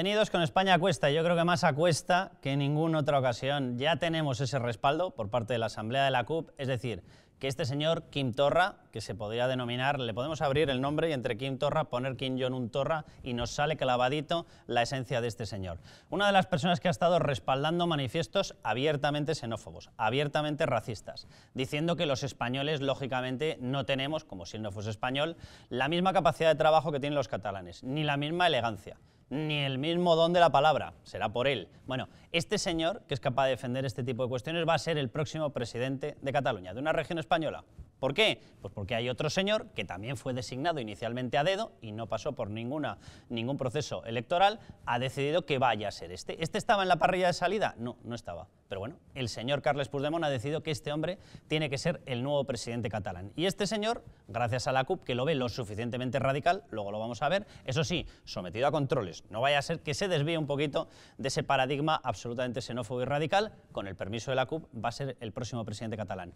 Bienvenidos con España a cuesta. Yo creo que más a cuesta que en ninguna otra ocasión. Ya tenemos ese respaldo por parte de la Asamblea de la CUP, es decir, que este señor Quim Torra, que se podría denominar, le podemos abrir el nombre y entre Quim Torra poner Kim Jong-un Torra y nos sale clavadito la esencia de este señor. Una de las personas que ha estado respaldando manifiestos abiertamente xenófobos, abiertamente racistas, diciendo que los españoles, lógicamente, no tenemos, como si él no fuese español, la misma capacidad de trabajo que tienen los catalanes, ni la misma elegancia, ni el mismo don de la palabra, será por él. Bueno, este señor, que es capaz de defender este tipo de cuestiones, va a ser el próximo presidente de Cataluña, de una región española. ¿Por qué? Pues porque hay otro señor que también fue designado inicialmente a dedo y no pasó por ningún proceso electoral, ha decidido que vaya a ser este. ¿Este estaba en la parrilla de salida? No, no estaba. Pero bueno, el señor Carles Puigdemont ha decidido que este hombre tiene que ser el nuevo presidente catalán. Y este señor, gracias a la CUP, que lo ve lo suficientemente radical, luego lo vamos a ver, eso sí, sometido a controles. No vaya a ser que se desvíe un poquito de ese paradigma absolutamente xenófobo y radical, con el permiso de la CUP, va a ser el próximo presidente catalán.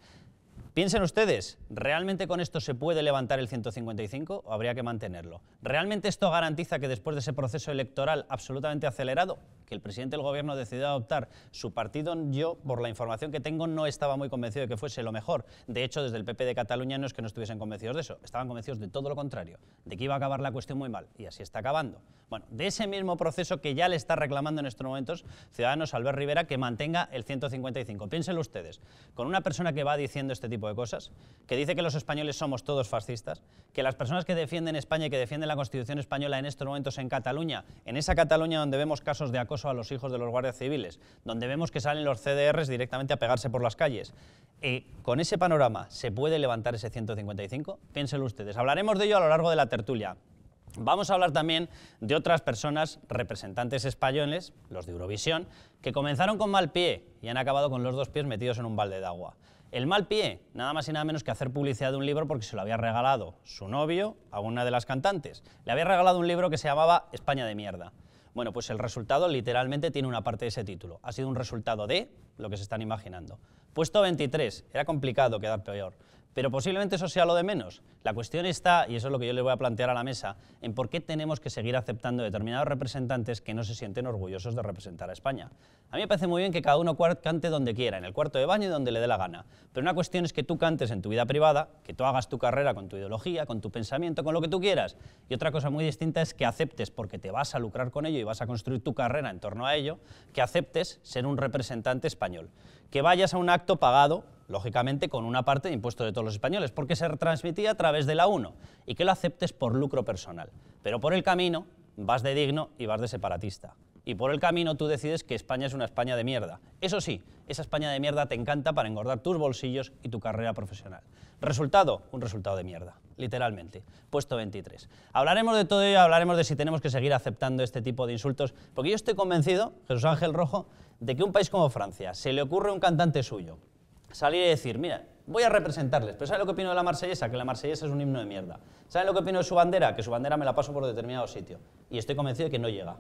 Piensen ustedes, ¿realmente con esto se puede levantar el 155 o habría que mantenerlo? ¿Realmente esto garantiza que después de ese proceso electoral absolutamente acelerado, que el presidente del gobierno decidió adoptar su partido, yo, por la información que tengo, no estaba muy convencido de que fuese lo mejor? De hecho, desde el PP de Cataluña no es que no estuviesen convencidos de eso, estaban convencidos de todo lo contrario, de que iba a acabar la cuestión muy mal, y así está acabando. Bueno, de ese mismo proceso que ya le está reclamando en estos momentos Ciudadanos Albert Rivera que mantenga el 155. Piénsenlo ustedes, con una persona que va diciendo este tipo de cosas, que dice que los españoles somos todos fascistas, que las personas que defienden España y que defienden la Constitución española en estos momentos en Cataluña, en esa Cataluña donde vemos casos de acoso a los hijos de los guardias civiles, donde vemos que salen los CDRs directamente a pegarse por las calles, con ese panorama, ¿se puede levantar ese 155? Piénsenlo ustedes. Hablaremos de ello a lo largo de la tertulia. Vamos a hablar también de otras personas, representantes españoles, los de Eurovisión, que comenzaron con mal pie y han acabado con los dos pies metidos en un balde de agua. El mal pie, nada más y nada menos que hacer publicidad de un libro porque se lo había regalado su novio a una de las cantantes. Le había regalado un libro que se llamaba España de mierda. Bueno, pues el resultado literalmente tiene una parte de ese título. Ha sido un resultado de lo que se están imaginando. Puesto 23, era complicado quedar peor. Pero posiblemente eso sea lo de menos. La cuestión está, y eso es lo que yo les voy a plantear a la mesa, en por qué tenemos que seguir aceptando determinados representantes que no se sienten orgullosos de representar a España. A mí me parece muy bien que cada uno cante donde quiera, en el cuarto de baño y donde le dé la gana. Pero una cuestión es que tú cantes en tu vida privada, que tú hagas tu carrera con tu ideología, con tu pensamiento, con lo que tú quieras. Y otra cosa muy distinta es que aceptes, porque te vas a lucrar con ello y vas a construir tu carrera en torno a ello, que aceptes ser un representante español. Que vayas a un acto pagado, lógicamente con una parte de impuestos de todos los españoles, porque se retransmitía a través de la 1, y que lo aceptes por lucro personal. Pero por el camino vas de digno y vas de separatista. Y por el camino tú decides que España es una España de mierda. Eso sí, esa España de mierda te encanta para engordar tus bolsillos y tu carrera profesional. Resultado, un resultado de mierda, literalmente. Puesto 23. Hablaremos de todo ello, hablaremos de si tenemos que seguir aceptando este tipo de insultos, porque yo estoy convencido, Jesús Ángel Rojo, de que un país como Francia se le ocurre a un cantante suyo salir y decir, mira, voy a representarles, pero ¿saben lo que opino de la marsellesa? Que la marsellesa es un himno de mierda. ¿Saben lo que opino de su bandera? Que su bandera me la paso por determinado sitio. Y estoy convencido de que no llega.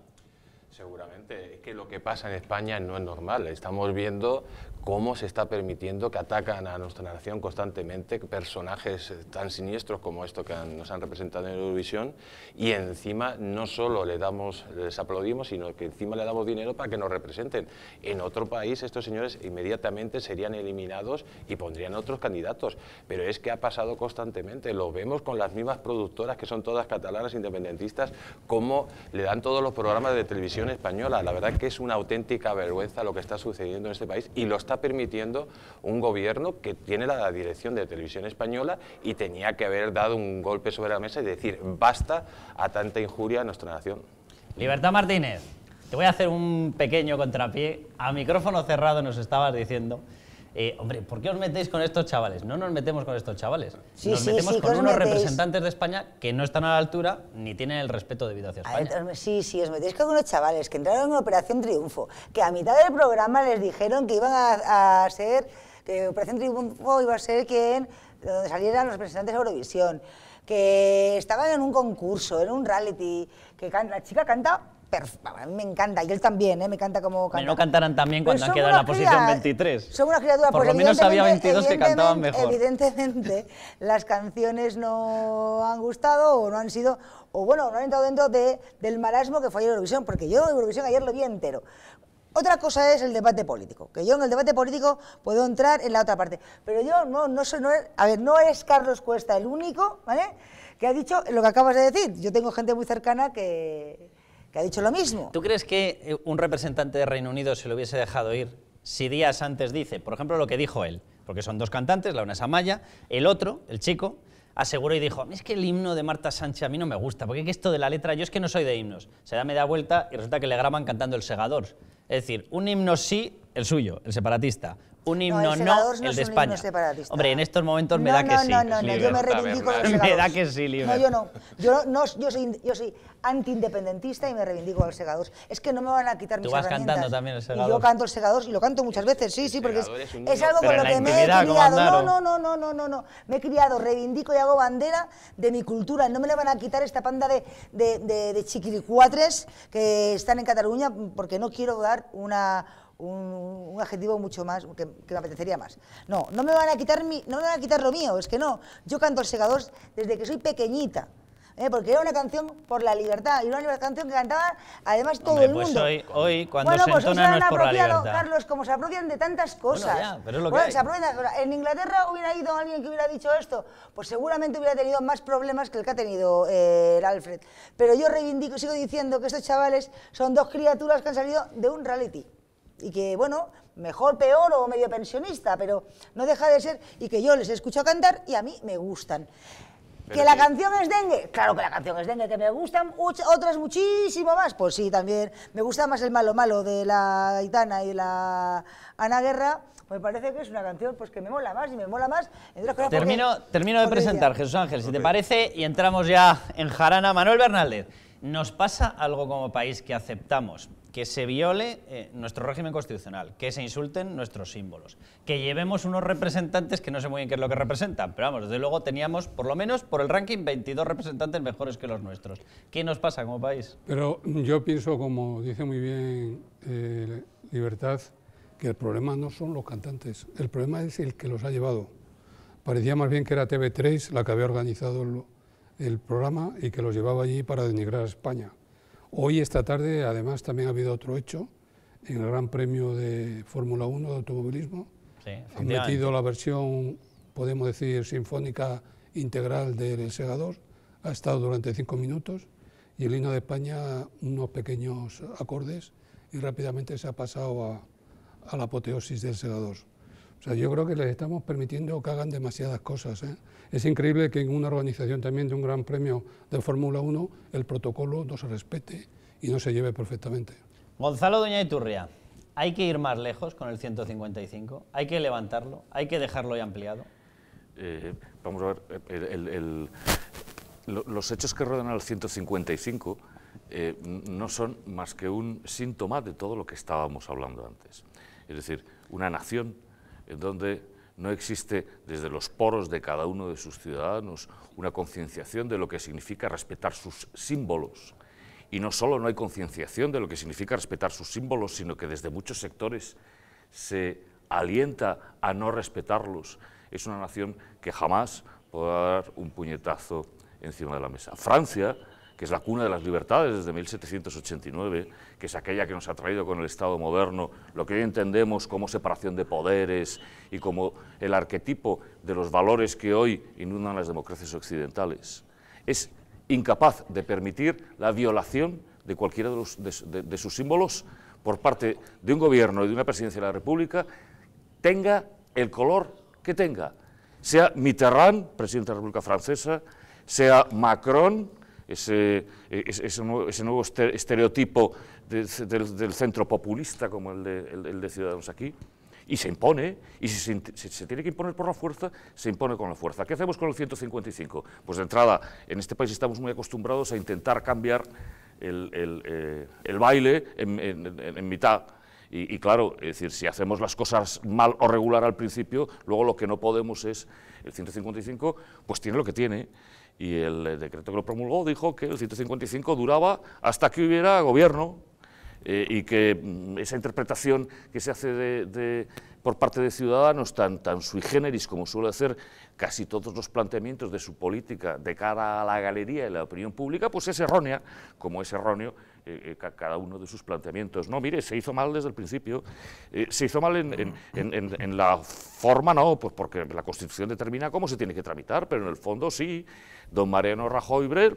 Seguramente, es que lo que pasa en España no es normal. Estamos viendo cómo se está permitiendo que atacan a nuestra nación constantemente personajes tan siniestros como estos que nos han representado en Eurovisión, y encima no solo les aplaudimos, sino que encima le damos dinero para que nos representen. En otro país estos señores inmediatamente serían eliminados y pondrían otros candidatos, pero es que ha pasado constantemente. Lo vemos con las mismas productoras que son todas catalanas independentistas, cómo le dan todos los programas de televisión española. La verdad es que es una auténtica vergüenza lo que está sucediendo en este país, y lo está permitiendo un gobierno que tiene la dirección de Televisión Española y tenía que haber dado un golpe sobre la mesa y decir basta a tanta injuria a nuestra nación. Libertad Martínez, te voy a hacer un pequeño contrapié. A micrófono cerrado nos estabas diciendo, hombre, ¿por qué os metéis con estos chavales? No nos metemos con estos chavales, nos metemos con unos representantes de España que no están a la altura ni tienen el respeto debido hacia España. Sí, os metéis con unos chavales que entraron en Operación Triunfo, que a mitad del programa les dijeron que iban a ser, que Operación Triunfo iba a ser donde salieran los representantes de Eurovisión, que estaban en un concurso, en un reality, que la chica canta a mí me encanta, y él también, me encanta como canta. Que no cantaran tan bien cuando han quedado en la posición 23. Son una criatura, por lo menos había 22 que cantaban mejor. Evidentemente, las canciones no han gustado o no han sido, o bueno, no han entrado dentro del marasmo que fue ayer Eurovisión, porque yo Eurovisión ayer lo vi entero. Otra cosa es el debate político, que yo en el debate político puedo entrar en la otra parte, pero yo no es Carlos Cuesta el único, ¿vale?, que ha dicho lo que acabas de decir. Yo tengo gente muy cercana que ha dicho lo mismo. ¿Tú crees que un representante de Reino Unido se lo hubiese dejado ir si días antes dice, por ejemplo, lo que dijo él? Porque son dos cantantes, la una es Amaya, el otro, el chico, aseguró y dijo, es que el himno de Marta Sánchez a mí no me gusta, porque esto de la letra, yo es que no soy de himnos. Se da media vuelta y resulta que le graban cantando El Segador. Es decir, un himno sí, el suyo, el separatista. Un himno no, el de España. Hombre, en estos momentos me da que sí. No, yo me reivindico del Segador. Me da que sí, Liber. No, yo no. Yo soy antiindependentista y me reivindico del Segador. Es que no me van a quitar mis herramientas. ¿Tú vas cantando también el Segador? Y yo canto el Segador y lo canto muchas veces, sí, porque es algo con lo que me he criado. No. Me he criado, reivindico y hago bandera de mi cultura. No me le van a quitar esta panda de chiquilicuatres que están en Cataluña, porque no quiero dar un adjetivo mucho más, que me apetecería más. No me van a quitar lo mío, es que no. Yo canto el Segador desde que soy pequeñita, porque era una canción por la libertad, y una canción que cantaba además todo el mundo. Hoy cuando se entona no es por la libertad. Carlos, como se apropian de tantas cosas. Bueno, ya, pero es lo que hay. Se apropian de las cosas. En Inglaterra hubiera ido alguien que hubiera dicho esto, pues seguramente hubiera tenido más problemas que el que ha tenido el Alfred. Pero yo reivindico y sigo diciendo que estos chavales son dos criaturas que han salido de un reality. Y que, bueno, mejor, peor o medio pensionista, pero no deja de ser, y que yo les he escuchado cantar y a mí me gustan. ¿Que la canción es dengue? Claro que la canción es dengue, que me gustan otras muchísimo más, pues sí, también. Me gusta más el malo malo de la Aitana y de la Ana Guerra, me parece que es una canción pues que me mola más y me mola más. Termino de presentar, Jesús Ángel, si te parece, y entramos ya en jarana. Manuel Bernaldez, ¿nos pasa algo como país que aceptamos que se viole nuestro régimen constitucional, que se insulten nuestros símbolos, que llevemos unos representantes que no sé muy bien qué es lo que representan, pero vamos, desde luego teníamos, por lo menos por el ranking, 22 representantes mejores que los nuestros? ¿Qué nos pasa como país? Pero yo pienso, como dice muy bien Libertad, que el problema no son los cantantes, el problema es el que los ha llevado. Parecía más bien que era TV3 la que había organizado el programa y que los llevaba allí para denigrar a España. Hoy, esta tarde, además, también ha habido otro hecho en el Gran Premio de Fórmula 1 de automovilismo. Sí, han metido la versión, podemos decir, sinfónica integral del Segador. Ha estado durante 5 minutos y el himno de España unos pequeños acordes y rápidamente se ha pasado a la apoteosis del Segador. O sea, yo creo que les estamos permitiendo que hagan demasiadas cosas, ¿eh? Es increíble que en una organización también de un gran premio de Fórmula 1 el protocolo no se respete y no se lleve perfectamente. Gonzalo Doña Iturria, ¿hay que ir más lejos con el 155? ¿Hay que levantarlo? ¿Hay que dejarlo ya ampliado? Vamos a ver, los hechos que rodean al 155 no son más que un síntoma de todo lo que estábamos hablando antes. Es decir, una nación en donde no existe desde los poros de cada uno de sus ciudadanos una concienciación de lo que significa respetar sus símbolos. Y no solo no hay concienciación de lo que significa respetar sus símbolos, sino que desde muchos sectores se alienta a no respetarlos. Es una nación que jamás podrá dar un puñetazo encima de la mesa. Francia, que es la cuna de las libertades desde 1789, que es aquella que nos ha traído con el Estado moderno lo que hoy entendemos como separación de poderes y como el arquetipo de los valores que hoy inundan las democracias occidentales, es incapaz de permitir la violación de cualquiera de sus símbolos por parte de un gobierno y de una presidencia de la República, tenga el color que tenga, sea Mitterrand, presidente de la República Francesa, sea Macron, ese nuevo estereotipo del centro populista como el de Ciudadanos aquí, y se impone, y si se tiene que imponer por la fuerza, se impone con la fuerza. ¿Qué hacemos con el 155? Pues de entrada, en este país estamos muy acostumbrados a intentar cambiar el baile en mitad. Y claro, es decir, si hacemos las cosas mal o regular al principio, luego lo que no podemos es, el 155, pues tiene lo que tiene, y el decreto que lo promulgó dijo que el 155 duraba hasta que hubiera gobierno, y que esa interpretación que se hace por parte de Ciudadanos tan sui generis como suele hacer casi todos los planteamientos de su política de cara a la galería y la opinión pública, pues es errónea, como es erróneo cada uno de sus planteamientos. No, mire, se hizo mal desde el principio, se hizo mal en la forma, no, pues porque la Constitución determina cómo se tiene que tramitar, pero en el fondo sí. Don Mariano Rajoy Brel,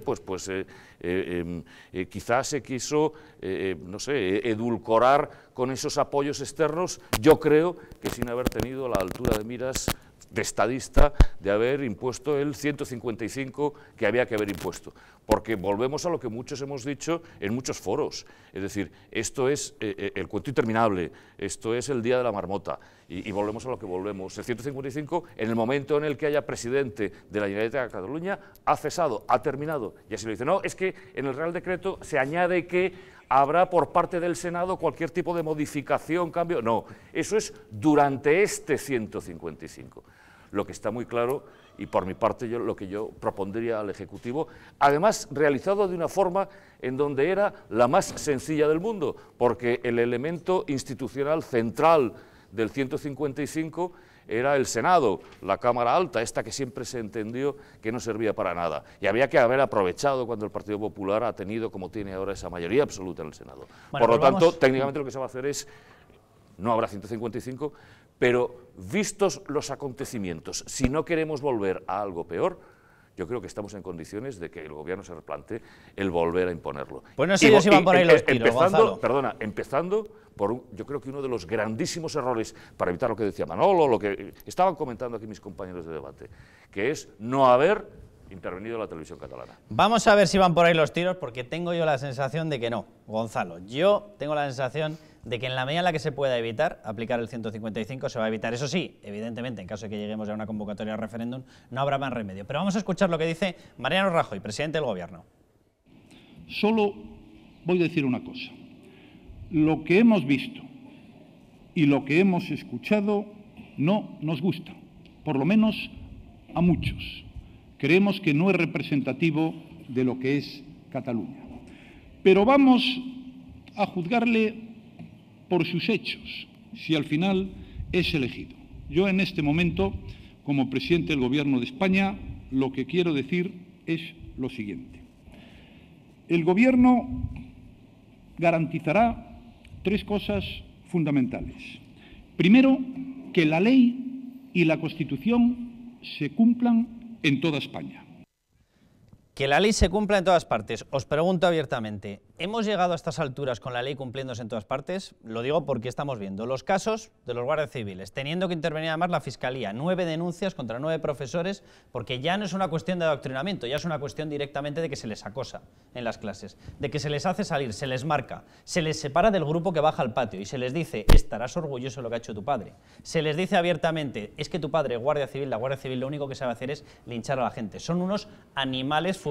quizás se quiso, no sé, edulcorar con esos apoyos externos, yo creo que sin haber tenido la altura de miras de estadista de haber impuesto el 155 que había que haber impuesto, porque volvemos a lo que muchos hemos dicho en muchos foros, es decir, esto es el cuento interminable, esto es el día de la marmota, y volvemos a lo que volvemos. El 155, en el momento en el que haya presidente de la Generalitat de Cataluña, ha cesado, ha terminado, y así lo dice. No, es que en el Real Decreto se añade que habrá por parte del Senado cualquier tipo de modificación, cambio. No, eso es durante este 155. Lo que está muy claro, y por mi parte lo que yo propondría al Ejecutivo, además realizado de una forma en donde era la más sencilla del mundo, porque el elemento institucional central del 155 era el Senado, la Cámara Alta, esta que siempre se entendió que no servía para nada. Y había que haber aprovechado cuando el Partido Popular ha tenido, como tiene ahora, esa mayoría absoluta en el Senado. Bueno, por lo tanto, técnicamente lo que se va a hacer es, no habrá 155, pero vistos los acontecimientos, si no queremos volver a algo peor, yo creo que estamos en condiciones de que el Gobierno se replantee el volver a imponerlo. Pues no sé yo si van por ahí los tiros, Gonzalo. Empezando por, yo creo que uno de los grandísimos errores, para evitar lo que decía Manolo, lo que estaban comentando aquí mis compañeros de debate, que es no haber intervenido la televisión catalana. Vamos a ver si van por ahí los tiros, porque tengo yo la sensación de que no, Gonzalo. Yo tengo la sensación de que en la medida en la que se pueda evitar aplicar el 155 se va a evitar. Eso sí, evidentemente, en caso de que lleguemos a una convocatoria de referéndum, no habrá más remedio. Pero vamos a escuchar lo que dice Mariano Rajoy, presidente del Gobierno. Solo voy a decir una cosa. Lo que hemos visto y lo que hemos escuchado no nos gusta, por lo menos a muchos. Creemos que no es representativo de lo que es Cataluña. Pero vamos a juzgarle por sus hechos, si al final es elegido. Yo en este momento, como presidente del Gobierno de España, lo que quiero decir es lo siguiente. El Gobierno garantizará tres cosas fundamentales. Primero, que la ley y la Constitución se cumplan en toda España. Que la ley se cumpla en todas partes. Os pregunto abiertamente, ¿hemos llegado a estas alturas con la ley cumpliéndose en todas partes? Lo digo porque estamos viendo los casos de los guardias civiles, teniendo que intervenir además la Fiscalía, 9 denuncias contra 9 profesores, porque ya no es una cuestión de adoctrinamiento, ya es una cuestión directamente de que se les acosa en las clases, de que se les hace salir, se les marca, se les separa del grupo que baja al patio y se les dice, estarás orgulloso de lo que ha hecho tu padre. Se les dice abiertamente, es que tu padre, guardia civil, la Guardia Civil lo único que sabe hacer es linchar a la gente. Son unos animales furiosos.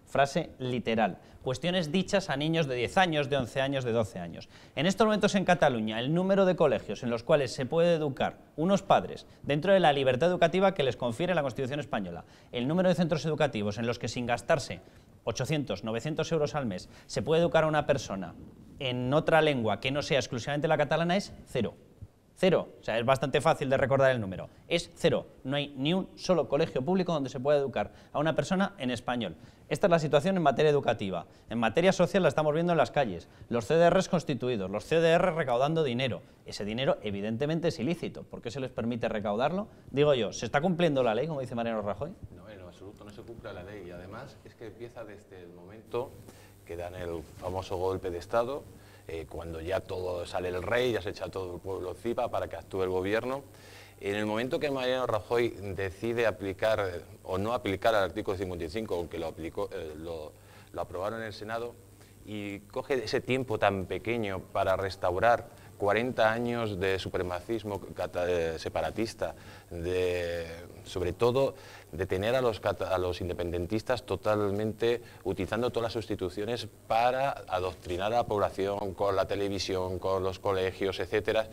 Frase literal. Cuestiones dichas a niños de 10 años, de 11 años, de 12 años. En estos momentos en Cataluña, el número de colegios en los cuales se puede educar unos padres dentro de la libertad educativa que les confiere la Constitución española, el número de centros educativos en los que sin gastarse 800, 900 euros al mes se puede educar a una persona en otra lengua que no sea exclusivamente la catalana es cero. Cero, o sea, es bastante fácil de recordar el número, es cero. No hay ni un solo colegio público donde se pueda educar a una persona en español. Esta es la situación en materia educativa. En materia social la estamos viendo en las calles, los CDRs constituidos, los CDRs recaudando dinero. Ese dinero evidentemente es ilícito. ¿Por qué se les permite recaudarlo? Digo yo, ¿se está cumpliendo la ley, como dice Mariano Rajoy? No, en absoluto no se cumple la ley y además es que empieza desde el momento que dan el famoso golpe de Estado, cuando ya todo sale el rey, ya se echa todo el pueblo encima para que actúe el gobierno. En el momento que Mariano Rajoy decide aplicar o no aplicar el artículo 55, aunque lo aprobaron en el Senado, y coge ese tiempo tan pequeño para restaurar 40 años de supremacismo separatista, sobre todo de tener a los independentistas totalmente utilizando todas las instituciones para adoctrinar a la población con la televisión, con los colegios, etcétera.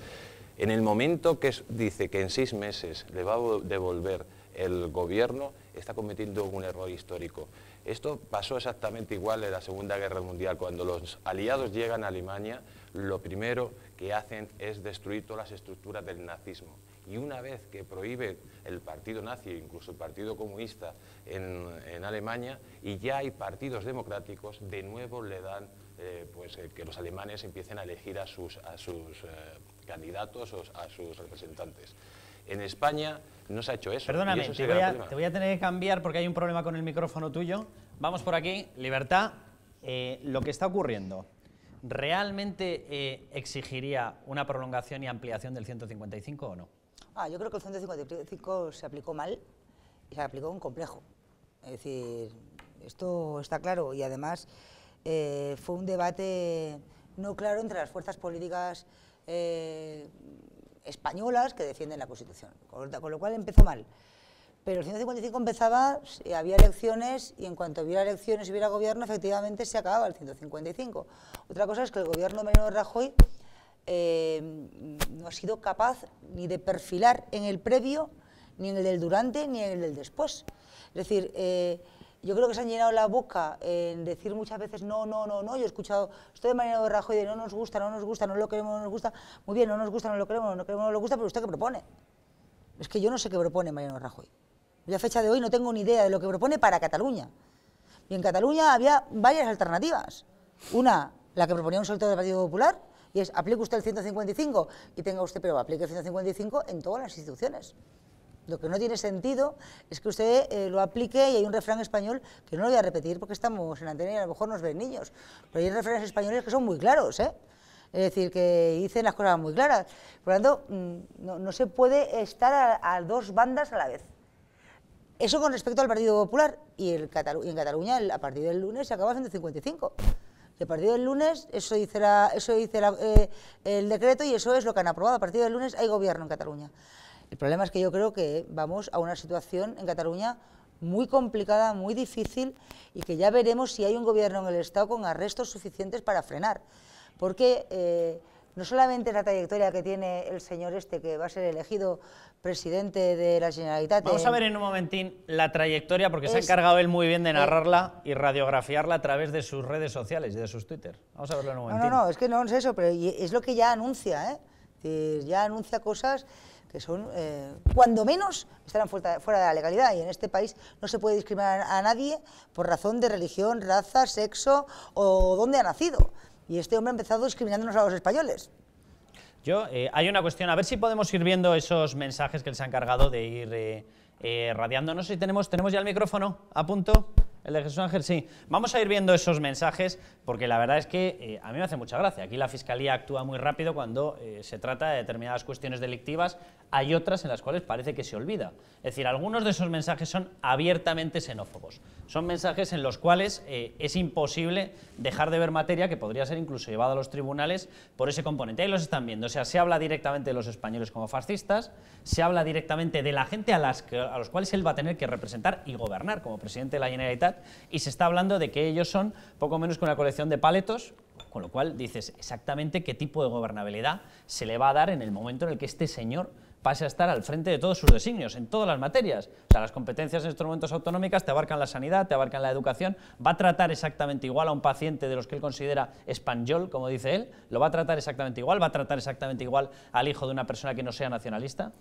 En el momento que dice que en 6 meses le va a devolver el gobierno está cometiendo un error histórico. Esto pasó exactamente igual en la Segunda Guerra Mundial. Cuando los aliados llegan a Alemania, lo primero que hacen es destruir todas las estructuras del nazismo. Y una vez que prohíbe el partido nazi, incluso el partido comunista en Alemania, y ya hay partidos democráticos, de nuevo le dan que los alemanes empiecen a elegir a sus candidatos o a sus representantes. En España no se ha hecho eso. Perdóname, y eso te voy a tener que cambiar porque hay un problema con el micrófono tuyo. Vamos por aquí, Libertad. Lo que está ocurriendo, ¿realmente exigiría una prolongación y ampliación del 155 o no? Yo creo que el 155 se aplicó mal y se aplicó un complejo. Es decir, esto está claro y además fue un debate no claro entre las fuerzas políticas españolas que defienden la Constitución, con lo cual empezó mal. Pero el 155 empezaba, había elecciones y en cuanto hubiera elecciones y hubiera gobierno, efectivamente se acababa el 155. Otra cosa es que el gobierno de Mariano Rajoy no ha sido capaz ni de perfilar en el previo, ni en el del durante, ni en el del después. Es decir, yo creo que se han llenado la boca en decir muchas veces no. Yo he escuchado esto de Mariano Rajoy de no nos gusta, no lo queremos, no nos gusta. Muy bien, no nos gusta, no lo queremos, no lo gusta, pero ¿usted qué propone? Es que yo no sé qué propone Mariano Rajoy. Yo a fecha de hoy no tengo ni idea de lo que propone para Cataluña. Y en Cataluña había varias alternativas. Una, la que proponía un sector del Partido Popular, y es aplique usted el 155 y tenga usted, pero aplique el 155 en todas las instituciones. Lo que no tiene sentido es que usted lo aplique, y hay un refrán español que no lo voy a repetir porque estamos en antena y a lo mejor nos ven niños, pero hay refranes españoles que son muy claros, Es decir, que dicen las cosas muy claras. Por lo tanto, no se puede estar a dos bandas a la vez. Eso con respecto al Partido Popular, y en Cataluña a partir del lunes se acaba el 155. Y a partir del lunes, eso dice el decreto y eso es lo que han aprobado. A partir del lunes hay gobierno en Cataluña. El problema es que yo creo que vamos a una situación en Cataluña muy complicada, muy difícil, y que ya veremos si hay un gobierno en el Estado con arrestos suficientes para frenar. Porque no solamente es la trayectoria que tiene el señor que va a ser elegido presidente de la Generalitat. Vamos a ver en un momentín la trayectoria, porque se ha encargado él muy bien de narrarla y radiografiarla a través de sus redes sociales y de sus Twitter. Vamos a verlo en un momentín. No, es que no es eso, pero es lo que ya anuncia, ya anuncia cosas que son, cuando menos, estarán fuera de la legalidad, y en este país no se puede discriminar a nadie por razón de religión, raza, sexo o dónde ha nacido. Y este hombre ha empezado discriminándonos a los españoles. Hay una cuestión, a ver si podemos ir viendo esos mensajes que él se ha encargado de ir radiando. No sé si tenemos ya el micrófono a punto. El de Jesús Ángel, sí. Vamos a ir viendo esos mensajes, porque la verdad es que a mí me hace mucha gracia. Aquí la Fiscalía actúa muy rápido cuando se trata de determinadas cuestiones delictivas. Hay otras en las cuales parece que se olvida. Es decir, algunos de esos mensajes son abiertamente xenófobos. Son mensajes en los cuales es imposible dejar de ver materia que podría ser incluso llevada a los tribunales por ese componente. Ahí los están viendo. O sea, se habla directamente de los españoles como fascistas, se habla directamente de la gente a los cuales él va a tener que representar y gobernar como presidente de la Generalitat, y se está hablando de que ellos son poco menos que una colección de paletos, con lo cual dices exactamente qué tipo de gobernabilidad se le va a dar en el momento en el que este señor pase a estar al frente de todos sus designios, en todas las materias. O sea, las competencias en estos momentos autonómicas te abarcan la sanidad, te abarcan la educación, va a tratar exactamente igual a un paciente de los que él considera español, como dice él, lo va a tratar exactamente igual, va a tratar exactamente igual al hijo de una persona que no sea nacionalista.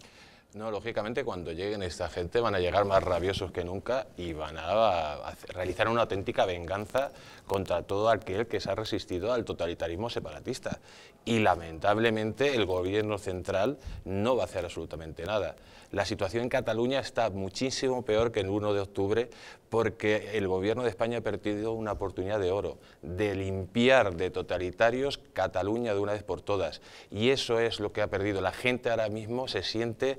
No, lógicamente cuando lleguen esta gente van a llegar más rabiosos que nunca y van a realizar una auténtica venganza contra todo aquel que se ha resistido al totalitarismo separatista. Y lamentablemente el gobierno central no va a hacer absolutamente nada. La situación en Cataluña está muchísimo peor que el 1 de octubre porque el gobierno de España ha perdido una oportunidad de oro de limpiar de totalitarios Cataluña de una vez por todas. Y eso es lo que ha perdido. La gente ahora mismo se siente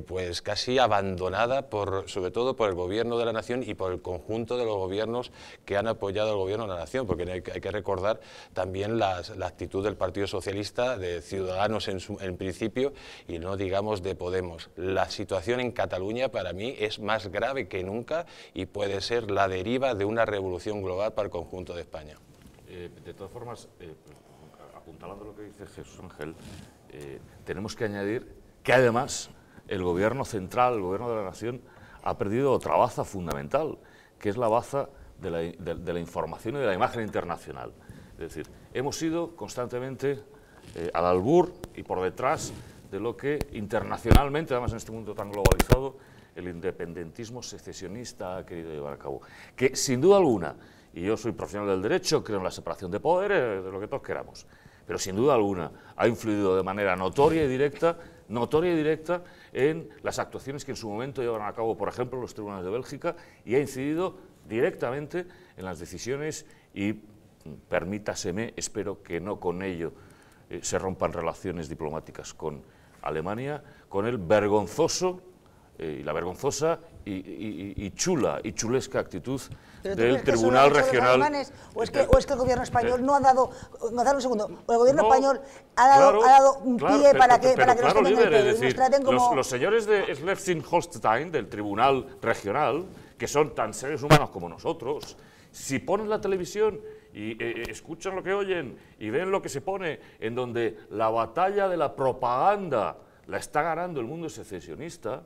pues casi abandonada, sobre todo por el gobierno de la nación y por el conjunto de los gobiernos que han apoyado al gobierno de la nación, porque hay que recordar también la actitud del Partido Socialista, de Ciudadanos en principio, y no digamos de Podemos. La situación en Cataluña para mí es más grave que nunca y puede ser la deriva de una revolución global para el conjunto de España. De todas formas, apuntalando lo que dice Jesús Ángel, tenemos que añadir que además el gobierno central, el gobierno de la nación, ha perdido otra baza fundamental, que es la baza de la información y de la imagen internacional. Es decir, hemos ido constantemente al albur y por detrás de lo que internacionalmente, además en este mundo tan globalizado, el independentismo secesionista ha querido llevar a cabo. Que sin duda alguna, y yo soy profesional del derecho, creo en la separación de poderes, de lo que todos queramos, pero sin duda alguna ha influido de manera notoria y directa en las actuaciones que en su momento llevaron a cabo, por ejemplo, los tribunales de Bélgica, y ha incidido directamente en las decisiones y, permítaseme, espero que no con ello se rompan relaciones diplomáticas con Alemania, con el vergonzoso y la vergonzosa y chula y chulesca actitud del Tribunal Regional. ¿O es que el gobierno español no ha dado, un segundo, el gobierno español ha dado un pie para que nos tomen el pelo y nos traten como... Los señores de Schleswig-Holstein, del Tribunal Regional, que son tan seres humanos como nosotros, si ponen la televisión y escuchan lo que oyen y ven lo que se pone, en donde la batalla de la propaganda la está ganando el mundo secesionista,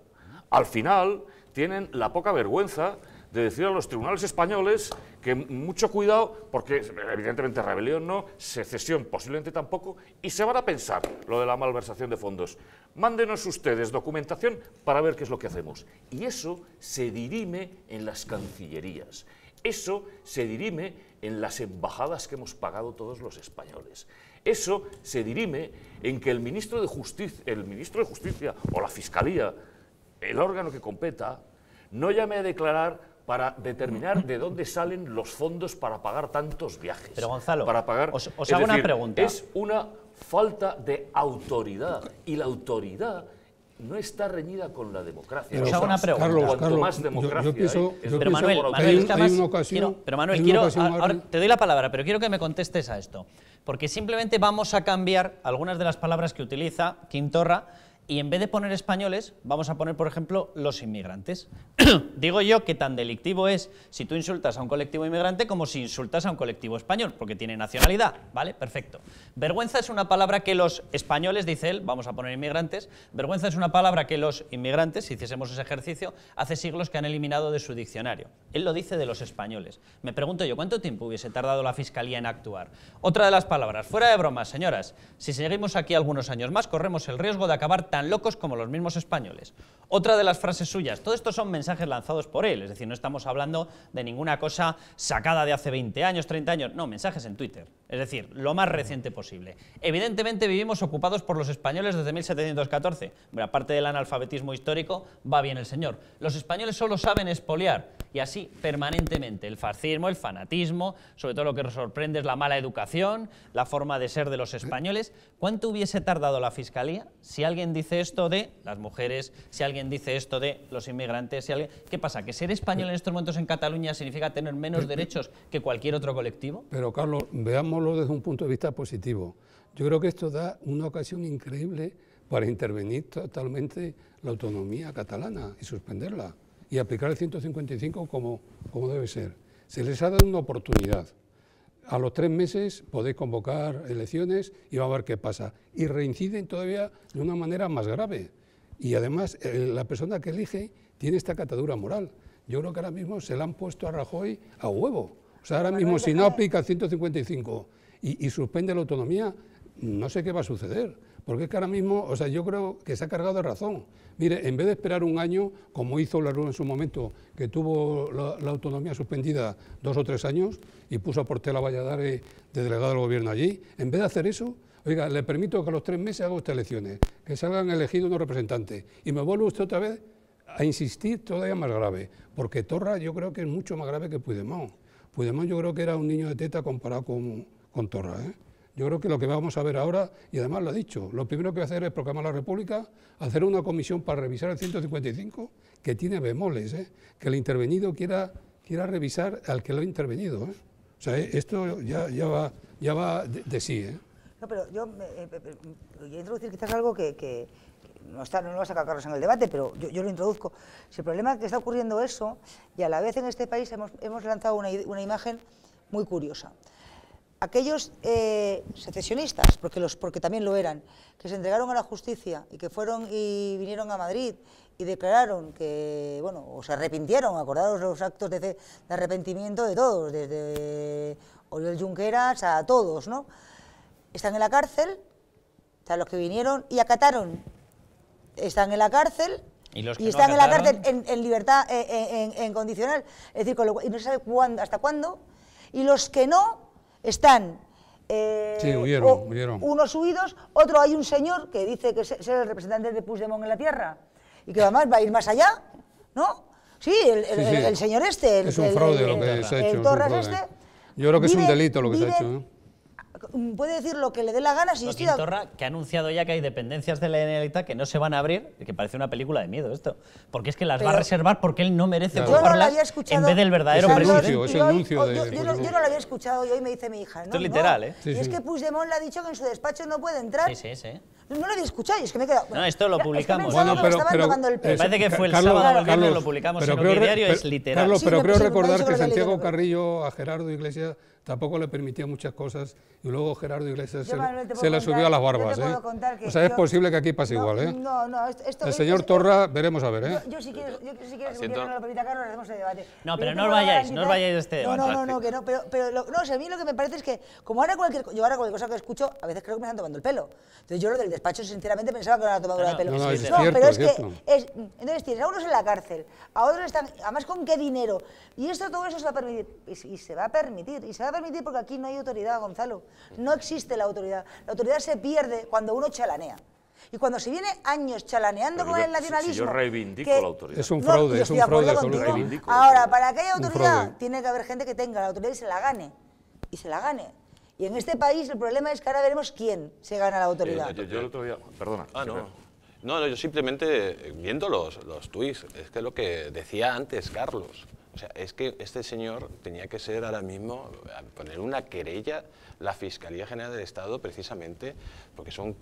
al final tienen la poca vergüenza de decir a los tribunales españoles que mucho cuidado, porque evidentemente rebelión no, secesión posiblemente tampoco, y se van a pensar lo de la malversación de fondos. Mándenos ustedes documentación para ver qué es lo que hacemos. Y eso se dirime en las cancillerías, eso se dirime en las embajadas que hemos pagado todos los españoles. Eso se dirime en que el ministro de Justicia o la Fiscalía, el órgano que competa, no llame a declarar para determinar de dónde salen los fondos para pagar tantos viajes. Pero Gonzalo, para pagar, os hago una pregunta. Es una falta de autoridad, y la autoridad no está reñida con la democracia. Os hago una pregunta. Cuanto más democracia pero Manuel, ahora te doy la palabra, pero quiero que me contestes a esto, porque simplemente vamos a cambiar algunas de las palabras que utiliza Quim Torra, y en vez de poner españoles, vamos a poner, por ejemplo, los inmigrantes. Digo yo que tan delictivo es si tú insultas a un colectivo inmigrante como si insultas a un colectivo español, porque tiene nacionalidad, ¿vale? Perfecto. Vergüenza es una palabra que los españoles, dice él, vamos a poner inmigrantes, vergüenza es una palabra que los inmigrantes, si hiciésemos ese ejercicio, hace siglos que han eliminado de su diccionario. Él lo dice de los españoles. Me pregunto yo, ¿cuánto tiempo hubiese tardado la Fiscalía en actuar? Otra de las palabras, fuera de bromas, señoras, si seguimos aquí algunos años más, corremos el riesgo de acabar tan locos como los mismos españoles. Otra de las frases suyas, todo esto son mensajes lanzados por él, es decir, no estamos hablando de ninguna cosa sacada de hace 20 años, 30 años, no, mensajes en Twitter, es decir, lo más reciente posible. Evidentemente vivimos ocupados por los españoles desde 1714, pero aparte del analfabetismo histórico, va bien el señor. Los españoles solo saben expoliar, y así permanentemente, el fascismo, el fanatismo, sobre todo lo que nos sorprende es la mala educación, la forma de ser de los españoles. ¿Cuánto hubiese tardado la Fiscalía si alguien dice esto de las mujeres, si alguien dice esto de los inmigrantes? Si alguien... ¿Qué pasa? ¿Que ser español en estos momentos en Cataluña significa tener menos derechos que cualquier otro colectivo? Pero Carlos, veámoslo desde un punto de vista positivo. Yo creo que esto da una ocasión increíble para intervenir totalmente la autonomía catalana y suspenderla y aplicar el 155 como debe ser. Se les ha dado una oportunidad. A los 3 meses podéis convocar elecciones y va a ver qué pasa. Y reinciden todavía de una manera más grave. Y además la persona que elige tiene esta catadura moral. Yo creo que ahora mismo se la han puesto a Rajoy a huevo. O sea, ahora mismo si no aplica el 155 y suspende la autonomía, no sé qué va a suceder. Porque es que ahora mismo, o sea, yo creo que se ha cargado de razón. Mire, en vez de esperar un año, como hizo Lerroux en su momento, que tuvo la autonomía suspendida 2 o 3 años y puso a Portela Valladares de delegado del gobierno allí, en vez de hacer eso, oiga, le permito que a los 3 meses haga usted elecciones, que salgan elegidos unos representantes, y me vuelve usted otra vez a insistir todavía más grave, porque Torra yo creo que es mucho más grave que Puigdemont. Puigdemont yo creo que era un niño de teta comparado con Torra, ¿eh? Yo creo que lo que vamos a ver ahora, y además lo ha dicho, lo primero que va a hacer es proclamar la República, hacer una comisión para revisar el 155, que tiene bemoles, que el intervenido quiera revisar al que lo ha intervenido. O sea, esto ya va de sí. No, pero yo voy a introducir quizás algo que no lo va a sacar Carlos en el debate, pero yo lo introduzco. Si el problema es que está ocurriendo eso, y a la vez en este país hemos lanzado una imagen muy curiosa. aquellos secesionistas, porque también lo eran, que se entregaron a la justicia y que fueron y vinieron a Madrid y declararon que, bueno, o se arrepintieron, acordaros los actos de arrepentimiento de todos, desde Oriol Junqueras a todos, ¿no? Están en la cárcel, o sea, los que vinieron y acataron, están en la cárcel. Y están en la cárcel en libertad en condicional, es decir, y no se sabe cuándo, hasta cuándo, y los que no están sí, huyeron. Unos huidos, otro hay un señor que dice que es el representante de Puigdemont en la tierra y que además va a ir más allá, ¿no? Sí, el señor este. Es un fraude lo que se ha hecho. El Torras este. Yo creo que es un delito lo que se ha hecho, ¿no? Puede decir lo que le dé la gana. Si Joaquín Torra, que ha anunciado ya que hay dependencias de la Generalitat que no se van a abrir, que parece una película de miedo esto, porque es que las va a reservar porque él no merece ocuparlas en vez del verdadero presidente. Es el anuncio de... Yo no lo había escuchado y hoy me dice mi hija. Esto es literal, ¿eh? Sí, es que Puigdemont le ha dicho que en su despacho no puede entrar. Sí. No lo había escuchado y es que me he quedado... No, esto lo publicamos. Bueno, pero me parece que fue el sábado o el viernes, lo publicamos en el diario, es literal. Carlos, pero creo recordar que Santiago Carrillo a Gerardo Iglesias tampoco le permitía muchas cosas y luego Gerardo Iglesias se le subió a las barbas, ¿eh? O sea, es posible que aquí pase igual, ¿eh? No, el señor Torra, veremos a ver, ¿eh? Yo si quieres que no lo permita Carlos, hacemos el debate. No, pero no os vayáis de este debate. No, que no, pero o sea, a mí lo que me parece es que, como ahora cualquier cosa que escucho, a veces creo que me están tomando el pelo. Entonces yo lo del despacho, sinceramente, pensaba que me habían tomado el pelo. No, es pero cierto, es que, entonces tienes a unos en la cárcel, a otros están, además con qué dinero, y todo eso se va a permitir, y se va a permitir porque aquí no hay autoridad, Gonzalo, no existe la autoridad se pierde cuando uno chalanea. Y cuando se viene años chalaneando con el nacionalismo... Si yo reivindico la autoridad. Es un fraude, absoluto. Ahora, para que haya autoridad, tiene que haber gente que tenga la autoridad y se la gane. Y en este país el problema es que ahora veremos quién se gana la autoridad. Yo el otro día... Perdona. No, yo simplemente viendo los tuits, es que lo que decía antes Carlos, o sea, es que este señor tenía que ser ahora mismo, poner una querella la Fiscalía General del Estado precisamente porque son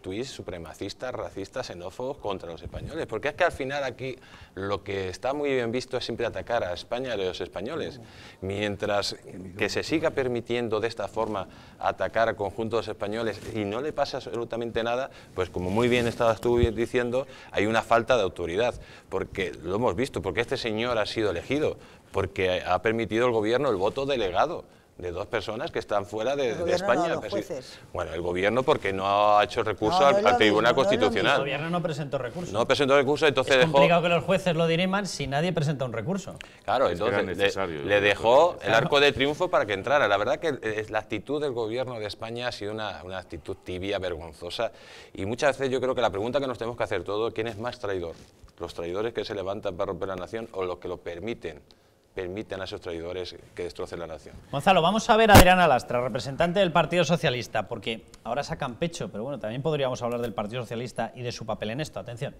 tuits supremacistas, racistas, xenófobos contra los españoles. Porque es que al final aquí lo que está muy bien visto es siempre atacar a España y a los españoles. Mientras que se siga permitiendo de esta forma atacar al conjunto de los españoles y no le pasa absolutamente nada, pues como muy bien estabas tú diciendo, hay una falta de autoridad. Porque lo hemos visto, porque este señor ha sido elegido, porque ha permitido el gobierno el voto delegado de dos personas que están fuera de España. No, los jueces. Bueno, el gobierno porque no ha hecho recurso al Tribunal Constitucional. El gobierno no presentó recurso. No presentó recurso, entonces es complicado que los jueces lo diriman si nadie presenta un recurso. Claro, entonces le dejó el arco de triunfo para que entrara. La verdad que la actitud del gobierno de España ha sido una actitud tibia, vergonzosa, y muchas veces yo creo que la pregunta que nos tenemos que hacer todos, ¿quién es más traidor? ¿Los traidores que se levantan para romper la nación o los que lo permiten a esos traidores que destrocen la nación? Gonzalo, vamos a ver a Adriana Lastra, representante del Partido Socialista, porque ahora sacan pecho, pero bueno, también podríamos hablar del Partido Socialista y de su papel en esto. Atención.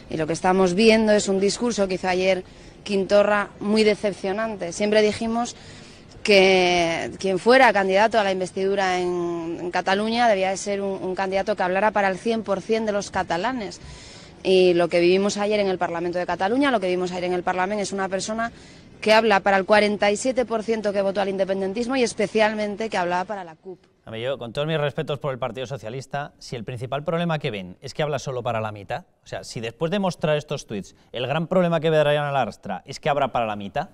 Y lo que estamos viendo es un discurso que hizo ayer Quim Torra muy decepcionante. Siempre dijimos que quien fuera candidato a la investidura en Cataluña debía de ser un candidato que hablara para el 100% de los catalanes. Y lo que vivimos ayer en el Parlamento de Cataluña, lo que vimos ayer en el Parlamento es una persona que habla para el 47% que votó al independentismo y especialmente que hablaba para la CUP. A mí, yo, con todos mis respetos por el Partido Socialista, si el principal problema que ven es que habla solo para la mitad, o sea, si después de mostrar estos tuits, el gran problema que ve Adriana Lastra es que habla para la mitad,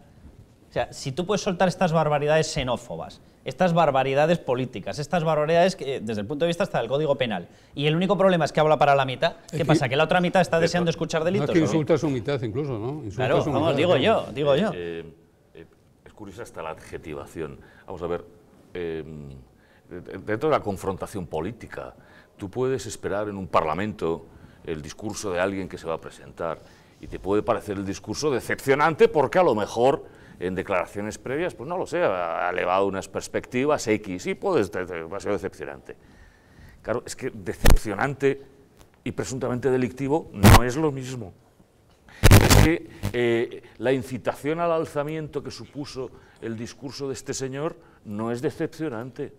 o sea, si tú puedes soltar estas barbaridades xenófobas, estas barbaridades políticas, estas barbaridades que, desde el punto de vista hasta del Código Penal, y el único problema es que habla para la mitad, ¿qué pasa? ¿Que la otra mitad está deseando escuchar delitos? No, es que insulta a su mitad incluso, ¿no? Insulta claro, vamos, digo yo. Es curiosa hasta la adjetivación. Vamos a ver, dentro de la confrontación política, tú puedes esperar en un parlamento el discurso de alguien que se va a presentar y te puede parecer el discurso decepcionante porque a lo mejor en declaraciones previas, pues no lo sé, ha elevado unas perspectivas X y va a ser decepcionante. Claro, es que decepcionante y presuntamente delictivo no es lo mismo. Es que la incitación al alzamiento que supuso el discurso de este señor no es decepcionante.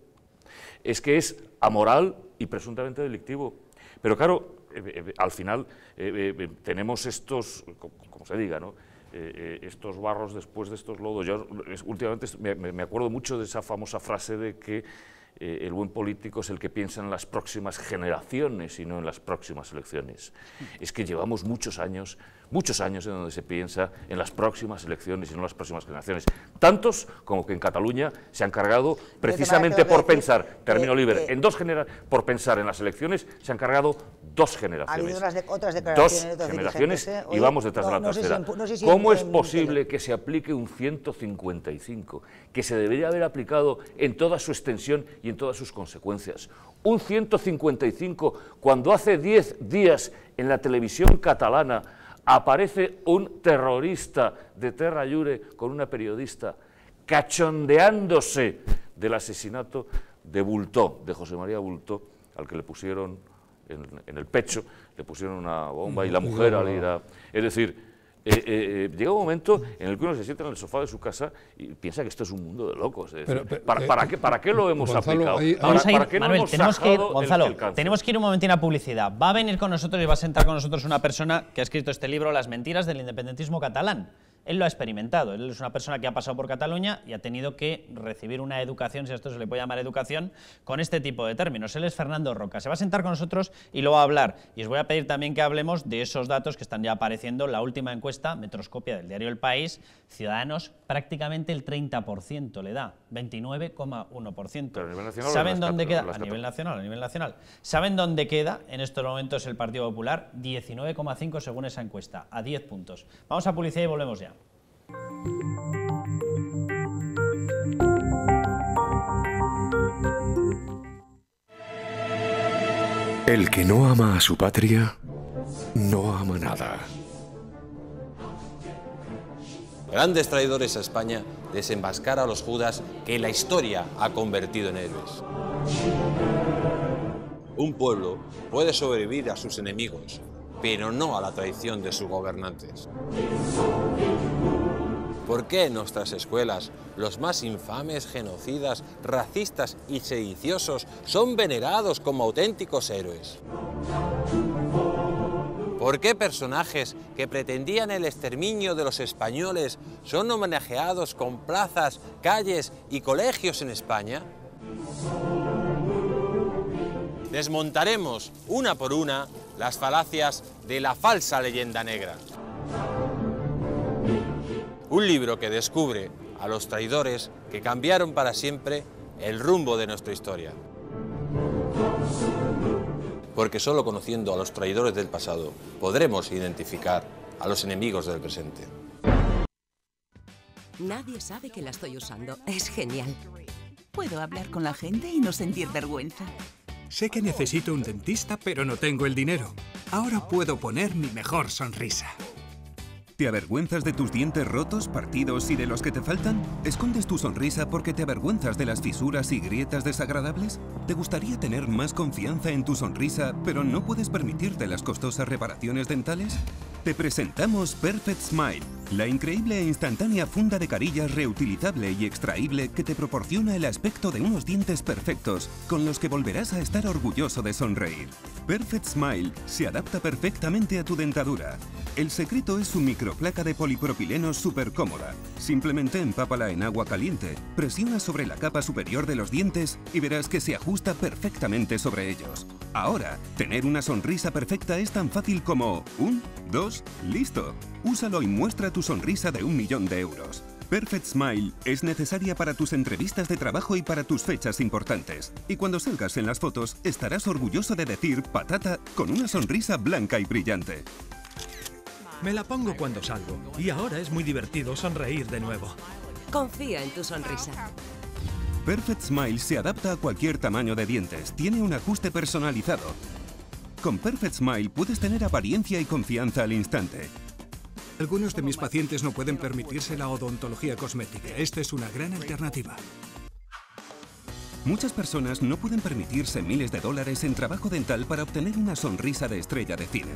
Es que es amoral y presuntamente delictivo. Pero claro, al final tenemos estos, como se diga, ¿no? estos barros después de estos lodos. Yo últimamente me acuerdo mucho de esa famosa frase de que el buen político es el que piensa en las próximas generaciones y no en las próximas elecciones. Es que llevamos muchos años en donde se piensa en las próximas elecciones y no en las próximas generaciones. Tantos como que en Cataluña se han cargado precisamente por pensar, termino libre, por pensar en las elecciones, se han cargado 2 generaciones. Ha habido otras declaraciones, 2 generaciones y vamos detrás de la tercera. ¿Cómo es posible que se aplique un 155, que se debería haber aplicado en toda su extensión y en todas sus consecuencias? Un 155 cuando hace 10 días en la televisión catalana aparece un terrorista de Terra Llure con una periodista cachondeándose del asesinato de Bultó, de José María Bultó, al que le pusieron en el pecho, le pusieron una bomba y la mujer al ir a... Es decir, llega un momento en el que uno se sienta en el sofá de su casa y piensa que esto es un mundo de locos. Es decir, ¿para qué lo hemos aplicado? Vamos a ir, ¿Para qué no Manuel, hemos tenemos que ir, sacado Gonzalo, el cáncer? tenemos que ir un momentín a publicidad. Va a venir con nosotros y va a sentar con nosotros una persona que ha escrito este libro, Las mentiras del independentismo catalán. Él lo ha experimentado, él es una persona que ha pasado por Cataluña y ha tenido que recibir una educación, si a esto se le puede llamar educación, con este tipo de términos. Él es Fernando Roca, se va a sentar con nosotros y lo va a hablar. Y os voy a pedir también que hablemos de esos datos que están ya apareciendo. La última encuesta, Metroscopia del diario El País, Ciudadanos prácticamente el 30% le da, 29,1%. Pero a nivel nacional, ¿Saben dónde queda? A nivel nacional. ¿Saben dónde queda en estos momentos el Partido Popular? 19,5 según esa encuesta, a 10 puntos. Vamos a publicidad y volvemos ya. El que no ama a su patria, no ama nada. Grandes traidores a España, desenmascar a los Judas que la historia ha convertido en héroes. Un pueblo puede sobrevivir a sus enemigos, pero no a la traición de sus gobernantes. ¿Por qué en nuestras escuelas los más infames, genocidas, racistas y sediciosos son venerados como auténticos héroes? ¿Por qué personajes que pretendían el exterminio de los españoles son homenajeados con plazas, calles y colegios en España? Desmontaremos una por una las falacias de la falsa leyenda negra. Un libro que descubre a los traidores que cambiaron para siempre el rumbo de nuestra historia. Porque solo conociendo a los traidores del pasado podremos identificar a los enemigos del presente. Nadie sabe que la estoy usando. Es genial. Puedo hablar con la gente y no sentir vergüenza. Sé que necesito un dentista, pero no tengo el dinero. Ahora puedo poner mi mejor sonrisa. ¿Te avergüenzas de tus dientes rotos, partidos y de los que te faltan? ¿Escondes tu sonrisa porque te avergüenzas de las fisuras y grietas desagradables? ¿Te gustaría tener más confianza en tu sonrisa, pero no puedes permitirte las costosas reparaciones dentales? Te presentamos Perfect Smile, la increíble e instantánea funda de carillas reutilizable y extraíble que te proporciona el aspecto de unos dientes perfectos, con los que volverás a estar orgulloso de sonreír. Perfect Smile se adapta perfectamente a tu dentadura. El secreto es su microplaca de polipropileno súper cómoda. Simplemente empápala en agua caliente, presiona sobre la capa superior de los dientes y verás que se ajusta perfectamente sobre ellos. Ahora, tener una sonrisa perfecta es tan fácil como 1, 2, listo. Úsalo y muestra tu sonrisa de 1 millón de euros. Perfect Smile es necesaria para tus entrevistas de trabajo y para tus fechas importantes. Y cuando salgas en las fotos, estarás orgulloso de decir patata con una sonrisa blanca y brillante. Me la pongo cuando salgo y ahora es muy divertido sonreír de nuevo. Confía en tu sonrisa. Perfect Smile se adapta a cualquier tamaño de dientes, tiene un ajuste personalizado. Con Perfect Smile puedes tener apariencia y confianza al instante. Algunos de mis pacientes no pueden permitirse la odontología cosmética. Esta es una gran alternativa. Muchas personas no pueden permitirse miles de dólares en trabajo dental para obtener una sonrisa de estrella de cine.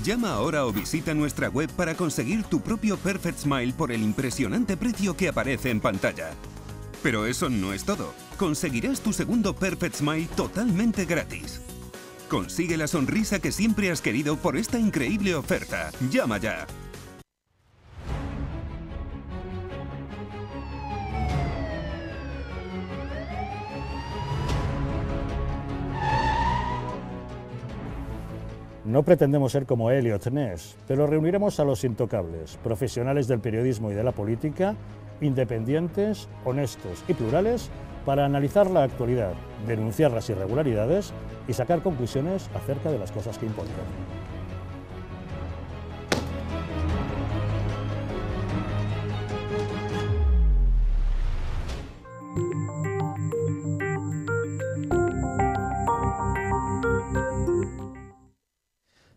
Llama ahora o visita nuestra web para conseguir tu propio Perfect Smile por el impresionante precio que aparece en pantalla. Pero eso no es todo. Conseguirás tu segundo Perfect Smile totalmente gratis. Consigue la sonrisa que siempre has querido por esta increíble oferta. Llama ya. No pretendemos ser como Elliot Ness, pero reuniremos a los intocables, profesionales del periodismo y de la política, independientes, honestos y plurales, para analizar la actualidad, denunciar las irregularidades y sacar conclusiones acerca de las cosas que importan.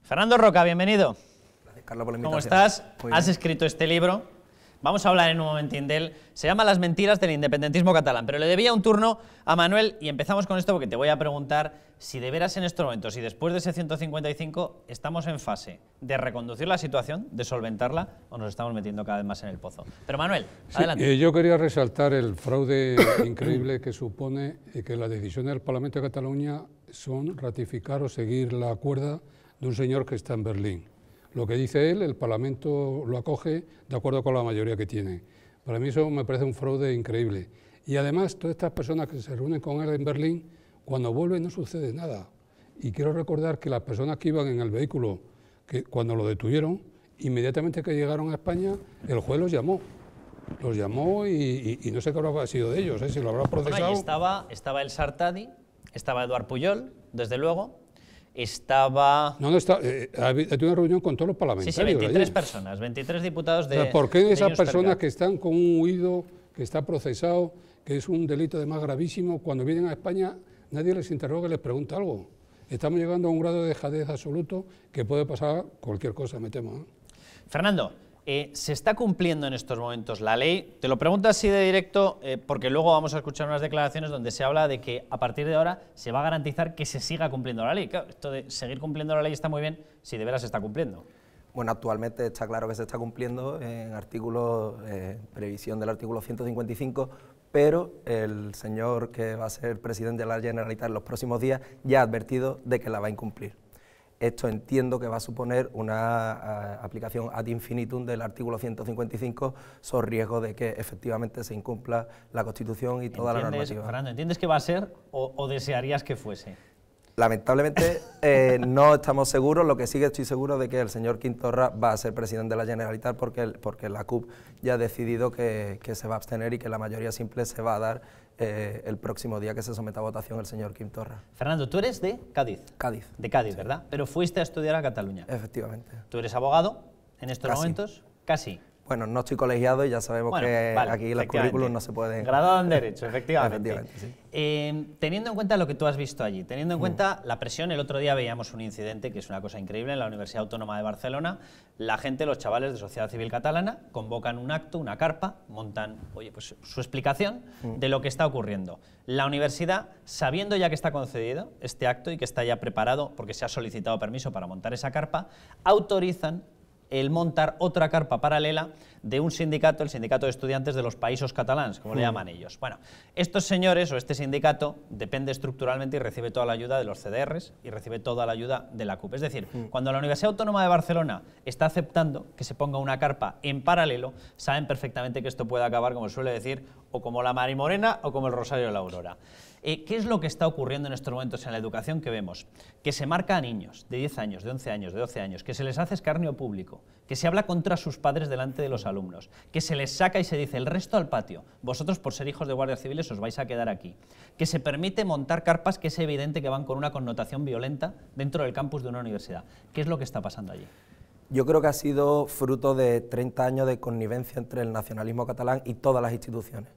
Fernando Roca, bienvenido. Gracias, Carlos, por la ¿Cómo invitación. estás? Has escrito este libro. Vamos a hablar en un momentín de él. Se llama Las mentiras del independentismo catalán, pero le debía un turno a Manuel y empezamos con esto porque te voy a preguntar si de veras en estos momentos y después de ese 155 estamos en fase de reconducir la situación, de solventarla o nos estamos metiendo cada vez más en el pozo. Pero Manuel, adelante. Yo quería resaltar el fraude increíble que supone que las decisiones del Parlamento de Cataluña son ratificar o seguir la cuerda de un señor que está en Berlín. Lo que dice él, el Parlamento lo acoge de acuerdo con la mayoría que tiene. Para mí eso me parece un fraude increíble. Y además, todas estas personas que se reúnen con él en Berlín, cuando vuelven no sucede nada. Y quiero recordar que las personas que iban en el vehículo, que cuando lo detuvieron, inmediatamente que llegaron a España, el juez los llamó. Los llamó y no sé qué habrá sido de ellos, si lo habrá procesado. Bueno, estaba el Sartadi, estaba Eduard Pujol, desde luego. Estaba... No, ha tenido una reunión con todos los parlamentarios. Sí, 23 personas, 23 diputados de... ¿Por qué esas personas que están con un huido, que está procesado, que es un delito de más gravísimo, cuando vienen a España nadie les interroga y les pregunta algo? Estamos llegando a un grado de dejadez absoluto que puede pasar cualquier cosa, me temo, ¿eh? Fernando, ¿se está cumpliendo en estos momentos la ley? Te lo pregunto así de directo porque luego vamos a escuchar unas declaraciones donde se habla de que a partir de ahora se va a garantizar que se siga cumpliendo la ley. Claro, esto de seguir cumpliendo la ley está muy bien si de veras se está cumpliendo. Bueno, actualmente está claro que se está cumpliendo en artículos, previsión del artículo 155, pero el señor que va a ser presidente de la Generalitat en los próximos días ya ha advertido de que la va a incumplir. Esto entiendo que va a suponer una aplicación ad infinitum del artículo 155 sobre riesgo de que efectivamente se incumpla la Constitución y toda la normativa. Fernando, ¿entiendes que va a ser o desearías que fuese? Lamentablemente no estamos seguros, lo que sí que estoy seguro de que el señor Quim Torra va a ser presidente de la Generalitat porque la CUP ya ha decidido que se va a abstener y que la mayoría simple se va a dar el próximo día que se someta a votación el señor Quim Torra. Fernando, tú eres de Cádiz. Cádiz. De Cádiz, ¿verdad? Pero fuiste a estudiar a Cataluña. Efectivamente. ¿Tú eres abogado en estos momentos? Casi. Bueno, no estoy colegiado y ya sabemos que aquí los currículos no se pueden... Graduado en Derecho, efectivamente. Sí. Teniendo en cuenta lo que tú has visto allí, teniendo en cuenta la presión, el otro día veíamos un incidente que es una cosa increíble en la Universidad Autónoma de Barcelona. La gente, los chavales de Sociedad Civil Catalana, convocan un acto, una carpa, montan pues, su explicación de lo que está ocurriendo. La universidad, sabiendo ya que está concedido este acto y que está ya preparado porque se ha solicitado permiso para montar esa carpa, autorizan el montar otra carpa paralela de un sindicato, el Sindicato de Estudiantes de los Països Catalans, como le llaman ellos. Bueno, estos señores o este sindicato depende estructuralmente y recibe toda la ayuda de los CDRs y recibe toda la ayuda de la CUP. Es decir, cuando la Universidad Autónoma de Barcelona está aceptando que se ponga una carpa en paralelo, saben perfectamente que esto puede acabar, como suele decir, o como la Marimorena o como el Rosario de la Aurora. ¿Qué es lo que está ocurriendo en estos momentos en la educación que vemos? Que se marca a niños de 10 años, de 11 años, de 12 años, que se les hace escarnio público, que se habla contra sus padres delante de los alumnos, que se les saca y se dice el resto al patio, vosotros por ser hijos de guardias civiles os vais a quedar aquí, que se permite montar carpas que es evidente que van con una connotación violenta dentro del campus de una universidad. ¿Qué es lo que está pasando allí? Yo creo que ha sido fruto de 30 años de connivencia entre el nacionalismo catalán y todas las instituciones.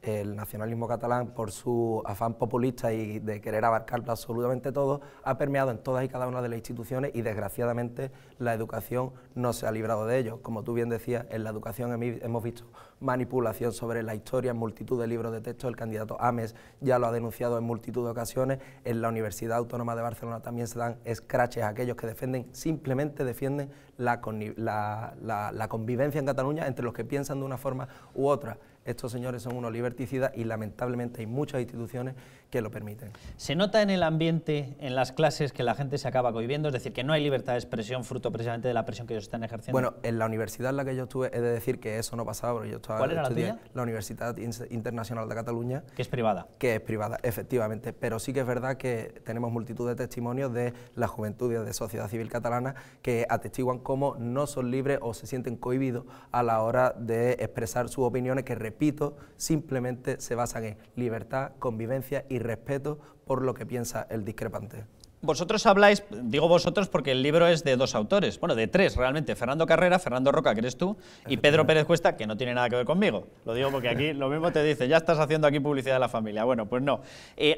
El nacionalismo catalán, por su afán populista y de querer abarcar absolutamente todo, ha permeado en todas y cada una de las instituciones y desgraciadamente la educación no se ha librado de ello. Como tú bien decías, en la educación hemos visto manipulación sobre la historia en multitud de libros de texto, el candidato Ames ya lo ha denunciado en multitud de ocasiones, en la Universidad Autónoma de Barcelona también se dan escraches a aquellos que simplemente defienden la convivencia en Cataluña entre los que piensan de una forma u otra. estos señores son unos liberticidas y lamentablemente hay muchas instituciones que lo permiten. ¿Se nota en el ambiente, en las clases, que la gente se acaba cohibiendo? Es decir, que no hay libertad de expresión fruto precisamente de la presión que ellos están ejerciendo. Bueno, en la universidad en la que yo estuve, he de decir que eso no pasaba, porque yo estaba... ¿Cuál era la tuya? La Universidad Internacional de Cataluña. Que es privada. Que es privada, efectivamente, pero sí que es verdad que tenemos multitud de testimonios de la juventud y de sociedad civil catalana que atestiguan cómo no son libres o se sienten cohibidos a la hora de expresar sus opiniones, que, repito, simplemente se basan en libertad, convivencia y respeto por lo que piensa el discrepante. Vosotros habláis, digo vosotros porque el libro es de dos autores, bueno, de tres realmente, Fernando Carrera, Fernando Roca, que eres tú, y Pedro Pérez Cuesta, que no tiene nada que ver conmigo. Lo digo porque aquí lo mismo te dice, ya estás haciendo aquí publicidad de la familia. Bueno, pues no.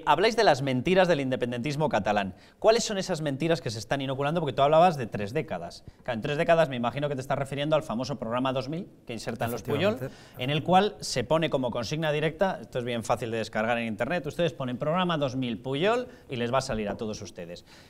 Habláis de las mentiras del independentismo catalán. ¿Cuáles son esas mentiras que se están inoculando? Porque tú hablabas de 3 décadas. Claro, en 3 décadas me imagino que te estás refiriendo al famoso programa 2000 que insertan los Puyol, en el cual se pone como consigna directa, esto es bien fácil de descargar en internet, ustedes ponen programa 2000 Puyol y les va a salir a todos ustedes.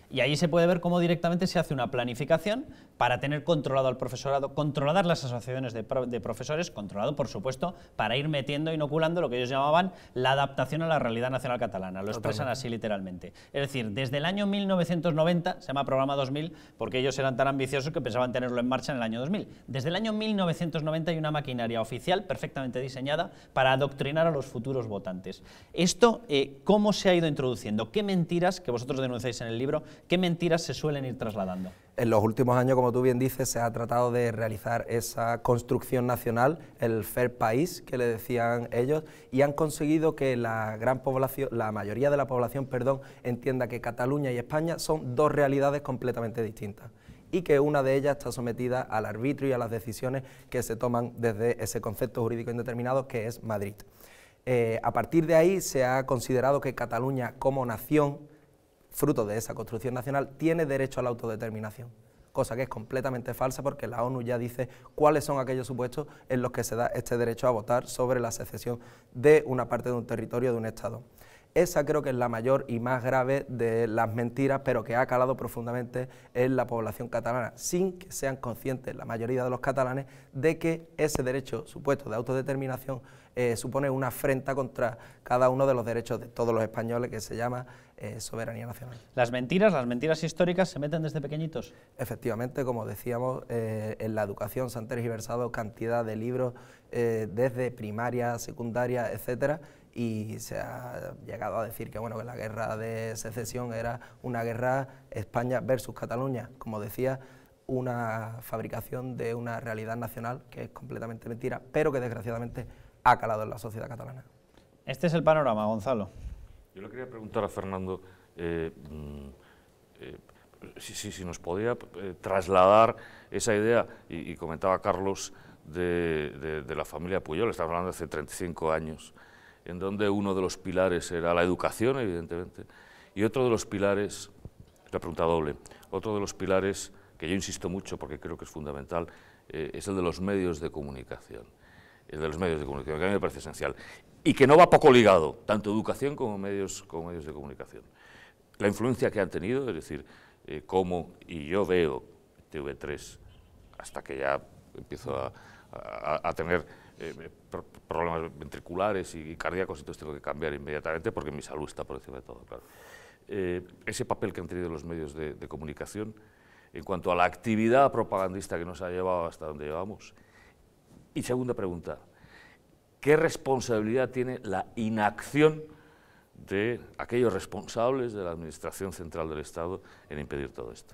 Y ahí se puede ver cómo directamente se hace una planificación para tener controlado al profesorado, controladas las asociaciones de profesores, controlado, por supuesto, para ir metiendo, inoculando lo que ellos llamaban la adaptación a la realidad nacional catalana. Lo expresan así literalmente. Es decir, desde el año 1990, se llama programa 2000, porque ellos eran tan ambiciosos que pensaban tenerlo en marcha en el año 2000. Desde el año 1990 hay una maquinaria oficial perfectamente diseñada para adoctrinar a los futuros votantes. Esto, ¿cómo se ha ido introduciendo? ¿Qué mentiras, que vosotros denunciáis en el libro, qué mentiras se suelen ir trasladando? En los últimos años, como tú bien dices, se ha tratado de realizar esa construcción nacional, el fair país, que le decían ellos, y han conseguido que la gran población, la mayoría de la población, perdón, entienda que Cataluña y España son dos realidades completamente distintas, y que una de ellas está sometida al arbitrio y a las decisiones que se toman desde ese concepto jurídico indeterminado que es Madrid. A partir de ahí se ha considerado que Cataluña como nación, fruto de esa construcción nacional, tiene derecho a la autodeterminación, cosa que es completamente falsa porque la ONU ya dice cuáles son aquellos supuestos en los que se da este derecho a votar sobre la secesión de una parte de un territorio de un Estado. Esa creo que es la mayor y más grave de las mentiras, pero que ha calado profundamente en la población catalana, sin que sean conscientes la mayoría de los catalanes de que ese derecho supuesto de autodeterminación supone una afrenta contra cada uno de los derechos de todos los españoles, que se llama soberanía nacional. ¿Las mentiras históricas se meten desde pequeñitos? Efectivamente, como decíamos, en la educación se han tergiversado cantidad de libros desde primaria, secundaria, etcétera, y se ha llegado a decir que, bueno, que la guerra de secesión era una guerra España versus Cataluña, como decía, una fabricación de una realidad nacional que es completamente mentira, pero que desgraciadamente ha calado en la sociedad catalana. Este es el panorama, Gonzalo. Yo le quería preguntar a Fernando si nos podía trasladar esa idea, y comentaba Carlos, de la familia Puyol, estamos hablando de hace 35 años, en donde uno de los pilares era la educación, evidentemente, y otro de los pilares, la pregunta doble, otro de los pilares, que yo insisto mucho porque creo que es fundamental, es el de los medios de comunicación. El de los medios de comunicación, que a mí me parece esencial, y que no va poco ligado, tanto educación como medios de comunicación. La influencia que han tenido, es decir, cómo, y yo veo TV3, hasta que ya empiezo a tener problemas ventriculares y cardíacos, entonces tengo que cambiar inmediatamente porque mi salud está por encima de todo, claro. Ese papel que han tenido los medios de comunicación en cuanto a la actividad propagandista que nos ha llevado hasta donde llevamos. Y segunda pregunta, ¿qué responsabilidad tiene la inacción de aquellos responsables de la Administración Central del Estado en impedir todo esto?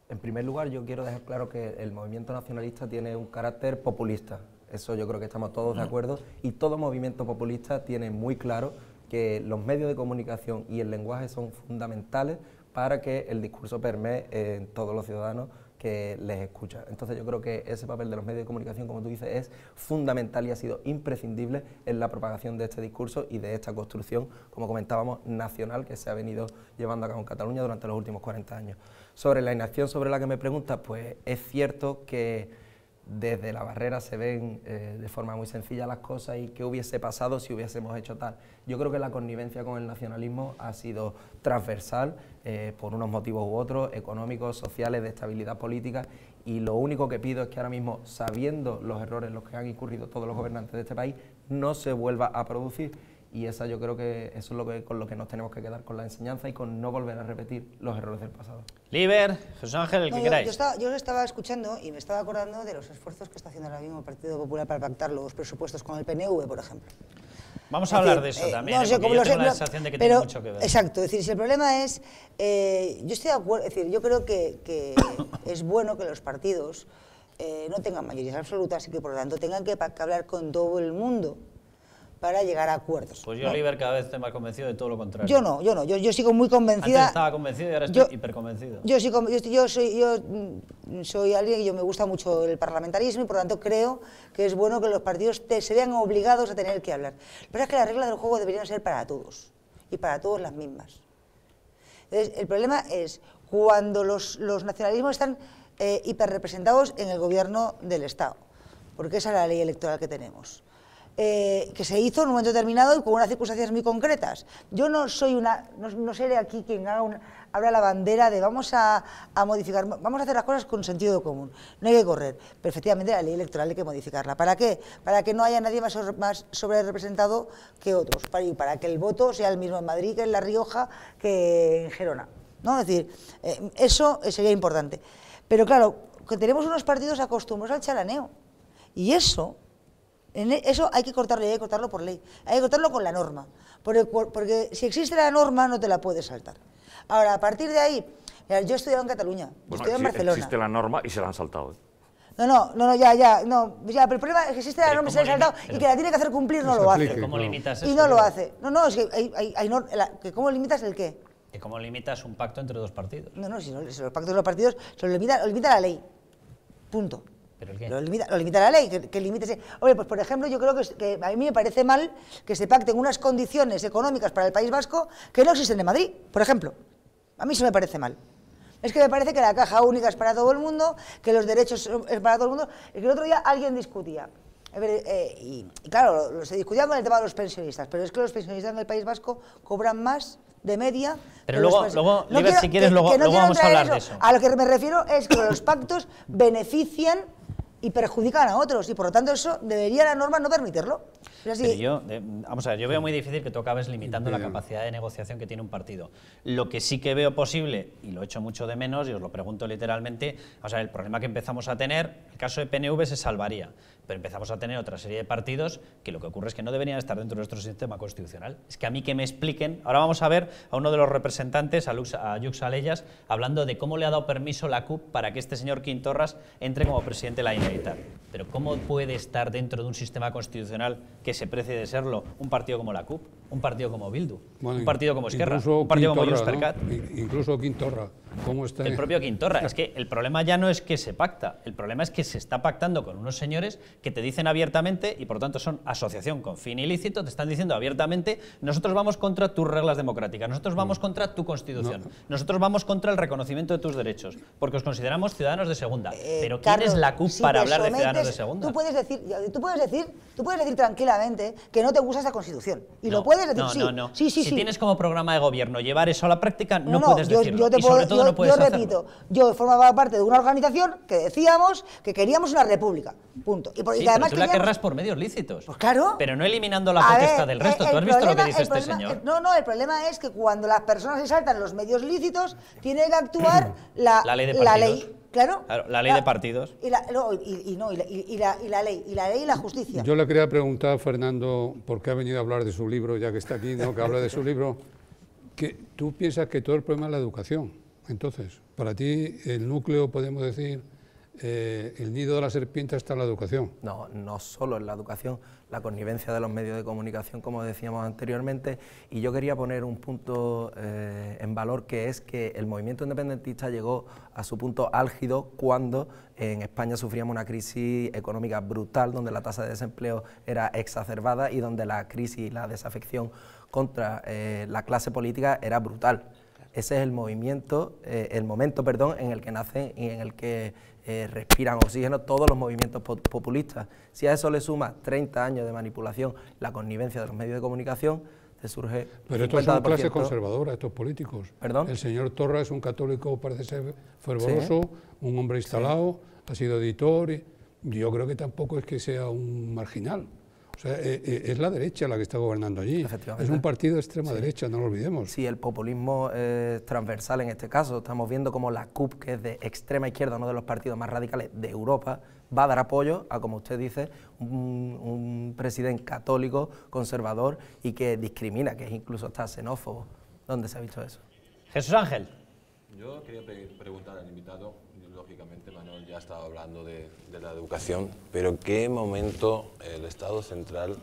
En primer lugar, yo quiero dejar claro que el movimiento nacionalista tiene un carácter populista. Eso yo creo que estamos todos de acuerdo, y todo movimiento populista tiene muy claro que los medios de comunicación y el lenguaje son fundamentales para que el discurso permee en todos los ciudadanos que les escucha. Entonces yo creo que ese papel de los medios de comunicación, como tú dices, es fundamental y ha sido imprescindible en la propagación de este discurso y de esta construcción, como comentábamos, nacional que se ha venido llevando a cabo en Cataluña durante los últimos 40 años. Sobre la inacción sobre la que me preguntas, pues es cierto que desde la barrera se ven de forma muy sencilla las cosas y qué hubiese pasado si hubiésemos hecho tal. Yo creo que la connivencia con el nacionalismo ha sido transversal por unos motivos u otros, económicos, sociales, de estabilidad política, y lo único que pido es que ahora mismo, sabiendo los errores en los que han incurrido todos los gobernantes de este país, no se vuelva a producir. Y esa yo creo que eso es con lo que nos tenemos que quedar, con la enseñanza y con no volver a repetir los errores del pasado. Liber, José Ángel, el que queráis. Yo lo estaba escuchando y me estaba acordando de los esfuerzos que está haciendo ahora mismo el Partido Popular para pactar los presupuestos con el PNV, por ejemplo. Vamos a hablar de eso también, no sé, porque yo tengo la sensación de que tiene mucho que ver. Exacto, es decir, si el problema es, yo estoy de acuerdo, es decir, yo creo que es bueno que los partidos no tengan mayorías absolutas y que por lo tanto tengan que hablar con todo el mundo para llegar a acuerdos. Pues yo, Oliver, cada vez estoy más convencido de todo lo contrario. Yo no, yo sigo muy convencida. Antes estaba convencido y ahora estoy hiperconvencido. Yo soy alguien que me gusta mucho el parlamentarismo y por lo tanto creo que es bueno que los partidos se vean obligados a tener que hablar. Pero es que las reglas del juego deberían ser para todos y para todos las mismas. Entonces, el problema es cuando los nacionalismos están hiperrepresentados en el gobierno del Estado, porque esa es la ley electoral que tenemos. Que se hizo en un momento determinado y con unas circunstancias muy concretas. Yo no soy no seré aquí quien abra la bandera de vamos a modificar, vamos a hacer las cosas con sentido común. No hay que correr, pero efectivamente la ley electoral hay que modificarla. ¿Para qué? Para que no haya nadie más sobre representado que otros, para que el voto sea el mismo en Madrid que en La Rioja que en Gerona, ¿no? Es decir, eso sería importante. Pero claro, que tenemos unos partidos acostumbrados al chalaneo y eso hay que cortarlo, y hay que cortarlo por ley, hay que cortarlo con la norma, porque si existe la norma no te la puedes saltar. Ahora, a partir de ahí, mira, yo he estudiado en Cataluña, he estudiado en Barcelona. Existe la norma y se la han saltado. No, pero el problema es que existe la norma y se la han saltado y que la tiene que hacer cumplir no lo hace. ¿Cómo limitas eso? Y no lo hace. No, es que ¿cómo limitas el qué? ¿Y cómo limitas un pacto entre dos partidos? Si los pactos de los partidos lo limita la ley, punto. ¿Pero el qué? Lo limita la ley, que limite. Hombre, pues por ejemplo, yo creo que a mí me parece mal que se pacten unas condiciones económicas para el País Vasco que no existen en Madrid, por ejemplo. A mí eso me parece mal. Es que me parece que la caja única es para todo el mundo, que los derechos es para todo el mundo. Es que el otro día alguien discutía, y claro, se discutía con el tema de los pensionistas, pero es que los pensionistas en el País Vasco cobran más de media. Pero luego Liber, si quieres, luego vamos a hablar de eso. A lo que me refiero es que los pactos benefician y perjudican a otros, y por lo tanto eso debería la norma no permitirlo. Pero vamos a ver, yo veo muy difícil que tú acabes limitando la capacidad de negociación que tiene un partido. Lo que sí que veo posible, y lo echo mucho de menos, y os lo pregunto literalmente, o sea, el problema que empezamos a tener, el caso de PNV se salvaría, pero empezamos a tener otra serie de partidos que lo que ocurre es que no deberían estar dentro de nuestro sistema constitucional. Es que a mí que me expliquen, ahora vamos a ver a uno de los representantes, a Llucs Alellas, hablando de cómo le ha dado permiso la CUP para que este señor Quim Torras entre como presidente de la Generalitat. Pero ¿cómo puede estar dentro de un sistema constitucional que se precie de serlo un partido como la CUP, un partido como Bildu, un partido como Esquerra, un partido como Junts per Cat? Incluso Quim Torra. ¿Cómo está? El propio Quim Torra. Es que el problema ya no es que se pacta, el problema es que se está pactando con unos señores que te dicen abiertamente, y por tanto son asociación con fin ilícito, te están diciendo abiertamente: nosotros vamos contra tus reglas democráticas, nosotros vamos contra tu constitución, nosotros vamos contra el reconocimiento de tus derechos, porque os consideramos ciudadanos de segunda. Pero ¿quién Carlos, es la CUP para hablar de ciudadanos de segunda? Tú puedes decir tranquilamente que no te gusta esta constitución, y lo puedes decir. Sí. Si tienes como programa de gobierno llevar eso a la práctica, no puedes decirlo. Y sobre todo no puedes hacerlo. Repito, yo formaba parte de una organización que decíamos que queríamos una república, punto. Y que además pero tú la querrás por medios lícitos. Pues claro. Pero no eliminando la potestad del resto. ¿Tú has visto lo que dice este señor? No, el problema es que cuando las personas se saltan los medios lícitos, tiene que actuar la ley. Claro, la ley de partidos. Y la ley y la justicia. Yo le quería preguntar a Fernando, por qué ha venido a hablar de su libro, ya que está aquí, ¿no? Que habla de su libro, que tú piensas que todo el problema es la educación. Entonces, para ti el núcleo, podemos decir, el nido de la serpiente está en la educación. No solo en la educación, la connivencia de los medios de comunicación, como decíamos anteriormente, y yo quería poner un punto en valor, que es que el movimiento independentista llegó a su punto álgido cuando en España sufríamos una crisis económica brutal, donde la tasa de desempleo era exacerbada y donde la crisis y la desafección contra la clase política era brutal. Ese es el momento en el que nacen y en el que respiran oxígeno todos los movimientos populistas. Si a eso le suma 30 años de manipulación, la connivencia de los medios de comunicación, te surge... Pero estos son clases conservadoras, estos políticos. ¿Perdón? El señor Torra es un católico, parece ser fervoroso, un hombre instalado, ha sido editor, y yo creo que tampoco es que sea un marginal. O sea, es la derecha la que está gobernando allí. Es un partido de extrema derecha, no lo olvidemos. Sí, el populismo es transversal en este caso. Estamos viendo como la CUP, que es de extrema izquierda, uno de los partidos más radicales de Europa, va a dar apoyo a, como usted dice, un presidente católico, conservador y que discrimina, que es incluso hasta xenófobo. ¿Dónde se ha visto eso? Jesús Ángel. Yo quería preguntar al invitado, lógicamente Manuel ya estaba hablando de la educación, pero ¿en qué momento el Estado central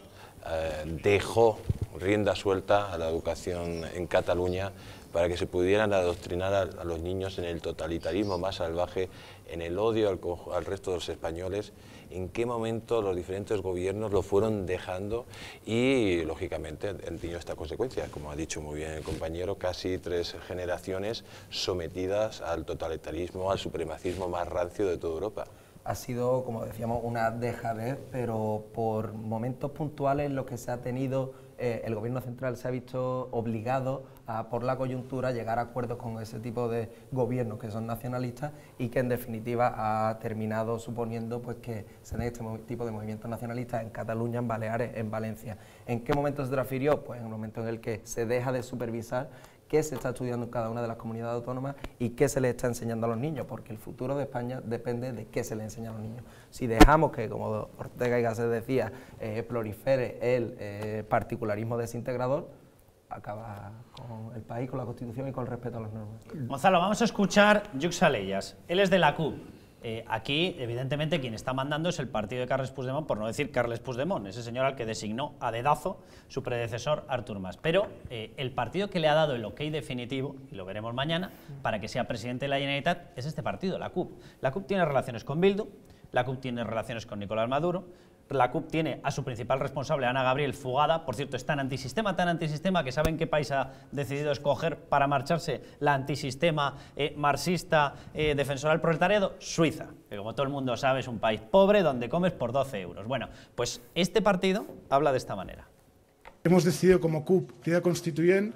dejó rienda suelta a la educación en Cataluña para que se pudieran adoctrinar a los niños en el totalitarismo más salvaje, en el odio al resto de los españoles? ¿En qué momento los diferentes gobiernos lo fueron dejando? Y, lógicamente, han tenido esta consecuencia, como ha dicho muy bien el compañero, casi 3 generaciones sometidas al totalitarismo, al supremacismo más rancio de toda Europa. Ha sido, como decíamos, una dejadez, pero por momentos puntuales en los que se ha tenido, el gobierno central se ha visto obligado por la coyuntura, llegar a acuerdos con ese tipo de gobiernos que son nacionalistas y que en definitiva ha terminado suponiendo pues que se den este tipo de movimientos nacionalistas en Cataluña, en Baleares, en Valencia. ¿En qué momento se transfirió? Pues en el momento en el que se deja de supervisar qué se está estudiando en cada una de las comunidades autónomas y qué se les está enseñando a los niños, porque el futuro de España depende de qué se les enseña a los niños. Si dejamos que, como Ortega y Gasset decía, prolifere el particularismo desintegrador, acaba con el país, con la Constitución y con el respeto a las normas. Gonzalo, vamos a escuchar Lluc Salellas. Él es de la CUP. Aquí, evidentemente, quien está mandando es el partido de Carles Puigdemont, por no decir Carles Puigdemont, ese señor al que designó a dedazo su predecesor Artur Mas. Pero el partido que le ha dado el ok definitivo, y lo veremos mañana, para que sea presidente de la Generalitat, es este partido, la CUP. La CUP tiene relaciones con Bildu, la CUP tiene relaciones con Nicolás Maduro, la CUP tiene a su principal responsable, Ana Gabriel, fugada. Por cierto, es tan antisistema que saben qué país ha decidido escoger para marcharse la antisistema marxista defensora del proletariado, Suiza, que como todo el mundo sabe es un país pobre donde comes por 12 euros. Bueno, pues este partido habla de esta manera. Hemos decidido como CUP, Crida Constituent,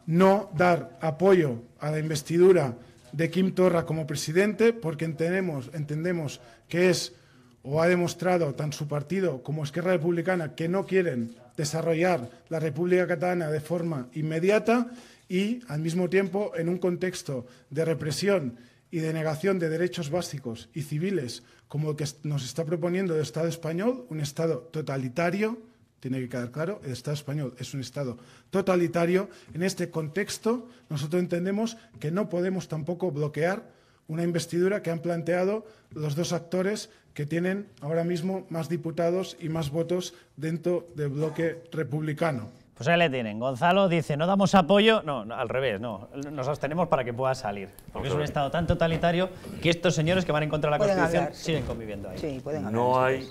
no dar apoyo a la investidura de Quim Torra como presidente porque entendemos que es, o ha demostrado tanto su partido como Esquerra Republicana, que no quieren desarrollar la República Catalana de forma inmediata y, al mismo tiempo, en un contexto de represión y de negación de derechos básicos y civiles como el que nos está proponiendo el Estado español, un Estado totalitario. Tiene que quedar claro, el Estado español es un Estado totalitario. En este contexto, nosotros entendemos que no podemos tampoco bloquear una investidura que han planteado los dos actores que tienen ahora mismo más diputados y más votos dentro del bloque republicano. Pues ahí le tienen. Gonzalo dice, no damos apoyo, no, al revés, no, nos abstenemos para que pueda salir. Porque es un Estado tan totalitario que estos señores que van en contra de la Constitución siguen conviviendo ahí. Sí, pueden hablar.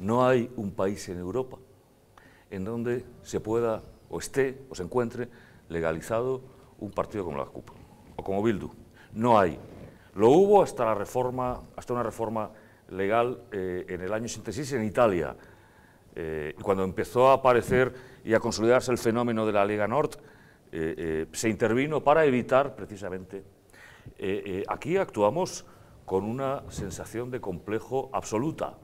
No hay un país en Europa en donde se pueda, o esté, o se encuentre legalizado un partido como la CUP, o como Bildu. No hay. Lo hubo hasta una reforma legal en el año 86 en Italia. Cuando empezó a aparecer y a consolidarse el fenómeno de la Lega Nord, se intervino para evitar precisamente. Aquí actuamos con una sensación de complejo absoluta,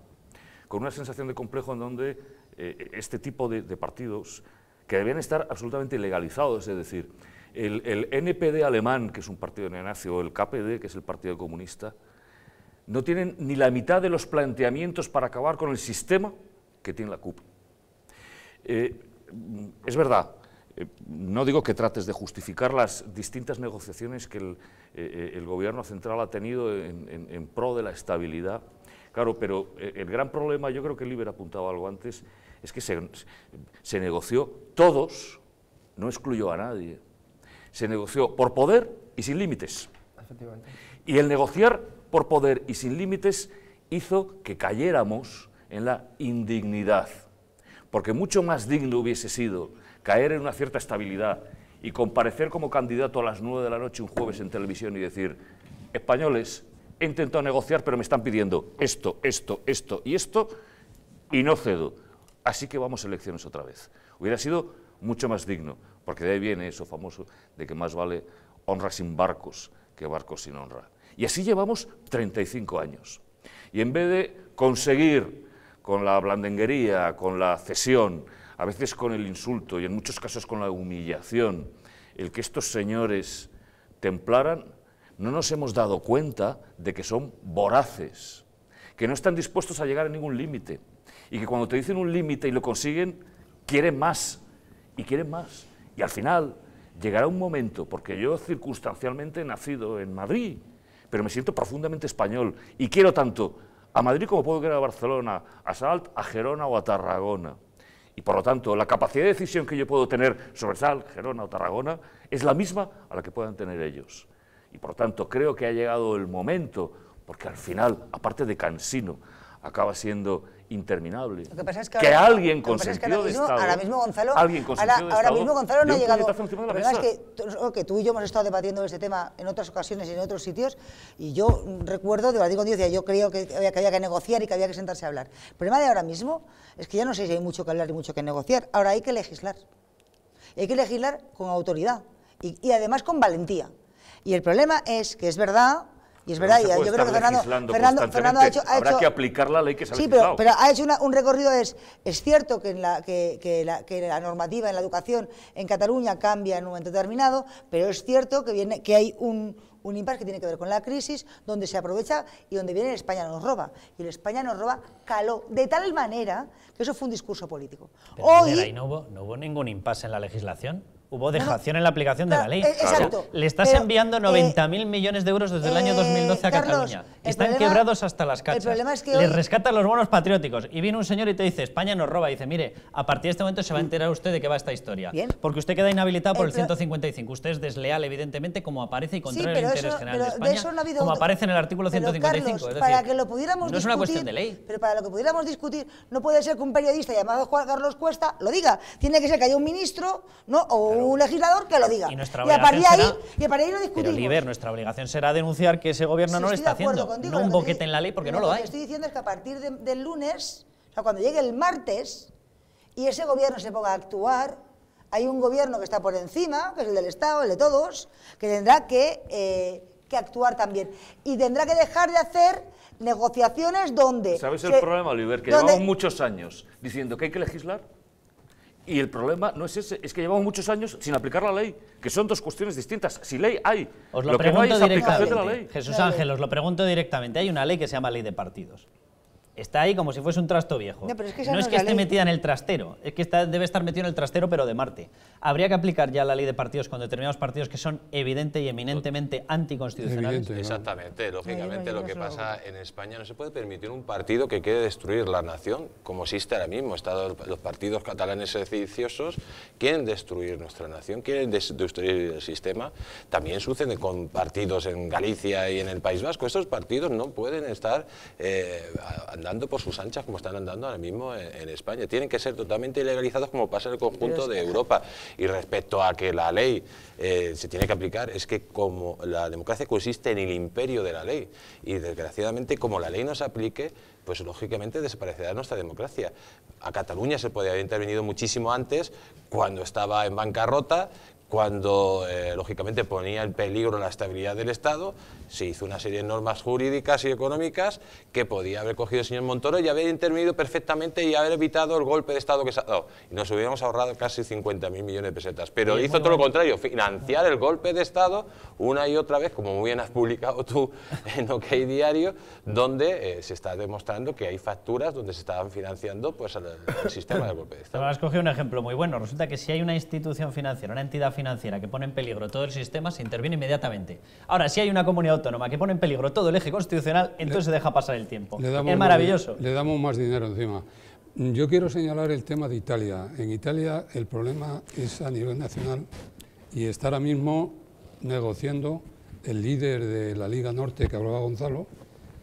con una sensación de complejo en donde este tipo de partidos, que debían estar absolutamente legalizados, es decir, el NPD alemán, que es un partido neonazi, o el KPD, que es el Partido Comunista, no tienen ni la mitad de los planteamientos para acabar con el sistema que tiene la CUP. Es verdad, no digo que trates de justificar las distintas negociaciones que el gobierno central ha tenido en pro de la estabilidad, claro, pero el gran problema, yo creo que Liber apuntaba algo antes, es que se negoció todos, no excluyó a nadie, se negoció por poder y sin límites. Y el negociar por poder y sin límites hizo que cayéramos en la indignidad, porque mucho más digno hubiese sido caer en una cierta estabilidad y comparecer como candidato a las 9 de la noche un jueves en televisión y decir: españoles, he intentado negociar, pero me están pidiendo esto, esto, esto y esto, y no cedo. Así que vamos a elecciones otra vez. Hubiera sido mucho más digno, porque de ahí viene eso famoso de que más vale honra sin barcos que barcos sin honra. Y así llevamos 35 años. Y en vez de conseguir con la blandenguería, con la cesión, a veces con el insulto y en muchos casos con la humillación, el que estos señores templaran, no nos hemos dado cuenta de que son voraces, que no están dispuestos a llegar a ningún límite, y que cuando te dicen un límite y lo consiguen, quieren más, y quieren más. Y al final llegará un momento, porque yo circunstancialmente he nacido en Madrid, pero me siento profundamente español, y quiero tanto a Madrid como puedo querer a Barcelona, a Salt, a Gerona o a Tarragona. Y por lo tanto, la capacidad de decisión que yo puedo tener sobre Salt, Gerona o Tarragona es la misma a la que puedan tener ellos. Y por lo tanto, creo que ha llegado el momento, porque al final, aparte de cansino, acaba siendo interminable. Lo que pasa es que ahora, alguien con sentido de Estado... Ahora mismo Gonzalo, Gonzalo no ha llegado... La verdad es que tú y yo hemos estado debatiendo este tema en otras ocasiones y en otros sitios, y yo recuerdo debatir con Dios, yo creo que había que negociar y que había que sentarse a hablar. El problema de ahora mismo es que ya no sé si hay mucho que hablar y mucho que negociar. Ahora hay que legislar. Y hay que legislar con autoridad y además con valentía. Y el problema es que es verdad... Y es verdad, y yo creo que Fernando ha hecho... Habrá que aplicar la ley que se ha legislado. Sí, pero ha hecho un recorrido, es cierto que la normativa en la educación en Cataluña cambia en un momento determinado, pero es cierto que hay un impasse que tiene que ver con la crisis, donde se aprovecha y donde viene el España nos roba. Y el España nos roba caló de tal manera que eso fue un discurso político. Pero hoy no hubo ningún impasse en la legislación. Hubo dejación en la aplicación de la ley. Exacto. Le estás enviando 90.000 millones de euros desde el año 2012 a Cataluña. Están quebrados hasta las cachas. El problema es que les rescatan los bonos patrióticos. Y viene un señor y te dice, España nos roba. Y dice, mire, a partir de este momento se va a enterar usted de qué va esta historia. Bien. Porque usted queda inhabilitado por el 155. Usted es desleal, evidentemente, como aparece y contrario al interés general de España, como aparece en el artículo 155. Carlos, es decir, para que lo pudiéramos no es una cuestión de ley. Pero para lo que pudiéramos discutir, no puede ser que un periodista llamado Juan Carlos Cuesta lo diga. Tiene que ser que haya un ministro, ¿no? O un legislador que lo diga. Y a partir de ahí lo discutimos. Pero, Oliver, nuestra obligación será denunciar que ese gobierno no lo está haciendo. Contigo, no un boquete en la ley, porque no lo hay. Lo que estoy diciendo es que a partir del lunes, o sea, cuando llegue el martes, y ese gobierno se ponga a actuar, hay un gobierno que está por encima, que es el del Estado, el de todos, que tendrá que actuar también. Y tendrá que dejar de hacer negociaciones donde... ¿Sabes el problema, Oliver? Que llevamos muchos años diciendo que hay que legislar. Y el problema no es ese, es que llevamos muchos años sin aplicar la ley, que son dos cuestiones distintas. Si ley hay, os lo que no hay es aplicación de la ley. Jesús Ángel, os lo pregunto directamente. Hay una ley que se llama Ley de Partidos. Está ahí como si fuese un trasto viejo. No, pero es que no es que esté metida en el trastero, es que debe estar metido en el trastero, pero de Marte. Habría que aplicar ya la ley de partidos con determinados partidos que son evidente y eminentemente anticonstitucionales. Exactamente, lógicamente lo que pasa en España no se puede permitir un partido que quiere destruir la nación, como existe ahora mismo. Los partidos catalanes sediciosos quieren destruir nuestra nación, quieren destruir el sistema. También sucede con partidos en Galicia y en el País Vasco. Estos partidos no pueden estar andando por sus anchas como están andando ahora mismo en España. Tienen que ser totalmente ilegalizados como pasa en el conjunto de Europa. Y respecto a que la ley se tiene que aplicar, es que como la democracia consiste en el imperio de la ley, y desgraciadamente como la ley no se aplique, pues lógicamente desaparecerá nuestra democracia. A Cataluña se podía haber intervenido muchísimo antes, cuando estaba en bancarrota, cuando lógicamente ponía en peligro la estabilidad del Estado. Se hizo una serie de normas jurídicas y económicas que podía haber cogido el señor Montoro y haber intervenido perfectamente y haber evitado el golpe de Estado que se ha dado. Y nos hubiéramos ahorrado casi 50.000 millones de pesetas. Pero hizo todo lo contrario, financiar el golpe de Estado una y otra vez, como muy bien has publicado tú en OK Diario, donde se está demostrando que hay facturas donde se estaban financiando pues, el sistema del golpe de Estado. Has cogido un ejemplo muy bueno. Resulta que si hay una institución financiera, una entidad financiera que pone en peligro todo el sistema, se interviene inmediatamente. Ahora, si hay una comunidad autónoma que pone en peligro todo el eje constitucional, entonces se deja pasar el tiempo. Es maravilloso. Le damos más dinero encima. Yo quiero señalar el tema de Italia. En Italia el problema es a nivel nacional y está ahora mismo negociando el líder de la Liga Norte que hablaba Gonzalo,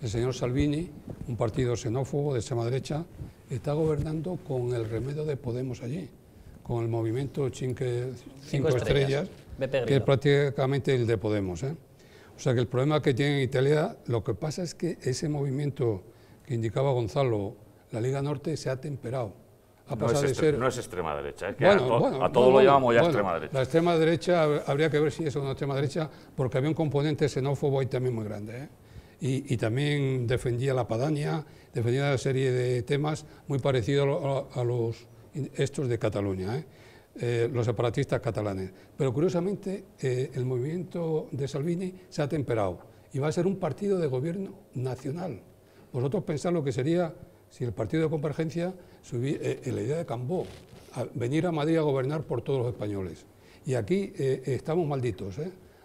el señor Salvini, un partido xenófobo de extrema derecha, está gobernando con el remedio de Podemos allí, con el movimiento Cinco Estrellas, que es prácticamente el de Podemos. O sea que el problema que tiene en Italia, lo que pasa es que ese movimiento que indicaba Gonzalo, la Liga Norte, se ha temperado. No es extrema derecha, es que a todo lo llamamos ya extrema derecha. La extrema derecha, habría que ver si es una extrema derecha, porque había un componente xenófobo ahí también muy grande. Y también defendía la Padania, defendía una serie de temas muy parecidos a los estos de Cataluña, los separatistas catalanes. Pero curiosamente el movimiento de Salvini se ha temperado y va a ser un partido de gobierno nacional. Vosotros pensad lo que sería si el partido de Convergencia la idea de Cambó, venir a Madrid a gobernar por todos los españoles. Y aquí estamos malditos,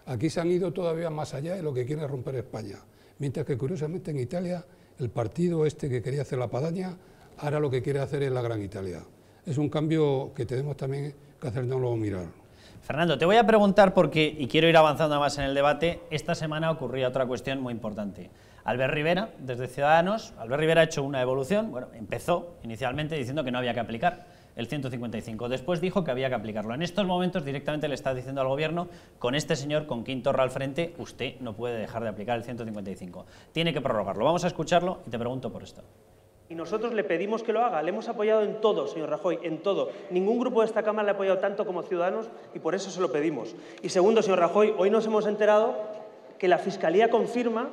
Aquí se han ido todavía más allá de lo que quiere romper España. Mientras que curiosamente en Italia el partido este que quería hacer la Padania ahora lo que quiere hacer es la Gran Italia. Es un cambio que tenemos también que hacérnoslo mirar. Fernando, te voy a preguntar porque, y quiero ir avanzando más en el debate, esta semana ocurría otra cuestión muy importante. Albert Rivera, desde Ciudadanos, Albert Rivera ha hecho una evolución, bueno, empezó inicialmente diciendo que no había que aplicar el 155, después dijo que había que aplicarlo. En estos momentos directamente le está diciendo al gobierno, con este señor, con Quim Torra al frente, usted no puede dejar de aplicar el 155, tiene que prorrogarlo. Vamos a escucharlo y te pregunto por esto. Y nosotros le pedimos que lo haga, le hemos apoyado en todo, señor Rajoy, en todo. Ningún grupo de esta Cámara le ha apoyado tanto como Ciudadanos y por eso se lo pedimos. Y segundo, señor Rajoy, hoy nos hemos enterado que la Fiscalía confirma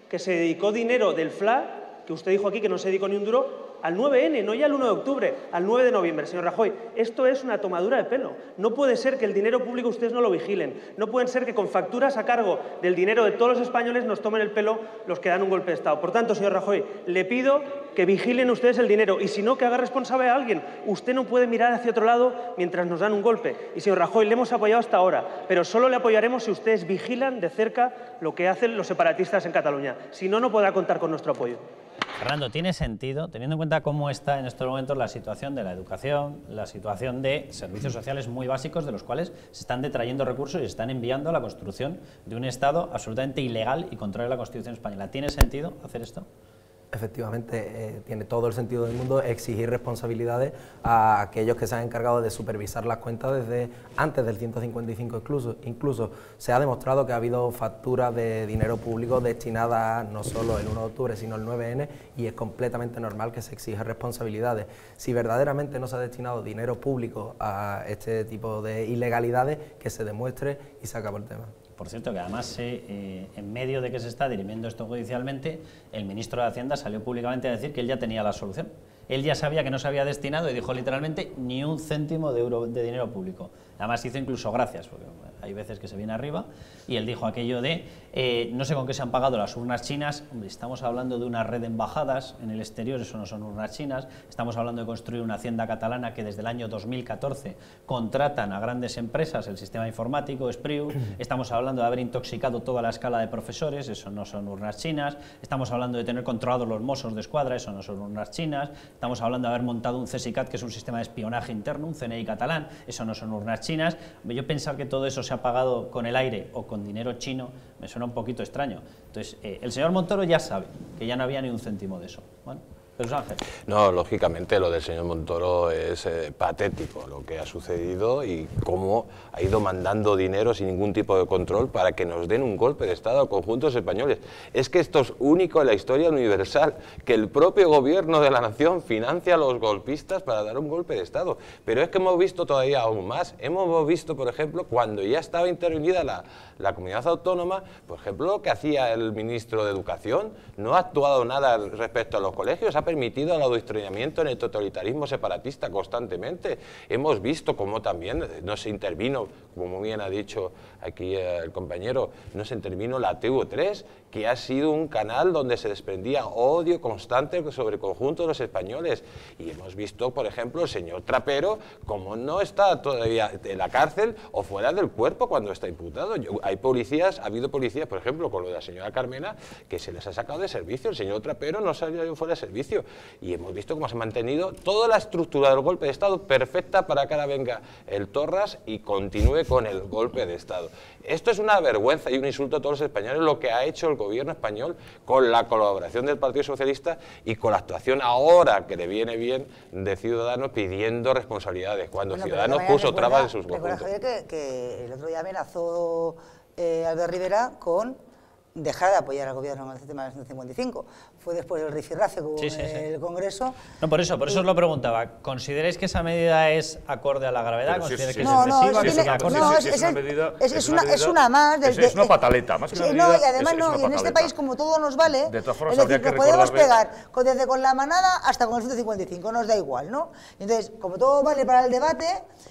que se dedicó dinero del FLA, que usted dijo aquí que no se dedicó ni un duro, al 9N, no ya al 1 de octubre, al 9 de noviembre. Señor Rajoy, esto es una tomadura de pelo. No puede ser que el dinero público ustedes no lo vigilen. No puede ser que con facturas a cargo del dinero de todos los españoles nos tomen el pelo los que dan un golpe de Estado. Por tanto, señor Rajoy, le pido que vigilen ustedes el dinero y si no, que haga responsable a alguien. Usted no puede mirar hacia otro lado mientras nos dan un golpe. Y señor Rajoy, le hemos apoyado hasta ahora, pero solo le apoyaremos si ustedes vigilan de cerca lo que hacen los separatistas en Cataluña. Si no, no podrá contar con nuestro apoyo. Fernando, ¿tiene sentido, teniendo en cuenta cómo está en estos momentos la situación de la educación, la situación de servicios sociales muy básicos, de los cuales se están detrayendo recursos y se están enviando a la construcción de un Estado absolutamente ilegal y contrario a la Constitución española? ¿Tiene sentido hacer esto? Efectivamente, tiene todo el sentido del mundo exigir responsabilidades a aquellos que se han encargado de supervisar las cuentas desde antes del 155 incluso. Se ha demostrado que ha habido facturas de dinero público destinadas no solo el 1 de octubre, sino el 9N, y es completamente normal que se exija responsabilidades. Si verdaderamente no se ha destinado dinero público a este tipo de ilegalidades, que se demuestre y se acabó el tema. Por cierto, que además, en medio de que se está dirimiendo esto judicialmente, el ministro de Hacienda salió públicamente a decir que él ya tenía la solución. Él ya sabía que no se había destinado y dijo literalmente ni un céntimo de euro de dinero público. Además hizo incluso gracias, porque hay veces que se viene arriba, y él dijo aquello de no sé con qué se han pagado las urnas chinas. Hombre, estamos hablando de una red de embajadas en el exterior, eso no son urnas chinas. Estamos hablando de construir una hacienda catalana que desde el año 2014 contratan a grandes empresas el sistema informático, Espriu. Estamos hablando de haber intoxicado toda la escala de profesores, eso no son urnas chinas. Estamos hablando de tener controlados los Mossos de Escuadra, eso no son urnas chinas. Estamos hablando de haber montado un CSICAT, que es un sistema de espionaje interno, un CNI catalán, eso no son urnas chinas. Yo pensar que todo eso se ha pagado con el aire o con dinero chino me suena un poquito extraño. Entonces, el señor Montoro ya sabe que ya no había ni un céntimo de eso. Bueno, Jesús Ángel. No, lógicamente lo del señor Montoro es patético lo que ha sucedido y cómo ha ido mandando dinero sin ningún tipo de control para que nos den un golpe de Estado a conjuntos españoles. Es que esto es único en la historia universal, que el propio gobierno de la nación financia a los golpistas para dar un golpe de Estado. Pero es que hemos visto todavía aún más. Hemos visto, por ejemplo, cuando ya estaba intervenida la comunidad autónoma, por ejemplo, lo que hacía el ministro de Educación, no ha actuado nada respecto a los colegios, ha permitido el adoctrinamiento en el totalitarismo separatista constantemente. Hemos visto cómo también no se intervino, como bien ha dicho aquí el compañero, no se intervino la TV3, que ha sido un canal donde se desprendía odio constante sobre el conjunto de los españoles. Y hemos visto, por ejemplo, el señor Trapero, como no está todavía en la cárcel o fuera del cuerpo cuando está imputado. Hay policías, ha habido policías, por ejemplo, con lo de la señora Carmena, que se les ha sacado de servicio. El señor Trapero no salió fuera de servicio. principio. Y hemos visto cómo se ha mantenido toda la estructura del golpe de Estado perfecta para que ahora venga el Torras y continúe con el golpe de Estado. Esto es una vergüenza y un insulto a todos los españoles lo que ha hecho el gobierno español con la colaboración del Partido Socialista y con la actuación ahora que le viene bien de Ciudadanos pidiendo responsabilidades, cuando Ciudadanos puso trabas en sus conjuntos. Recuerda, Javier, que el otro día amenazó Albert Rivera con dejar de apoyar al gobierno en el tema del 155. Fue después del rifirrafe con el Congreso. No, por eso os lo preguntaba. ¿Consideráis que esa medida es acorde a la gravedad? ¿Consideráis que es excesiva? Es una más. Es una pataleta, más que una medida. Y además y en este país, como todo nos vale, de todas formas, es decir, que podemos pegar desde con la manada hasta con el 155, nos da igual, ¿no? Entonces, como todo vale para el debate,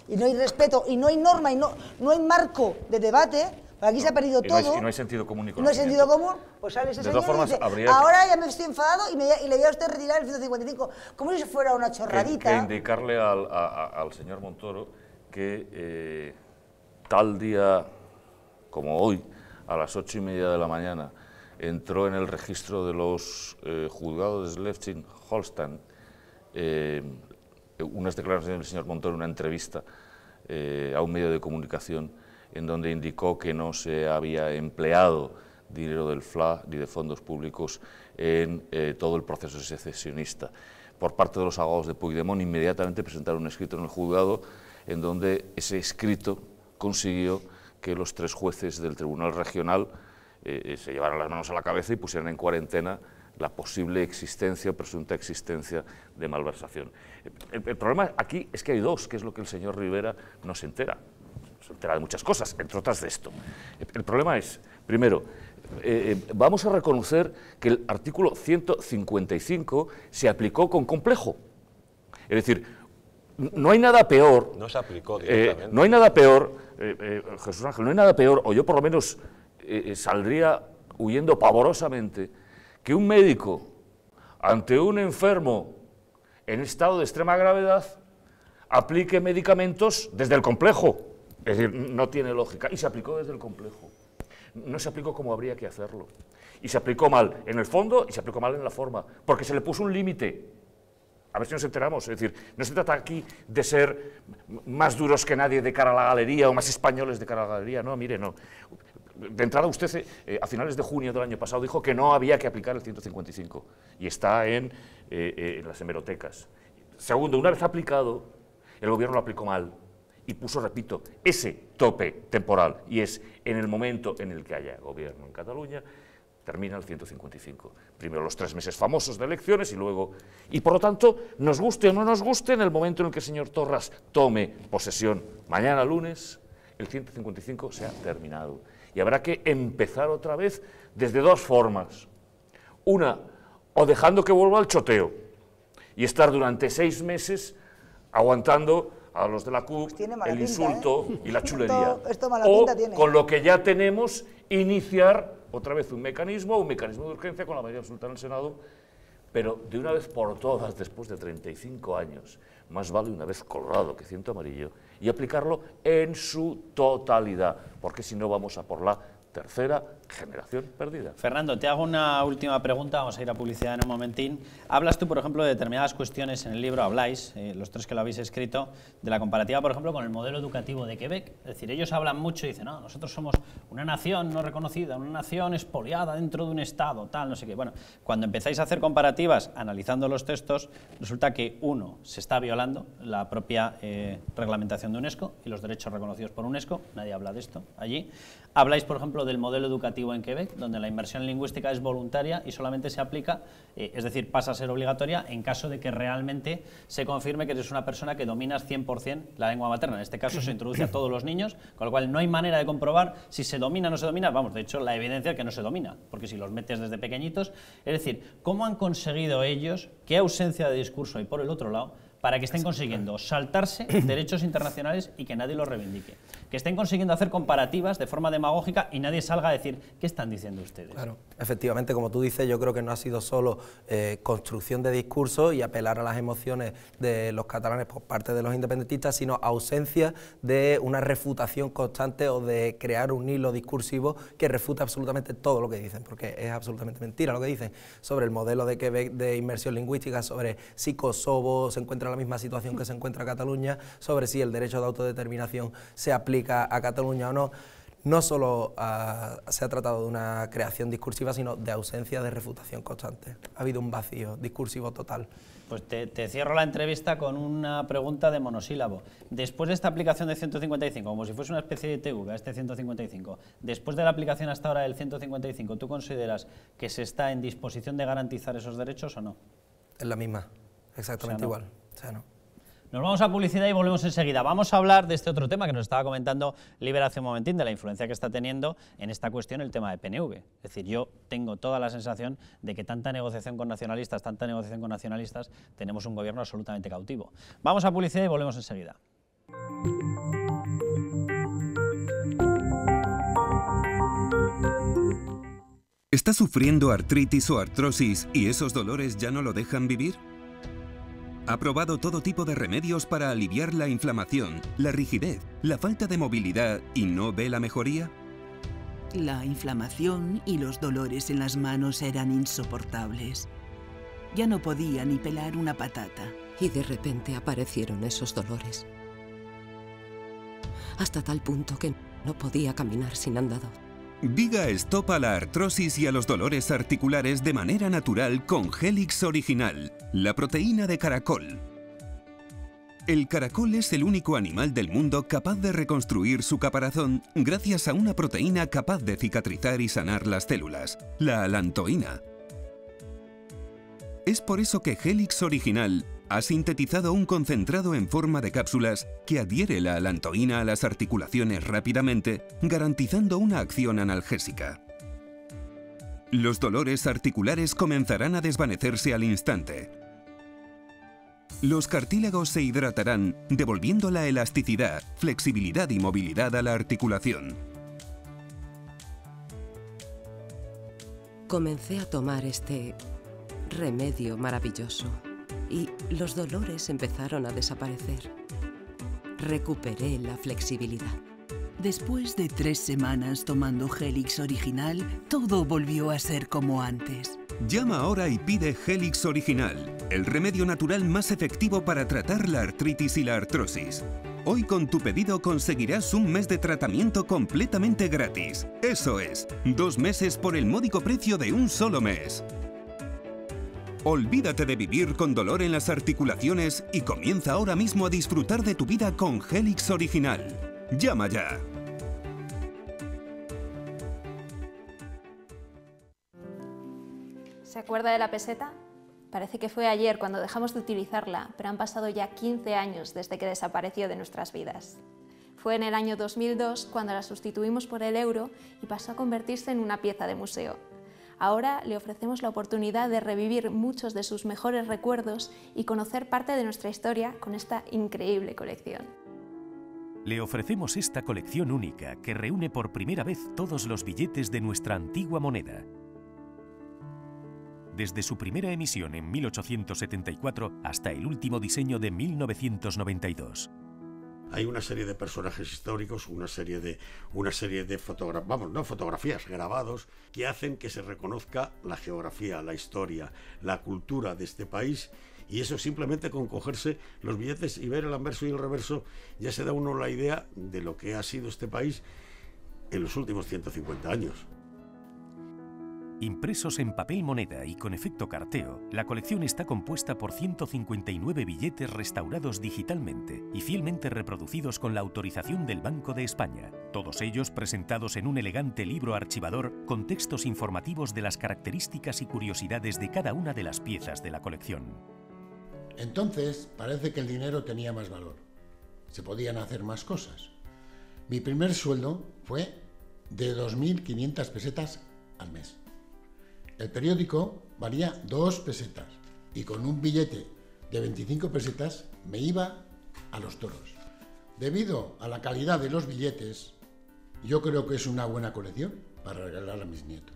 y no hay respeto, y no hay norma, y no hay marco de debate, aquí se ha perdido todo. Y no hay sentido común. No hay sentido común, pues sale ese señor y dice, ahora ya me estoy enfadado y le voy a usted retirar el 155, como si fuera una chorradita. Que indicarle al señor Montoro que tal día como hoy, a las 8:30 de la mañana, entró en el registro de los juzgados de Schleswig-Holstein unas declaraciones del señor Montoro en una entrevista a un medio de comunicación en donde indicó que no se había empleado dinero del FLA ni de fondos públicos en todo el proceso secesionista. Por parte de los abogados de Puigdemont, inmediatamente presentaron un escrito en el juzgado en donde ese escrito consiguió que los 3 jueces del Tribunal Regional se llevaran las manos a la cabeza y pusieran en cuarentena la posible existencia o presunta existencia de malversación. El problema aquí es que hay 2, que es lo que el señor Rivera no se entera. Se entera de muchas cosas, entre otras de esto. El problema es, primero, vamos a reconocer que el artículo 155 se aplicó con complejo. Es decir, no hay nada peor... No se aplicó directamente. No hay nada peor, Jesús Ángel, no hay nada peor, o yo por lo menos saldría huyendo pavorosamente, que un médico ante un enfermo en estado de extrema gravedad aplique medicamentos desde el complejo. Es decir, no tiene lógica. Y se aplicó desde el complejo. No se aplicó como habría que hacerlo. Y se aplicó mal en el fondo y se aplicó mal en la forma, porque se le puso un límite. A ver si nos enteramos. Es decir, no se trata aquí de ser más duros que nadie de cara a la galería o más españoles de cara a la galería. No, mire, no. De entrada usted a finales de junio del año pasado dijo que no había que aplicar el 155 y está en las hemerotecas. Segundo, una vez aplicado, el gobierno lo aplicó mal y puso, repito, ese tope temporal, y es en el momento en el que haya gobierno en Cataluña, termina el 155. Primero los 3 meses famosos de elecciones y luego... Y por lo tanto, nos guste o no nos guste, en el momento en el que el señor Torras tome posesión mañana lunes, el 155 se ha terminado. Y habrá que empezar otra vez desde 2 formas. Una, o dejando que vuelva al choteo y estar durante 6 meses aguantando a los de la CUP el insulto y la chulería. O, con lo que ya tenemos, iniciar otra vez un mecanismo de urgencia con la mayoría absoluta en el Senado, pero de una vez por todas, después de 35 años, más vale una vez colorado que ciento amarillo, y aplicarlo en su totalidad, porque si no vamos a por la tercera generación perdida. Fernando, te hago una última pregunta, vamos a ir a publicidad en un momentín. Hablas tú, por ejemplo, de determinadas cuestiones en el libro, habláis, los 3 que lo habéis escrito, de la comparativa, por ejemplo, con el modelo educativo de Quebec. Es decir, ellos hablan mucho y dicen, no, nosotros somos una nación no reconocida, una nación expoliada dentro de un Estado, tal, no sé qué. Bueno, cuando empezáis a hacer comparativas, analizando los textos, resulta que, uno, se está violando la propia reglamentación de UNESCO y los derechos reconocidos por UNESCO, nadie habla de esto allí. Habláis, por ejemplo, del modelo educativo en Quebec, donde la inmersión lingüística es voluntaria y solamente se aplica, es decir, pasa a ser obligatoria en caso de que realmente se confirme que eres una persona que dominas 100% la lengua materna. En este caso se introduce a todos los niños, con lo cual no hay manera de comprobar si se domina o no se domina. Vamos, de hecho, la evidencia es que no se domina, porque si los metes desde pequeñitos... Es decir, ¿cómo han conseguido ellos, qué ausencia de discurso hay por el otro lado, para que estén consiguiendo saltarse derechos internacionales y que nadie los reivindique. Que estén consiguiendo hacer comparativas de forma demagógica y nadie salga a decir ¿qué están diciendo ustedes? Claro, efectivamente, como tú dices, yo creo que no ha sido solo construcción de discursos y apelar a las emociones de los catalanes por parte de los independentistas, sino ausencia de una refutación constante o de crear un hilo discursivo que refuta absolutamente todo lo que dicen, porque es absolutamente mentira lo que dicen sobre el modelo de Quebec de inmersión lingüística, sobre si Kosovo se encuentra en la misma situación que se encuentra Cataluña, sobre si el derecho de autodeterminación se aplica a Cataluña o no. No solo se ha tratado de una creación discursiva, sino de ausencia de refutación constante. Ha habido un vacío discursivo total. Pues te cierro la entrevista con una pregunta de monosílabo. Después de esta aplicación de 155, como si fuese una especie de TUG, este 155, después de la aplicación hasta ahora del 155, ¿tú consideras que se está en disposición de garantizar esos derechos o no? Es la misma, exactamente igual. O sea, no. Nos vamos a publicidad y volvemos enseguida. Vamos a hablar de este otro tema que nos estaba comentando Liber hace un momentín, de la influencia que está teniendo en esta cuestión el tema de PNV. Es decir, yo tengo toda la sensación de que tanta negociación con nacionalistas, tenemos un gobierno absolutamente cautivo. Vamos a publicidad y volvemos enseguida. ¿Está sufriendo artritis o artrosis y esos dolores ya no lo dejan vivir? ¿Ha probado todo tipo de remedios para aliviar la inflamación, la rigidez, la falta de movilidad y no ve la mejoría? La inflamación y los dolores en las manos eran insoportables. Ya no podía ni pelar una patata. Y de repente aparecieron esos dolores. Hasta tal punto que no podía caminar sin andador. Diga stop a la artrosis y a los dolores articulares de manera natural con Helix Original, la proteína de caracol. El caracol es el único animal del mundo capaz de reconstruir su caparazón gracias a una proteína capaz de cicatrizar y sanar las células, la alantoína. Es por eso que Helix Original ha sintetizado un concentrado en forma de cápsulas que adhiere la alantoína a las articulaciones rápidamente, garantizando una acción analgésica. Los dolores articulares comenzarán a desvanecerse al instante. Los cartílagos se hidratarán, devolviendo la elasticidad, flexibilidad y movilidad a la articulación. Comencé a tomar este remedio maravilloso y los dolores empezaron a desaparecer. Recuperé la flexibilidad. Después de 3 semanas tomando Helix Original, todo volvió a ser como antes. Llama ahora y pide Helix Original, el remedio natural más efectivo para tratar la artritis y la artrosis. Hoy con tu pedido conseguirás un mes de tratamiento completamente gratis. Eso es, 2 meses por el módico precio de un solo mes. Olvídate de vivir con dolor en las articulaciones y comienza ahora mismo a disfrutar de tu vida con Helix Original. ¡Llama ya! ¿Se acuerda de la peseta? Parece que fue ayer cuando dejamos de utilizarla, pero han pasado ya 15 años desde que desapareció de nuestras vidas. Fue en el año 2002 cuando la sustituimos por el euro y pasó a convertirse en una pieza de museo. Ahora le ofrecemos la oportunidad de revivir muchos de sus mejores recuerdos y conocer parte de nuestra historia con esta increíble colección. Le ofrecemos esta colección única que reúne por primera vez todos los billetes de nuestra antigua moneda. Desde su primera emisión en 1874 hasta el último diseño de 1992. Hay una serie de personajes históricos, una serie de fotografías, grabados, que hacen que se reconozca la geografía, la historia, la cultura de este país, y eso simplemente con cogerse los billetes y ver el anverso y el reverso ya se da uno la idea de lo que ha sido este país en los últimos 150 años. Impresos en papel moneda y con efecto carteo, la colección está compuesta por 159 billetes restaurados digitalmente y fielmente reproducidos con la autorización del Banco de España, todos ellos presentados en un elegante libro archivador con textos informativos de las características y curiosidades de cada una de las piezas de la colección. Entonces parece que el dinero tenía más valor, se podían hacer más cosas. Mi primer sueldo fue de 2.500 pesetas al mes. El periódico valía 2 pesetas y con un billete de 25 pesetas me iba a los toros. Debido a la calidad de los billetes, yo creo que es una buena colección para regalar a mis nietos.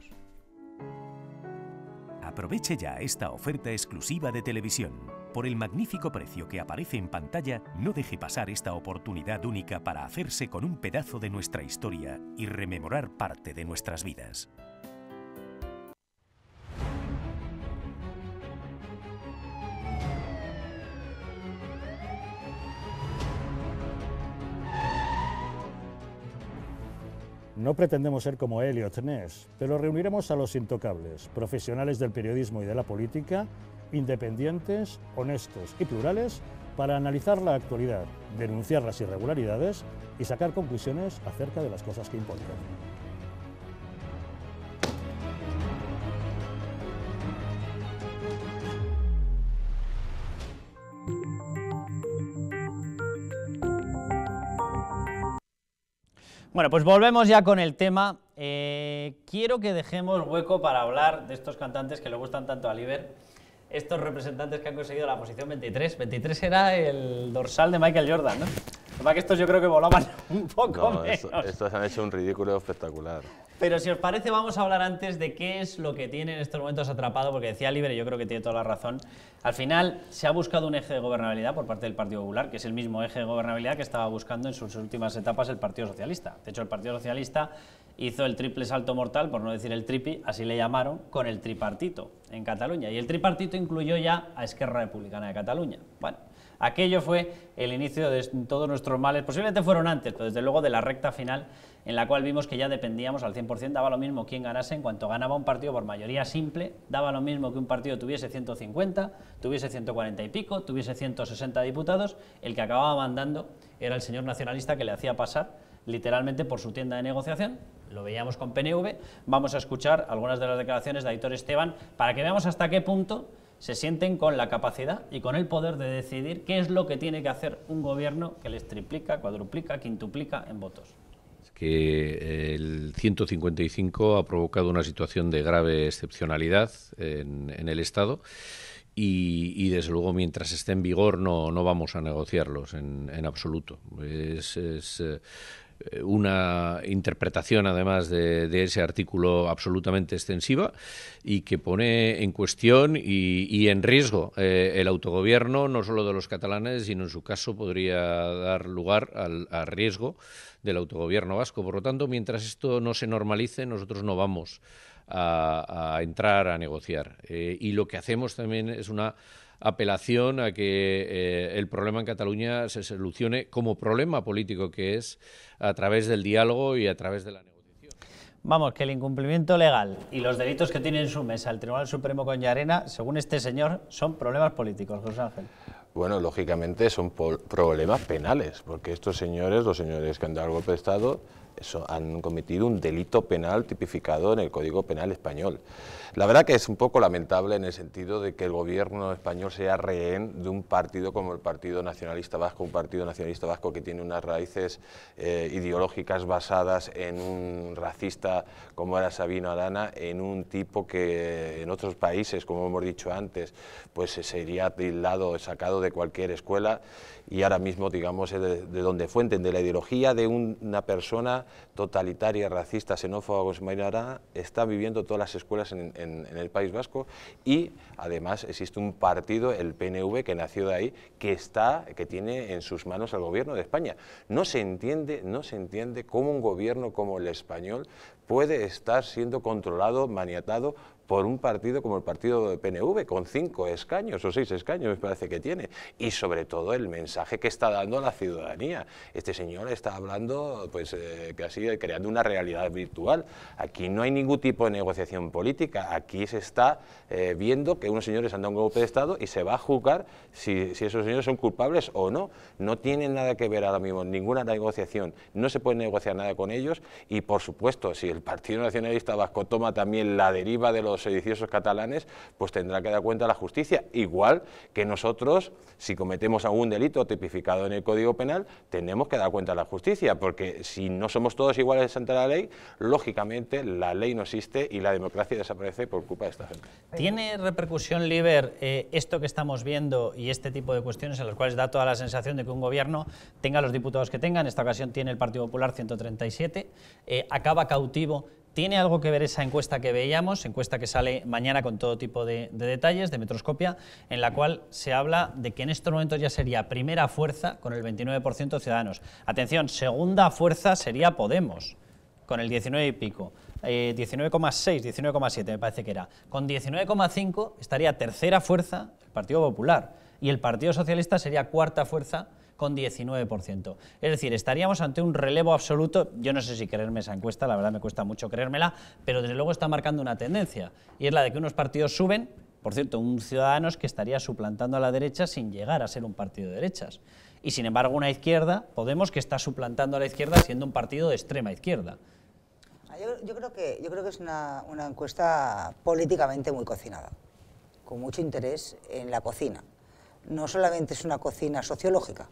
Aproveche ya esta oferta exclusiva de televisión. Por el magnífico precio que aparece en pantalla, no deje pasar esta oportunidad única para hacerse con un pedazo de nuestra historia y rememorar parte de nuestras vidas. No pretendemos ser como Elliot Ness, pero reuniremos a los intocables, profesionales del periodismo y de la política, independientes, honestos y plurales, para analizar la actualidad, denunciar las irregularidades y sacar conclusiones acerca de las cosas que importan. Bueno, pues volvemos ya con el tema. Quiero que dejemos hueco para hablar de estos cantantes que le gustan tanto a Liber, estos representantes que han conseguido la posición 23. 23 era el dorsal de Michael Jordan, ¿no? Además que estos yo creo que volaban un poco menos. Estos han hecho un ridículo espectacular. Pero si os parece, vamos a hablar antes de qué es lo que tiene en estos momentos atrapado, porque decía Liber, y yo creo que tiene toda la razón. Al final se ha buscado un eje de gobernabilidad por parte del Partido Popular, que es el mismo eje de gobernabilidad que estaba buscando en sus últimas etapas el Partido Socialista. De hecho, el Partido Socialista hizo el triple salto mortal, por no decir el tripi, así le llamaron, con el tripartito en Cataluña. Y el tripartito incluyó ya a Esquerra Republicana de Cataluña. Bueno, aquello fue el inicio de todos nuestros males, posiblemente fueron antes, pero desde luego de la recta final, en la cual vimos que ya dependíamos al 100%, daba lo mismo quién ganase, en cuanto ganaba un partido por mayoría simple, daba lo mismo que un partido tuviese 150, tuviese 140 y pico, tuviese 160 diputados, el que acababa mandando era el señor nacionalista que le hacía pasar literalmente por su tienda de negociación. Lo veíamos con PNV, vamos a escuchar algunas de las declaraciones de Aitor Esteban para que veamos hasta qué punto se sienten con la capacidad y con el poder de decidir qué es lo que tiene que hacer un gobierno que les triplica, cuadruplica, quintuplica en votos. Que el 155 ha provocado una situación de grave excepcionalidad en el Estado y desde luego mientras esté en vigor no vamos a negociarlos en absoluto. Es una interpretación además de ese artículo absolutamente extensiva y que pone en cuestión y en riesgo el autogobierno no solo de los catalanes, sino en su caso podría dar lugar al riesgo del autogobierno vasco. Por lo tanto, mientras esto no se normalice, nosotros no vamos a entrar a negociar. Y lo que hacemos también es una apelación a que el problema en Cataluña se solucione como problema político que es, a través del diálogo y a través de la negociación. Vamos, que el incumplimiento legal y los delitos que tiene en su mesa el Tribunal Supremo con Llarena, según este señor, son problemas políticos, José Ángel. Bueno, lógicamente son problemas penales, porque estos señores, los señores que han dado el golpe de Estado, han cometido un delito penal tipificado en el Código Penal español. La verdad que es un poco lamentable en el sentido de que el gobierno español sea rehén de un partido como el Partido Nacionalista Vasco, un partido nacionalista vasco que tiene unas raíces ideológicas basadas en un racista como era Sabino Arana, en un tipo que en otros países, como hemos dicho antes, pues sería tildado, sacado de cualquier escuela, y ahora mismo, digamos, de donde fuente de la ideología de una persona totalitaria, racista, xenófoba como Sabino Arana, está viviendo todas las escuelas en el País Vasco, y además existe un partido, el PNV, que nació de ahí, que tiene en sus manos al gobierno de España. No se entiende cómo un gobierno como el español puede estar siendo controlado, maniatado por un partido como el partido de PNV, con 5 escaños o 6 escaños me parece que tiene, y sobre todo el mensaje que está dando a la ciudadanía. Este señor está hablando, pues casi creando una realidad virtual. Aquí no hay ningún tipo de negociación política, aquí se está viendo que unos señores han dado un golpe de Estado y se va a juzgar si esos señores son culpables o no. No tienen nada que ver ahora mismo, ninguna negociación, no se puede negociar nada con ellos, y por supuesto, si el Partido Nacionalista Vasco toma también la deriva de los estos sediciosos catalanes, pues tendrá que dar cuenta a la justicia, igual que nosotros, si cometemos algún delito tipificado en el Código Penal, tenemos que dar cuenta a la justicia, porque si no somos todos iguales ante la ley, lógicamente la ley no existe y la democracia desaparece por culpa de esta gente. ¿Tiene repercusión, Liber, esto que estamos viendo y este tipo de cuestiones en las cuales da toda la sensación de que un gobierno tenga los diputados que tenga? En esta ocasión tiene el Partido Popular 137, acaba cautivo. ¿Tiene algo que ver esa encuesta que veíamos, encuesta que sale mañana con todo tipo de detalles, de Metroscopia, en la cual se habla de que en estos momentos ya sería primera fuerza con el 29% de Ciudadanos? Atención, segunda fuerza sería Podemos, con el 19 y pico, 19,6, 19,7 me parece que era. Con 19,5 estaría tercera fuerza el Partido Popular y el Partido Socialista sería cuarta fuerza con 19%. Es decir, estaríamos ante un relevo absoluto. Yo no sé si creerme esa encuesta, la verdad me cuesta mucho creérmela, pero desde luego está marcando una tendencia, y es la de que unos partidos suben, por cierto, un Ciudadanos que estaría suplantando a la derecha sin llegar a ser un partido de derechas, y sin embargo una izquierda, Podemos, que está suplantando a la izquierda siendo un partido de extrema izquierda. Yo creo que es una encuesta políticamente muy cocinada, con mucho interés en la cocina. No solamente es una cocina sociológica,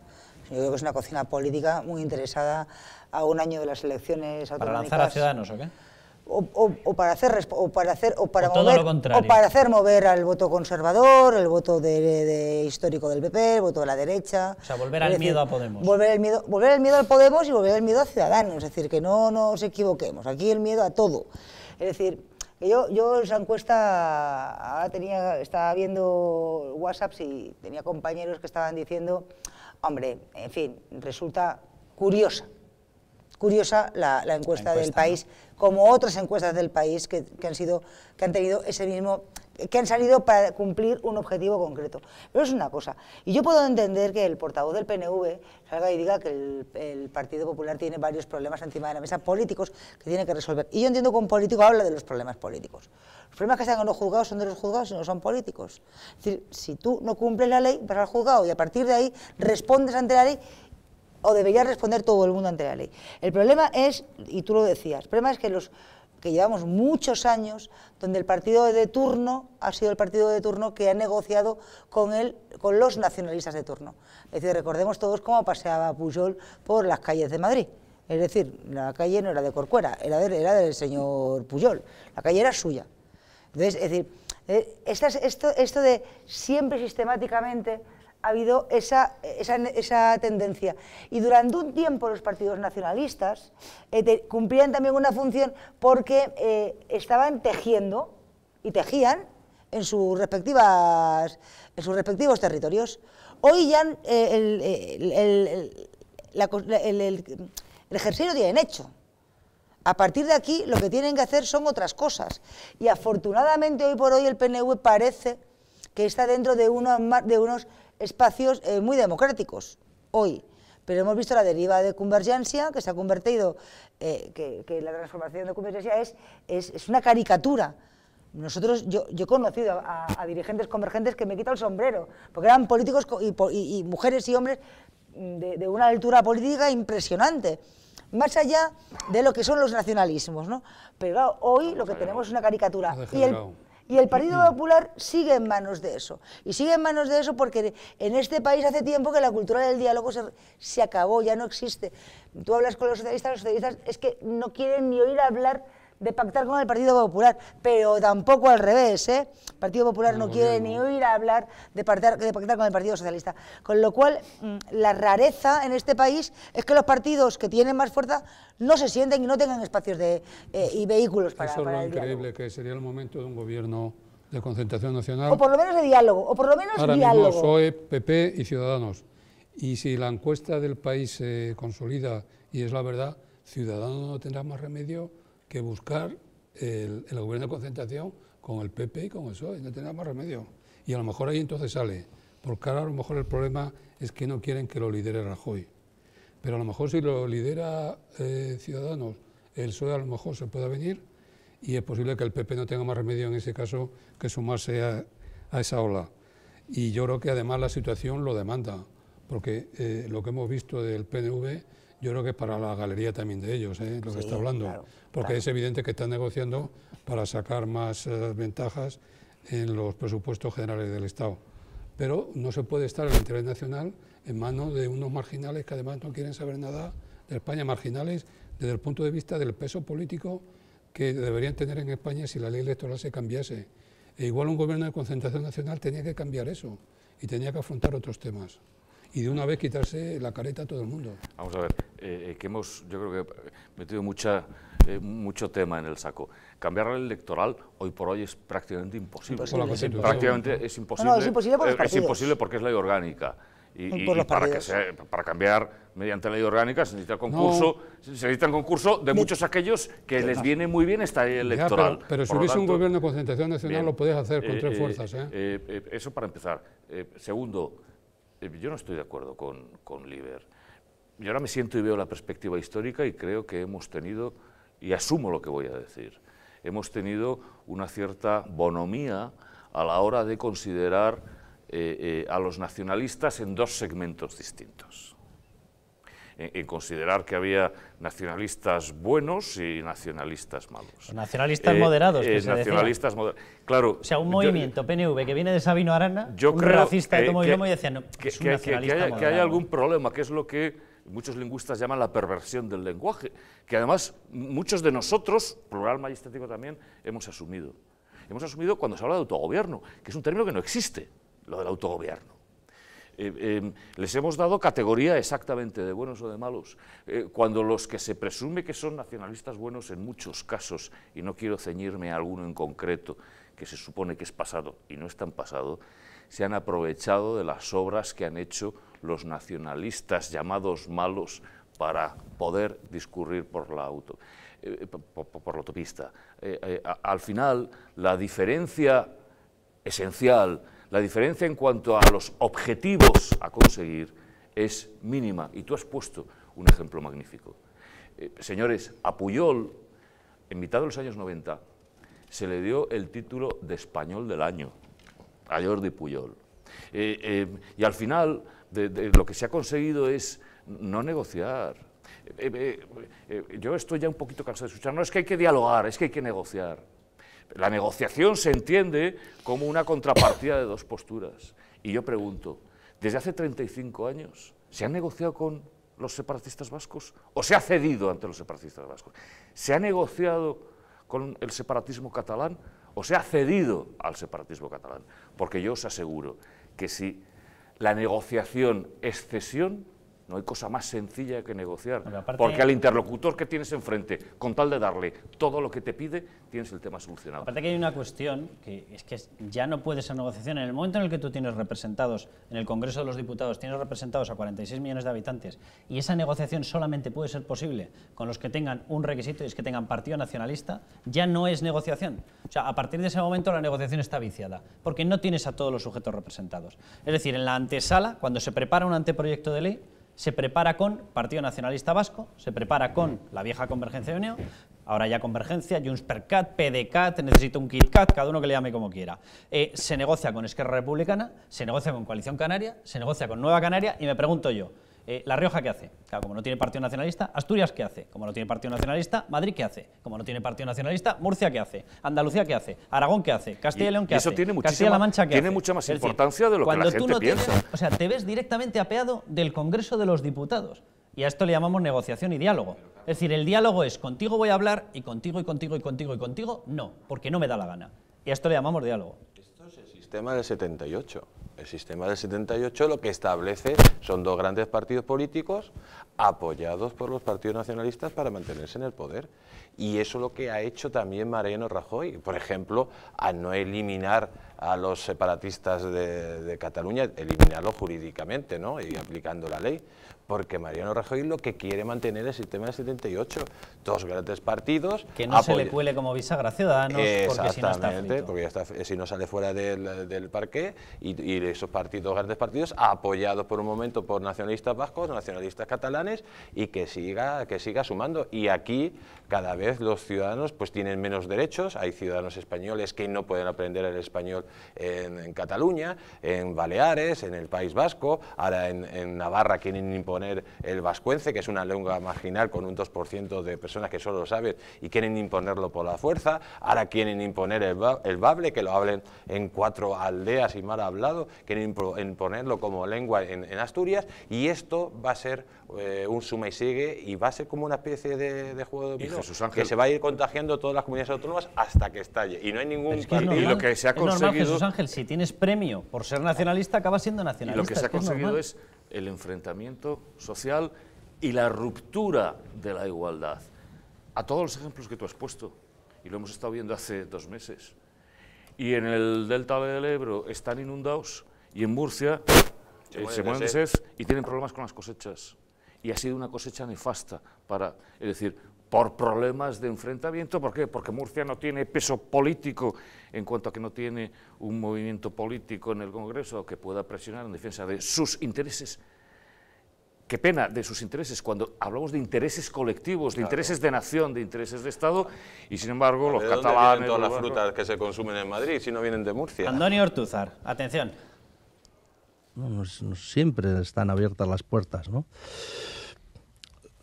sino yo creo que es una cocina política muy interesada a un año de las elecciones autonómicas. ¿Para lanzar a Ciudadanos o qué? O para hacer mover al voto conservador, el voto histórico del PP, el voto de la derecha. O sea, volver al miedo a Podemos. Volver el miedo al Podemos y volver el miedo a Ciudadanos. Es decir, que no nos equivoquemos. Aquí el miedo a todo. Es decir, yo esa encuesta estaba viendo WhatsApps y tenía compañeros que estaban diciendo, hombre, en fin, resulta curiosa la encuesta del país, como otras encuestas del país que han tenido ese mismo, que han salido para cumplir un objetivo concreto. Pero es una cosa, y yo puedo entender que el portavoz del PNV salga y diga que el Partido Popular tiene varios problemas encima de la mesa políticos que tiene que resolver. Y yo entiendo que un político habla de los problemas políticos. Los problemas que están en los juzgados son de los juzgados y no son políticos. Es decir, si tú no cumples la ley, vas al juzgado y a partir de ahí respondes ante la ley, o debería responder todo el mundo ante la ley. El problema es, y tú lo decías, el problema es que llevamos muchos años donde el partido de turno ha sido el partido de turno que ha negociado con los nacionalistas de turno. Es decir, recordemos todos cómo paseaba Pujol por las calles de Madrid. Es decir, la calle no era de Corcuera, era del señor Pujol, la calle era suya. Entonces, es decir, esto de siempre sistemáticamente ha habido esa tendencia. Y durante un tiempo los partidos nacionalistas cumplían también una función porque estaban tejiendo y tejían en sus respectivos territorios. Hoy ya el ejercicio lo tienen hecho. A partir de aquí lo que tienen que hacer son otras cosas. Y afortunadamente hoy por hoy el PNV parece que está dentro de unos espacios muy democráticos hoy, pero hemos visto la deriva de Convergencia, que se ha convertido, que la transformación de Convergencia es una caricatura. Yo he conocido a dirigentes convergentes que me quitan el sombrero, porque eran políticos y mujeres y hombres de una altura política impresionante, más allá de lo que son los nacionalismos, ¿no? Pero claro, hoy lo que tenemos es una caricatura. Y el Partido Popular sigue en manos de eso. Y sigue en manos de eso porque en este país hace tiempo que la cultura del diálogo se acabó, ya no existe. Tú hablas con los socialistas es que no quieren ni oír hablar de pactar con el Partido Popular, pero tampoco al revés, ¿eh? El Partido Popular no quiere ni oír hablar de pactar con el Partido Socialista. Con lo cual, la rareza en este país es que los partidos que tienen más fuerza no se sienten y no tengan espacios y vehículos para el diálogo. Eso es lo increíble, que sería el momento de un gobierno de concentración nacional. O por lo menos de diálogo, Ahora mismo PSOE, PP y Ciudadanos. Y si la encuesta del país se consolida y es la verdad, Ciudadanos no tendrá más remedio que buscar el gobierno de concentración con el PP y con el PSOE, no tendrá más remedio. Y a lo mejor ahí entonces sale, porque ahora a lo mejor el problema es que no quieren que lo lidere Rajoy. Pero a lo mejor si lo lidera Ciudadanos, el PSOE a lo mejor se pueda venir y es posible que el PP no tenga más remedio en ese caso que sumarse a esa ola. Y yo creo que además la situación lo demanda, porque lo que hemos visto del PNV, yo creo que es para la galería también de ellos, lo que está hablando, claro, porque claro. es evidente que están negociando para sacar más ventajas en los presupuestos generales del Estado. Pero no se puede estar el interés nacional en manos de unos marginales que además no quieren saber nada de España, marginales desde el punto de vista del peso político que deberían tener en España si la ley electoral se cambiase. E igual un gobierno de concentración nacional tenía que cambiar eso y tenía que afrontar otros temas. Y de una vez quitarse la careta a todo el mundo. Vamos a ver, que hemos, yo creo que metido mucho tema en el saco. Cambiar la ley electoral hoy por hoy es prácticamente imposible. Prácticamente es imposible. No, es imposible por los partidos. Es imposible porque es ley orgánica. Y para cambiar mediante ley orgánica se necesita concurso, se necesitan concurso de muchos aquellos que les viene muy bien esta ley electoral. Pero si hubiese un gobierno de concentración nacional lo podés hacer con tres fuerzas. Eso para empezar. Segundo, yo no estoy de acuerdo con Liber. Yo ahora me siento y veo la perspectiva histórica y creo que hemos tenido, y asumo lo que voy a decir, hemos tenido una cierta bonomía a la hora de considerar a los nacionalistas en dos segmentos distintos. En considerar que había nacionalistas buenos y nacionalistas malos. Nacionalistas moderados, que se nacionalistas claro. O sea, un movimiento PNV que viene de Sabino Arana, un racista de Tomo y Lomo, y decían, no, es un nacionalista que hay algún problema, que es lo que muchos lingüistas llaman la perversión del lenguaje, que además muchos de nosotros, plural majestático también, hemos asumido. Hemos asumido cuando se habla de autogobierno, que es un término que no existe, lo del autogobierno. Les hemos dado categoría exactamente de buenos o de malos, cuando los que se presume que son nacionalistas buenos en muchos casos, y no quiero ceñirme a alguno en concreto, que se supone que es pasado y no es tan pasado, se han aprovechado de las obras que han hecho los nacionalistas llamados malos para poder discurrir por la autopista. Al final, la diferencia esencial, la diferencia en cuanto a los objetivos a conseguir es mínima, y tú has puesto un ejemplo magnífico. Señores, a Pujol, en mitad de los años 90, se le dio el título de Español del Año, a Jordi Pujol. Y al final, lo que se ha conseguido es no negociar. Yo estoy ya un poquito cansado de escuchar, no, es que hay que dialogar, es que hay que negociar. La negociación se entiende como una contrapartida de dos posturas. Y yo pregunto, ¿desde hace 35 años se ha negociado con los separatistas vascos o se ha cedido ante los separatistas vascos? ¿Se ha negociado con el separatismo catalán o se ha cedido al separatismo catalán? Porque yo os aseguro que si la negociación es cesión, no hay cosa más sencilla que negociar, porque al interlocutor que tienes enfrente, con tal de darle todo lo que te pide, tienes el tema solucionado. Aparte que hay una cuestión, que es que ya no puede ser negociación. En el momento en el que tú tienes representados, en el Congreso de los Diputados, tienes representados a 46 millones de habitantes, y esa negociación solamente puede ser posible con los que tengan un requisito, y es que tengan partido nacionalista, ya no es negociación. O sea, a partir de ese momento la negociación está viciada, porque no tienes a todos los sujetos representados. Es decir, en la antesala, cuando se prepara un anteproyecto de ley, se prepara con Partido Nacionalista Vasco, se prepara con la vieja Convergencia de Unión, ahora ya Convergencia, Junts per Cat, PDeCAT, necesito un KitKat, cada uno que le llame como quiera. Se negocia con Esquerra Republicana, se negocia con Coalición Canaria, se negocia con Nueva Canaria, y me pregunto yo, ¿La Rioja qué hace? Claro, como no tiene Partido Nacionalista. ¿Asturias qué hace? Como no tiene Partido Nacionalista. ¿Madrid qué hace? Como no tiene Partido Nacionalista. ¿Murcia qué hace? ¿Andalucía qué hace? ¿Aragón qué hace? ¿Castilla y León qué hace? Eso tiene ¿Castilla-La Mancha qué hace? Tiene mucha más importancia de lo que la gente piensa. O sea, te ves directamente apeado del Congreso de los Diputados. Y a esto le llamamos negociación y diálogo. Es decir, el diálogo es contigo voy a hablar y contigo y contigo y contigo y contigo no, porque no me da la gana. Y a esto le llamamos diálogo. Esto es el sistema del 78. El sistema del 78 lo que establece son dos grandes partidos políticos apoyados por los partidos nacionalistas para mantenerse en el poder. Y eso es lo que ha hecho también Mariano Rajoy, por ejemplo, al no eliminar a los separatistas de Cataluña, eliminarlos jurídicamente, ¿no? Y aplicando la ley, porque Mariano Rajoy lo que quiere mantener el sistema del 78, dos grandes partidos. Que no se le cuele como bisagra a Ciudadanos, porque si no está frito. Porque ya está, si no sale fuera del parqué y esos partidos, grandes partidos, apoyados por un momento por nacionalistas vascos, nacionalistas catalanes, y que siga sumando. Y aquí cada vez los ciudadanos pues tienen menos derechos. Hay ciudadanos españoles que no pueden aprender el español en Cataluña, en Baleares, en el País Vasco. Ahora en Navarra quieren imponer el vascuence, que es una lengua marginal con un 2% de personas que solo lo saben, y quieren imponerlo por la fuerza. Ahora quieren imponer el bable, que lo hablen en 4 aldeas y mal hablado, quieren imponerlo como lengua en Asturias, y esto va a ser un suma y sigue, y va a ser como una especie de juego de dominó, que se va a ir contagiando todas las comunidades autónomas hasta que estalle, y no hay ningún partido. Y lo que se ha conseguido, normal, Jesús Ángel, si tienes premio por ser nacionalista, acabas siendo nacionalista. Y lo que se ha conseguido es el enfrentamiento social y la ruptura de la igualdad. A todos los ejemplos que tú has puesto, y lo hemos estado viendo hace 2 meses, y en el delta del Ebro están inundados, y en Murcia se mueren de sed y tienen problemas con las cosechas. Y ha sido una cosecha nefasta es decir, por problemas de enfrentamiento. ¿Por qué? Porque Murcia no tiene peso político en cuanto a que no tiene un movimiento político en el Congreso que pueda presionar en defensa de sus intereses. Qué pena, de sus intereses, cuando hablamos de intereses colectivos, de intereses de nación, de intereses de Estado, y sin embargo los catalanes... ¿De dónde vienen todas las frutas que se consumen en Madrid si no vienen de Murcia? Antonio Ortúzar, atención. No siempre están abiertas las puertas, ¿no?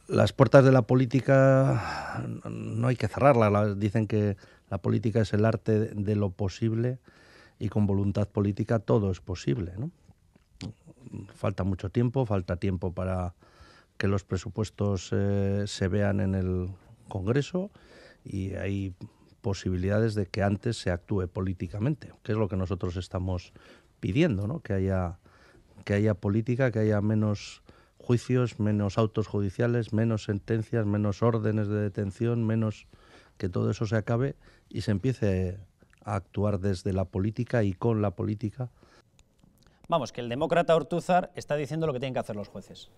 Las puertas de la política no hay que cerrarlas. Dicen que la política es el arte de lo posible, y con voluntad política todo es posible, ¿no? Falta mucho tiempo, falta tiempo para que los presupuestos se vean en el Congreso, y hay posibilidades de que antes se actúe políticamente, que es lo que nosotros estamos pidiendo, ¿no? Que haya política, que haya menos juicios, menos autos judiciales, menos sentencias, menos órdenes de detención, menos, que todo eso se acabe y se empiece a actuar desde la política y con la política. Vamos, que el demócrata Ortúzar está diciendo lo que tienen que hacer los jueces.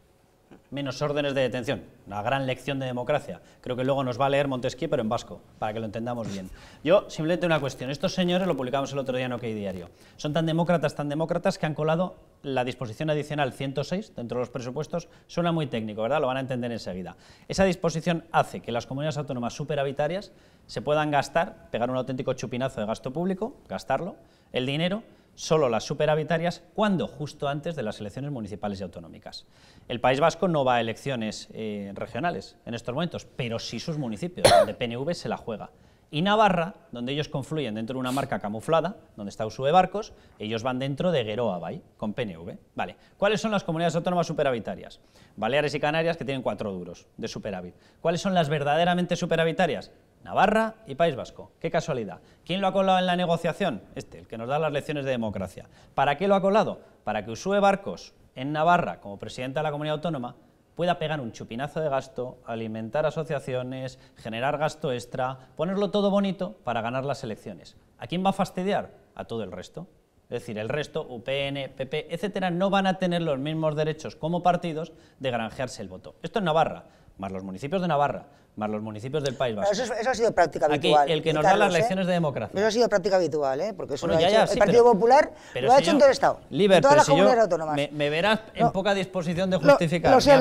Menos órdenes de detención, una gran lección de democracia. Creo que luego nos va a leer Montesquieu, pero en vasco, para que lo entendamos bien. Yo, simplemente una cuestión. Estos señores, lo publicamos el otro día en OK Diario, son tan demócratas que han colado la disposición adicional 106 dentro de los presupuestos. Suena muy técnico, ¿verdad? Lo van a entender enseguida. Esa disposición hace que las comunidades autónomas superavitarias se puedan gastar, pegar un auténtico chupinazo de gasto público, gastarlo, el dinero, solo las superavitarias, cuando justo antes de las elecciones municipales y autonómicas. El País Vasco no va a elecciones regionales en estos momentos, pero sí sus municipios, donde PNV se la juega. Y Navarra, donde ellos confluyen dentro de una marca camuflada, donde está Usue Barcos, ellos van dentro de Geroa Bay, con PNV. Vale. ¿Cuáles son las comunidades autónomas superavitarias? Baleares y Canarias, que tienen 4 duros de superávit. ¿Cuáles son las verdaderamente superavitarias? Navarra y País Vasco. Qué casualidad. ¿Quién lo ha colado en la negociación? El que nos da las lecciones de democracia. ¿Para qué lo ha colado? Para que Usue Barcos, en Navarra, como presidenta de la comunidad autónoma, pueda pegar un chupinazo de gasto, alimentar asociaciones, generar gasto extra, ponerlo todo bonito para ganar las elecciones. ¿A quién va a fastidiar? A todo el resto. Es decir, el resto, UPN, PP, etcétera, no van a tener los mismos derechos como partidos de granjearse el voto. Esto en Navarra, más los municipios de Navarra, más los municipios del País Vasco. Eso ha sido práctica habitual. Aquí, el que nos da las lecciones de democracia. Eso ha sido práctica habitual, porque eso bueno, lo ha hecho el Partido Popular, lo ha hecho en todo el Estado, en todas las comunidades autónomas. Me verás en poca disposición de justificar. Lo sé.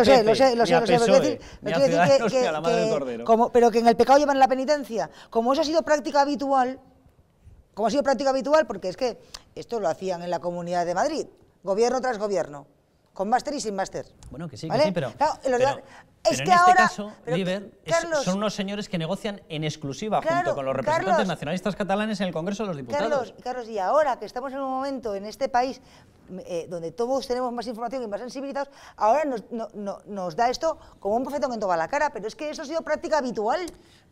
Pero que en el pecado llevan la penitencia. Como eso ha sido práctica habitual, porque es que esto lo hacían en la Comunidad de Madrid, gobierno tras gobierno, con máster y sin máster. Bueno, que sí, ¿vale? que sí, pero... Claro, pero es en que este ahora, caso, Liber, son unos señores que negocian en exclusiva junto con los representantes nacionalistas catalanes en el Congreso de los Diputados. Carlos, y ahora que estamos en un momento en este país donde todos tenemos más información y más sensibilizados, ahora nos da esto como un bofetón en toda la cara, pero es que eso ha sido práctica habitual.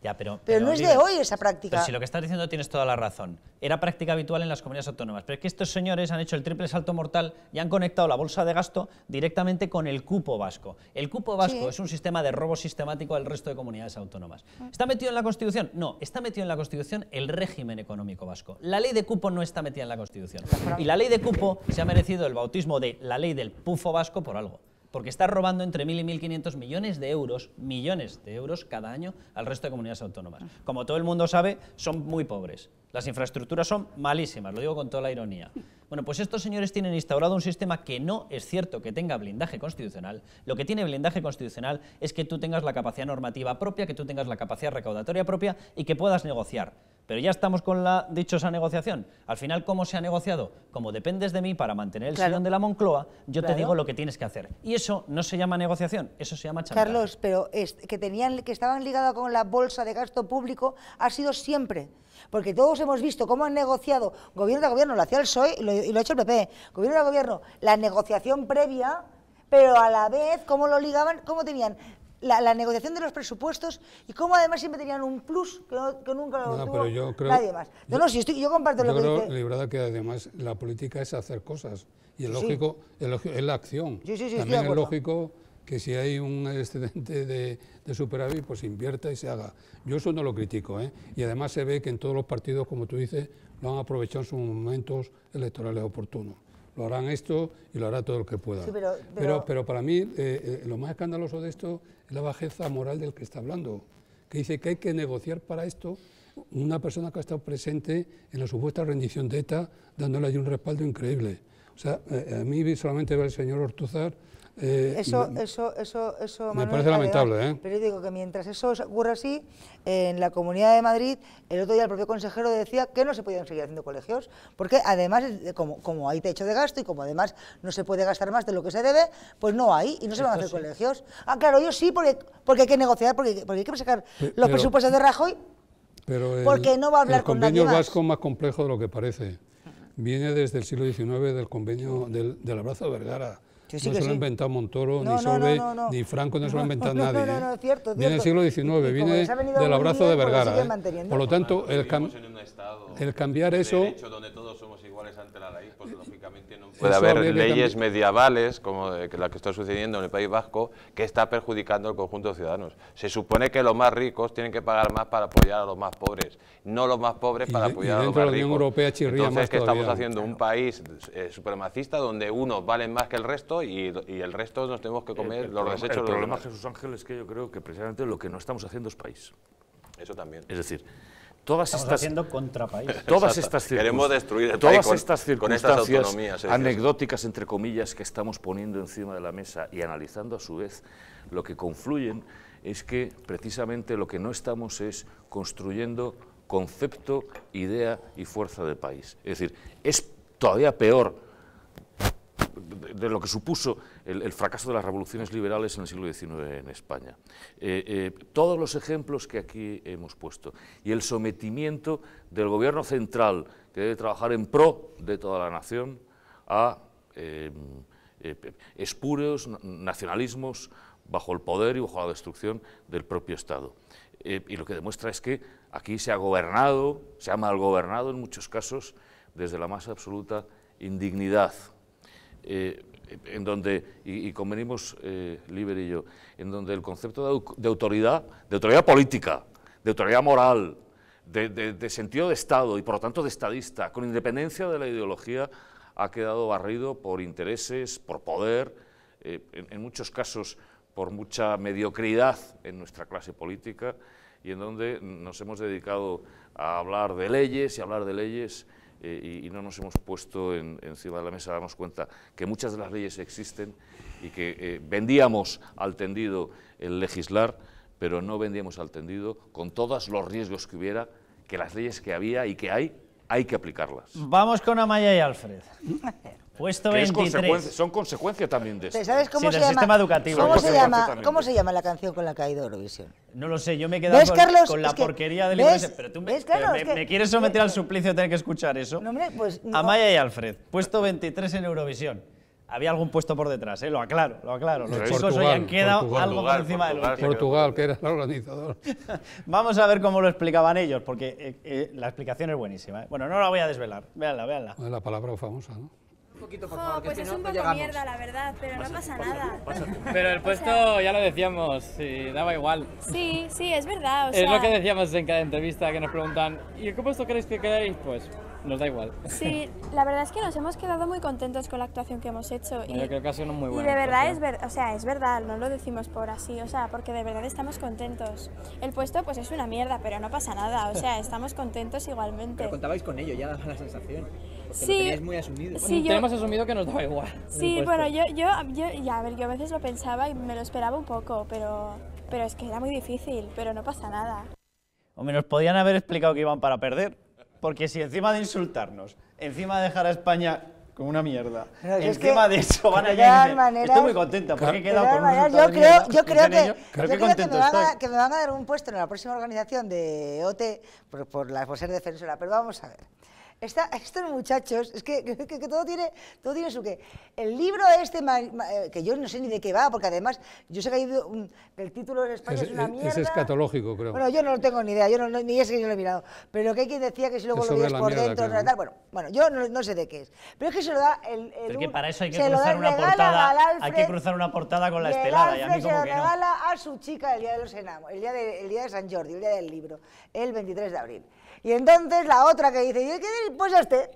Ya, pero no es de hoy esa práctica. Pero si lo que estás diciendo tienes toda la razón. Era práctica habitual en las comunidades autónomas, pero es que estos señores han hecho el triple salto mortal y han conectado la bolsa de gasto directamente con el cupo vasco. El cupo vasco es un sistema de robo sistemático al resto de comunidades autónomas. ¿Está metido en la Constitución? No, está metido en la Constitución el régimen económico vasco. La ley de cupo no está metida en la Constitución. Y la ley de cupo se ha merecido el bautismo de la ley del pufo vasco por algo. porque está robando entre 1.000 y 1.500 millones de euros cada año al resto de comunidades autónomas. Como todo el mundo sabe, son muy pobres. Las infraestructuras son malísimas, lo digo con toda la ironía. Bueno, pues estos señores tienen instaurado un sistema que no es cierto que tenga blindaje constitucional. Lo que tiene blindaje constitucional es que tú tengas la capacidad normativa propia, que tú tengas la capacidad recaudatoria propia y que puedas negociar. Pero ya estamos con la dichosa negociación. Al final, ¿cómo se ha negociado? Como dependes de mí para mantener el sillón de la Moncloa, yo te digo lo que tienes que hacer. Y eso no se llama negociación, eso se llama chantaje. Carlos, pero que estaban ligados con la bolsa de gasto público ha sido siempre. Porque todos hemos visto cómo han negociado gobierno de gobierno, lo hacía el PSOE y lo ha hecho el PP, gobierno de gobierno, la negociación previa, pero a la vez cómo lo ligaban, cómo tenían la negociación de los presupuestos y cómo además siempre tenían un plus que nunca lo tuvo nadie más. Yo comparto lo que dice. Yo creo que además la política es hacer cosas y es lógico, es la acción. También es lógico que si hay un excedente de superávit, pues invierta y se haga. Yo eso no lo critico, ¿eh? Y además se ve que en todos los partidos, como tú dices, lo han aprovechado en sus momentos electorales oportunos. Lo harán esto y lo hará todo el que pueda. Sí, pero para mí lo más escandaloso de esto es la bajeza moral del que está hablando, que dice que hay que negociar para esto una persona que ha estado presente en la supuesta rendición de ETA, dándole allí un respaldo increíble. O sea, a mí solamente ver al señor Ortúzar... Eso me parece lamentable, ¿eh? Pero yo digo que mientras eso ocurra así, en la Comunidad de Madrid, el otro día el propio consejero decía que no se podían seguir haciendo colegios, porque además, como hay techo de gasto y como además no se puede gastar más de lo que se debe, pues no hay y no se van a hacer colegios. Ah, claro, yo sí, porque hay que negociar, porque hay que sacar los presupuestos de Rajoy, porque no va a hablar con nadie más. El convenio vasco es más complejo de lo que parece. Viene desde el siglo XIX del convenio del abrazo de Vergara. No se lo ha inventado Montoro, ni Solve, ni Franco, no se lo ha inventado nadie. No, es cierto. Viene del siglo XIX, viene del abrazo de Vergara. Por lo tanto, el cambiar eso... donde todos somos iguales ante la ley, pues lógicamente no puede haber leyes medievales, como la que está sucediendo en el País Vasco, que está perjudicando al conjunto de ciudadanos. Se supone que los más ricos tienen que pagar más para apoyar a los más pobres, no los más pobres para apoyar a los más ricos. Y dentro de la Unión Europea chirría más todavía. Entonces, ¿qué estamos haciendo? Un país supremacista donde unos valen más que el resto y el resto nos tenemos que comer los desechos. El problema, Jesús Ángel, es que yo creo que precisamente lo que no estamos haciendo es país. Eso también. Es decir, estamos haciendo contrapaís. Todas estas queremos destruir el país con estas autonomías anecdóticas, entre comillas, que estamos poniendo encima de la mesa y analizando a su vez, lo que confluyen es que precisamente lo que no estamos es construyendo concepto, idea y fuerza de país. Es decir, es todavía peor de lo que supuso el fracaso de las revoluciones liberales en el siglo XIX en España. Todos los ejemplos que aquí hemos puesto y el sometimiento del gobierno central, que debe trabajar en pro de toda la nación, a espurios nacionalismos bajo el poder y bajo la destrucción del propio Estado. Y lo que demuestra es que aquí se ha gobernado, se ha malgobernado en muchos casos desde la más absoluta indignidad. En donde, y convenimos Liber y yo, en donde el concepto de autoridad política, de autoridad moral, de sentido de Estado y por lo tanto de estadista, con independencia de la ideología, ha quedado barrido por intereses, por poder, en muchos casos por mucha mediocridad en nuestra clase política, y en donde nos hemos dedicado a hablar de leyes y hablar de leyes, y no nos hemos puesto encima de la mesa a darnos cuenta que muchas de las leyes existen y que vendíamos al tendido el legislar, pero no vendíamos al tendido con todos los riesgos que hubiera, que las leyes que había y que hay que aplicarlas. Vamos con Amaya y Alfred. Puesto 23. Son consecuencia también de esto. ¿Sabes cómo se llama? Sistema educativo. ¿Cómo se llama la canción con la que ha ido Eurovisión? No lo sé, yo me he quedado con la porquería del Eurovisión. Pero tú me quieres someter al suplicio de tener que escuchar eso. No, hombre, pues, no. Amaya y Alfred, puesto 23 en Eurovisión. Había algún puesto por detrás, lo aclaro. Los chicos hoy han quedado algo por encima del último. Portugal, que era el organizador. Vamos a ver cómo lo explicaban ellos, porque la explicación es buenísima. Bueno, no la voy a desvelar, véanla. Es la palabra famosa, ¿no? Un poquito, por favor, pues es un poco mierda, la verdad, pero no pasa nada. Pero el puesto, ya lo decíamos, sí, daba igual. Sí, es verdad. Es lo que decíamos en cada entrevista, que nos preguntan, ¿y en qué puesto queréis que quedéis? Pues nos da igual. Sí, la verdad es que nos hemos quedado muy contentos con la actuación que hemos hecho. Yo creo que ha sido muy buena. Y de verdad es verdad, no lo decimos por así, o sea, porque de verdad estamos contentos. El puesto pues es una mierda, pero no pasa nada, o sea, estamos contentos igualmente. Pero contabais con ello, ya daba la sensación. Porque Sí, lo teníais muy asumido. sí, Tenemos asumido que nos daba igual. Sí, bueno, yo a veces lo pensaba y me lo esperaba un poco, pero es que era muy difícil, pero no pasa nada. Hombre, nos podían haber explicado que iban para perder, porque si encima de insultarnos, encima de dejar a España como una mierda, encima de eso van allá y dicen, estoy muy contenta porque he quedado con un resultado de mierda. Yo creo que me van a dar un puesto en la próxima organización de OT por ser defensora, pero vamos a ver. Estos muchachos, es que todo tiene su qué. El libro este, que yo no sé ni de qué va, porque además yo sé que el título en España es una mierda. Es escatológico, creo. Bueno, yo no lo tengo ni idea, ni es que yo lo he mirado. Pero que hay quien decía que si luego lo ves por dentro, claro. tal. Bueno, yo no sé de qué es. Pero es que se lo da es que para eso hay que cruzar una portada, hay que cruzar una portada con la estelada, y a mí como que no. Se lo regala a su chica el día de los enamorados, el día de San Jordi, el día del libro, el 23 de abril. Y entonces la otra que dice, pues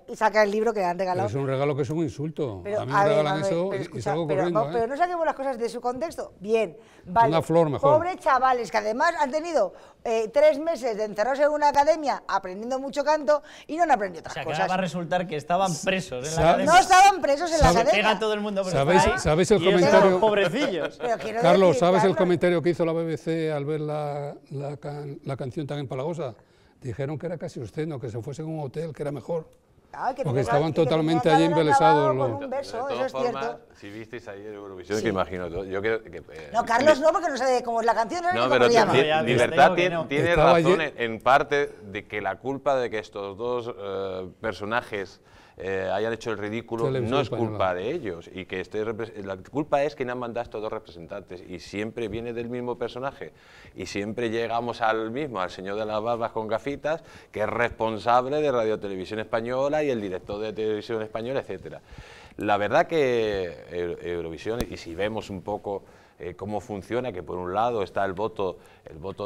y saca el libro que le han regalado. Pero es un regalo que es un insulto. Pero, a mí me regalan eso y salgo corriendo. Pero no saquemos las cosas de su contexto. Bien, vale. Una flor mejor. Pobres chavales que además han tenido 3 meses de encerrados en una academia aprendiendo mucho canto y no han aprendido otras cosas. O sea, que ahora va a resultar que estaban presos en la academia. No estaban presos en la academia. Pega todo el mundo por ¿Sabéis el comentario? Pobrecillos. Carlos, ¿sabes el comentario que hizo la BBC al ver la canción tan empalagosa? Dijeron que era casi obsceno, que se fuesen a un hotel, que era mejor. Porque estaban totalmente allí embelesados. De todas formas, si visteis ayer Eurovisión, que imagino todo, yo creo que... No, Carlos no, porque no sabe cómo es la canción. No, pero Libertad tiene razón en parte de que la culpa de que estos dos personajes hayan hecho el ridículo no es culpa de ellos, y que la culpa es que no han mandado estos dos representantes, y siempre viene del mismo personaje, y siempre llegamos al señor de las barbas con gafitas, que es responsable de Radio Televisión Española y el director de Televisión Española, etcétera. La verdad que Eurovisión, y si vemos un poco cómo funciona, que por un lado está el voto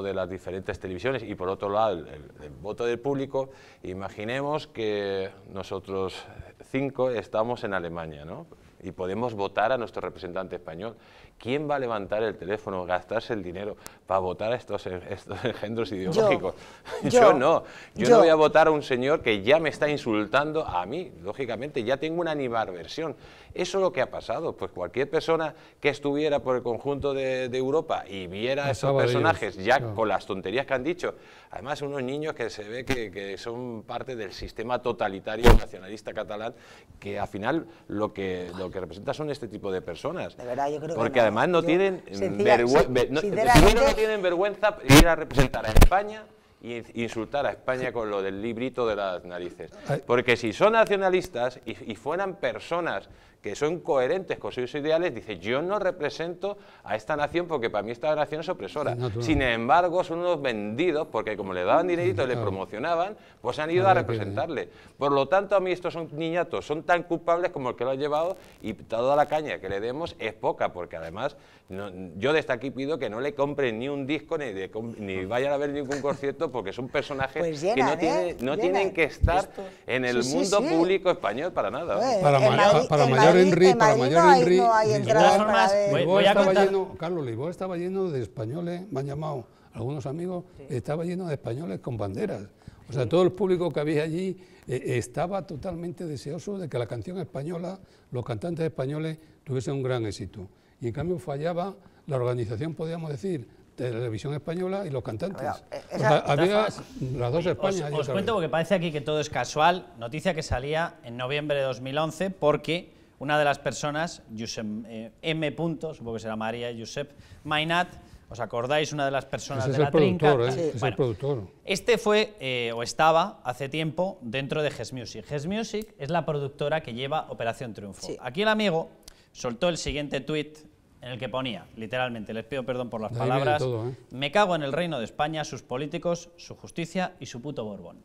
de las diferentes televisiones y por otro lado el voto del público, imaginemos que nosotros 5 estamos en Alemania, ¿no? Y podemos votar a nuestro representante español. ¿Quién va a levantar el teléfono, gastarse el dinero para votar a estos engendros ideológicos? Yo no voy a votar a un señor que ya me está insultando a mí, lógicamente, ya tengo una animadversión. Eso es lo que ha pasado, pues cualquier persona que estuviera por el conjunto de Europa y viera a estos personajes con las tonterías que han dicho, además unos niños que se ve que son parte del sistema totalitario nacionalista catalán, que al final lo que representa son este tipo de personas. De verdad, yo creo porque además no tienen no tienen vergüenza de ir a representar a España y insultar a España con lo del librito de las narices. Porque si son nacionalistas y fueran personas que son coherentes con sus ideales, dice, yo no represento a esta nación porque para mí esta nación es opresora. Sin embargo, son unos vendidos porque como le daban dinerito y le promocionaban, pues han ido a representarle. Por lo tanto, a mí estos niñatos son tan culpables como el que lo ha llevado, y toda la caña que le demos es poca, porque además yo desde aquí pido que no le compren ni un disco ni vayan a ver ningún concierto, porque son personajes pues llenan, que no tienen que estar en el mundo público español para nada. Para mayor Henry, Carlos, Lisboa estaba lleno de españoles, me han llamado algunos amigos, estaba lleno de españoles con banderas. O sea, todo el público que había allí estaba totalmente deseoso de que la canción española, los cantantes españoles tuviesen un gran éxito. Y en cambio fallaba la organización, podríamos decir, Televisión Española y los cantantes. Había las dos Españas. Os cuento porque parece aquí que todo es casual. Noticia que salía en noviembre de 2011 porque una de las personas, M. Supongo que será María Josep Mainat, ¿os acordáis? Una de las personas de la trinca. Es el productor. Este fue, o estaba, hace tiempo, dentro de Ges Music. Ges Music es la productora que lleva Operación Triunfo. Aquí el amigo soltó el siguiente tuit en el que ponía, literalmente, les pido perdón por las palabras, me cago en el reino de España, sus políticos, su justicia y su puto Borbón.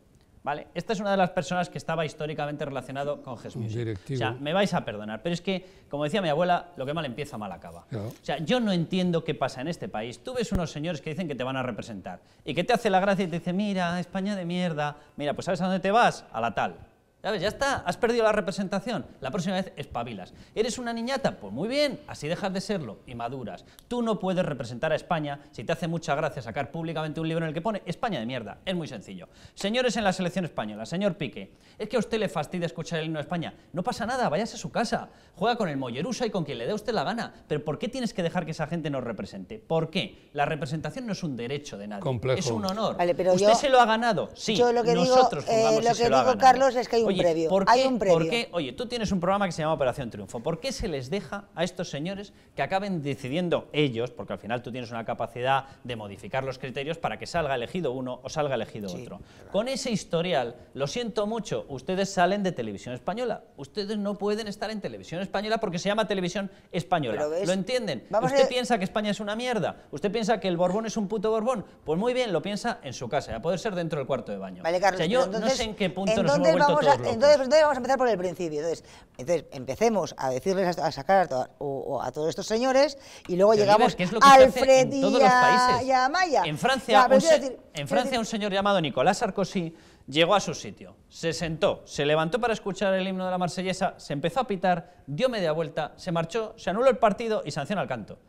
¿Vale? Esta es una de las personas que estaba históricamente relacionado con Ges Music. O sea, me vais a perdonar, pero es que, como decía mi abuela, lo que mal empieza, mal acaba. Claro. O sea, yo no entiendo qué pasa en este país. Tú ves unos señores que dicen que te van a representar y que te hace la gracia y te dice, mira, España de mierda, mira, pues ¿sabes a dónde te vas? A la tal. ¿Sabes? Ya está, has perdido la representación. La próxima vez espabilas. ¿Eres una niñata? Pues muy bien, así dejas de serlo y maduras. Tú no puedes representar a España si te hace mucha gracia sacar públicamente un libro en el que pone España de mierda. Es muy sencillo. Señores en la selección española, señor Piqué, es que a usted le fastidia escuchar el himno de España. No pasa nada, váyase a su casa. Juega con el Mollerusa y con quien le dé a usted la gana. Pero ¿por qué tienes que dejar que esa gente nos represente? ¿Por qué? La representación no es un derecho de nadie. Complejo. Es un honor. Vale, pero ¿Usted se lo ha ganado? Sí. Yo lo que nosotros digo, juzgamos si se lo ha ganado. Carlos, es que hay un previo. ¿por qué, hay un previo. ¿por qué? Oye, tú tienes un programa que se llama Operación Triunfo. ¿Por qué se les deja a estos señores que acaben decidiendo ellos, porque al final tú tienes una capacidad de modificar los criterios para que salga elegido uno o salga elegido otro? Con ese historial, lo siento mucho, ustedes salen de Televisión Española. Ustedes no pueden estar en Televisión Española porque se llama Televisión Española. ¿Lo entienden? ¿Usted piensa que España es una mierda? ¿Usted piensa que el Borbón es un puto Borbón? Pues muy bien, lo piensa en su casa, a poder ser dentro del cuarto de baño. Vale, Carlos, o sea, yo entonces, no sé en qué punto nos hemos vuelto todos locos. Entonces vamos a empezar por el principio. Entonces empecemos a decirles, a sacar a todos estos señores y luego pero llegamos ¿qué es lo que a se Alfred hace en todos los países? Y a Maya. En Francia, un señor llamado Nicolas Sarkozy llegó a su sitio, se sentó, se levantó para escuchar el himno de la Marsellesa, se empezó a pitar, dio media vuelta, se marchó, se anuló el partido y sancionó al canto.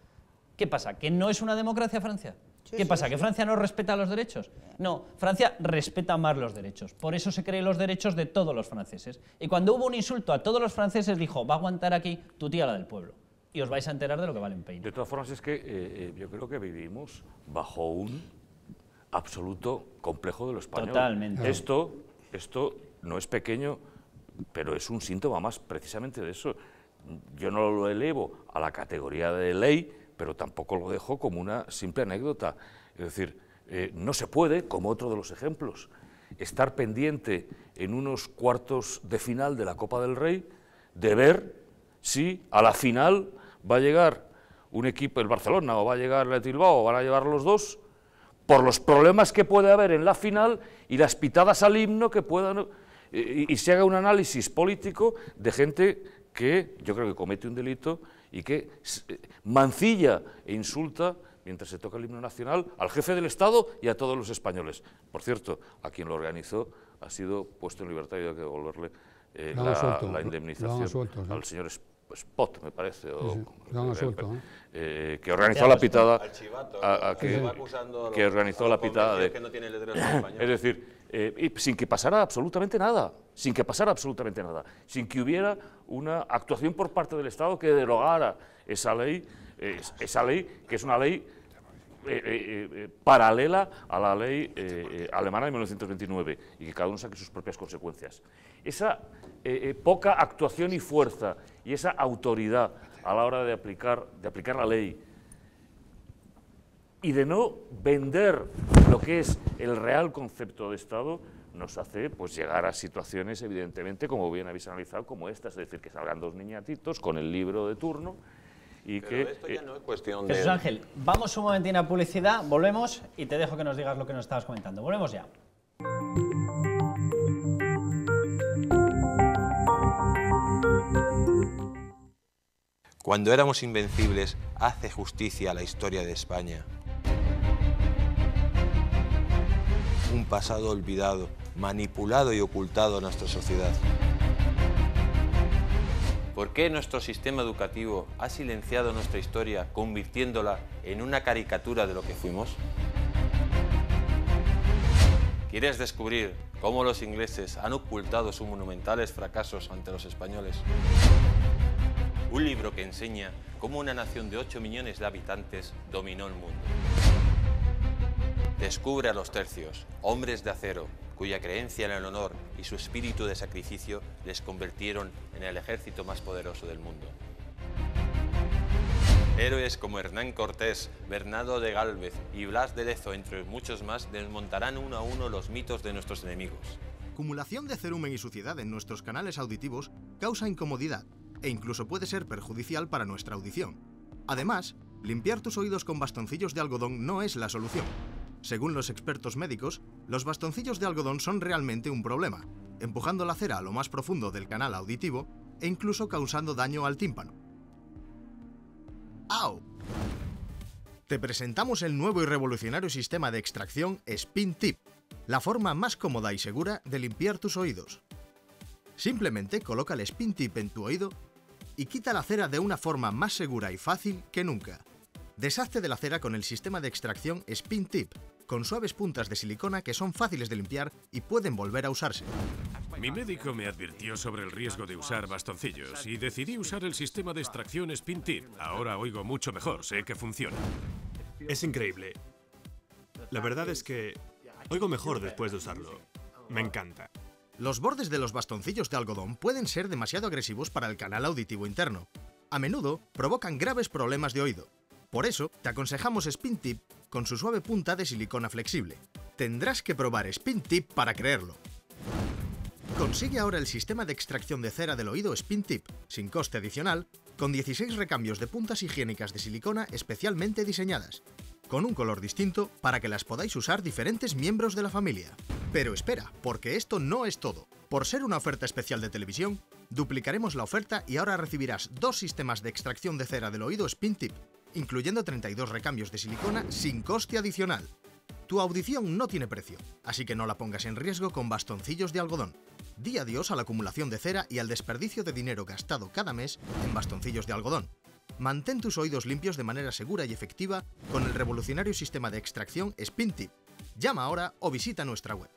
¿Qué pasa? ¿Que no es una democracia Francia? ¿Qué pasa? ¿Que Francia no respeta los derechos? No, Francia respeta más los derechos. Por eso se creen los derechos de todos los franceses. Y cuando hubo un insulto a todos los franceses, dijo, va a aguantar aquí tu tía la del pueblo. Y os vais a enterar de lo que vale un peine. De todas formas, es que yo creo que vivimos bajo un absoluto complejo de lo español. Totalmente. Esto no es pequeño, pero es un síntoma más precisamente de eso. Yo no lo elevo a la categoría de ley, pero tampoco lo dejo como una simple anécdota. Es decir, no se puede, como otro de los ejemplos, estar pendiente en unos cuartos de final de la Copa del Rey de ver si a la final va a llegar un equipo, el Barcelona, o va a llegar el Bilbao, o van a llegar los dos, por los problemas que puede haber en la final y las pitadas al himno que puedan, y se haga un análisis político de gente que yo creo que comete un delito y que mancilla e insulta, mientras se toca el himno nacional, al jefe del Estado y a todos los españoles. Por cierto, a quien lo organizó ha sido puesto en libertad y hay que devolverle la indemnización al señor Spot, me parece, que organizó la pitada, que organizó la pitada de... Es decir, sin que pasara absolutamente nada, sin que hubiera una actuación por parte del Estado que derogara esa ley que es una ley paralela a la ley alemana de 1929 y que cada uno saque sus propias consecuencias. Esa poca actuación y fuerza y esa autoridad a la hora de aplicar la ley y de no vender lo que es el real concepto de Estado nos hace pues llegar a situaciones, evidentemente, como bien habéis analizado, como esta, es decir, que salgan dos niñatitos con el libro de turno y pero que... esto ya no es cuestión de... Jesús Ángel, vamos un momentín a publicidad, volvemos y te dejo que nos digas lo que nos estabas comentando. Volvemos ya. Cuando éramos invencibles, hace justicia a la historia de España. Un pasado olvidado, manipulado y ocultado a nuestra sociedad. ¿Por qué nuestro sistema educativo ha silenciado nuestra historia, convirtiéndola en una caricatura de lo que fuimos? ¿Quieres descubrir cómo los ingleses han ocultado sus monumentales fracasos ante los españoles? Un libro que enseña cómo una nación de 8 millones de habitantes dominó el mundo. Descubre a los tercios, hombres de acero, cuya creencia en el honor y su espíritu de sacrificio les convirtieron en el ejército más poderoso del mundo. Héroes como Hernán Cortés, Bernardo de Gálvez y Blas de Lezo, entre muchos más, desmontarán uno a uno los mitos de nuestros enemigos. Acumulación de cerumen y suciedad en nuestros canales auditivos causa incomodidad e incluso puede ser perjudicial para nuestra audición. Además, limpiar tus oídos con bastoncillos de algodón no es la solución. Según los expertos médicos, los bastoncillos de algodón son realmente un problema, empujando la cera a lo más profundo del canal auditivo e incluso causando daño al tímpano. ¡Au! Te presentamos el nuevo y revolucionario sistema de extracción Spin Tip, la forma más cómoda y segura de limpiar tus oídos. Simplemente coloca el Spin Tip en tu oído y quita la cera de una forma más segura y fácil que nunca. Deshazte de la cera con el sistema de extracción Spin Tip, con suaves puntas de silicona que son fáciles de limpiar y pueden volver a usarse. Mi médico me advirtió sobre el riesgo de usar bastoncillos y decidí usar el sistema de extracción Spin Tip. Ahora oigo mucho mejor, sé que funciona. Es increíble. La verdad es que oigo mejor después de usarlo. Me encanta. Los bordes de los bastoncillos de algodón pueden ser demasiado agresivos para el canal auditivo interno. A menudo provocan graves problemas de oído. Por eso, te aconsejamos Spin Tip con su suave punta de silicona flexible. Tendrás que probar Spin Tip para creerlo. Consigue ahora el sistema de extracción de cera del oído Spin Tip, sin coste adicional, con 16 recambios de puntas higiénicas de silicona especialmente diseñadas, con un color distinto para que las podáis usar diferentes miembros de la familia. Pero espera, porque esto no es todo. Por ser una oferta especial de televisión, duplicaremos la oferta y ahora recibirás 2 sistemas de extracción de cera del oído Spin Tip, incluyendo 32 recambios de silicona sin coste adicional. Tu audición no tiene precio, así que no la pongas en riesgo con bastoncillos de algodón. Di adiós a la acumulación de cera y al desperdicio de dinero gastado cada mes en bastoncillos de algodón. Mantén tus oídos limpios de manera segura y efectiva con el revolucionario sistema de extracción Spin Tip. Llama ahora o visita nuestra web.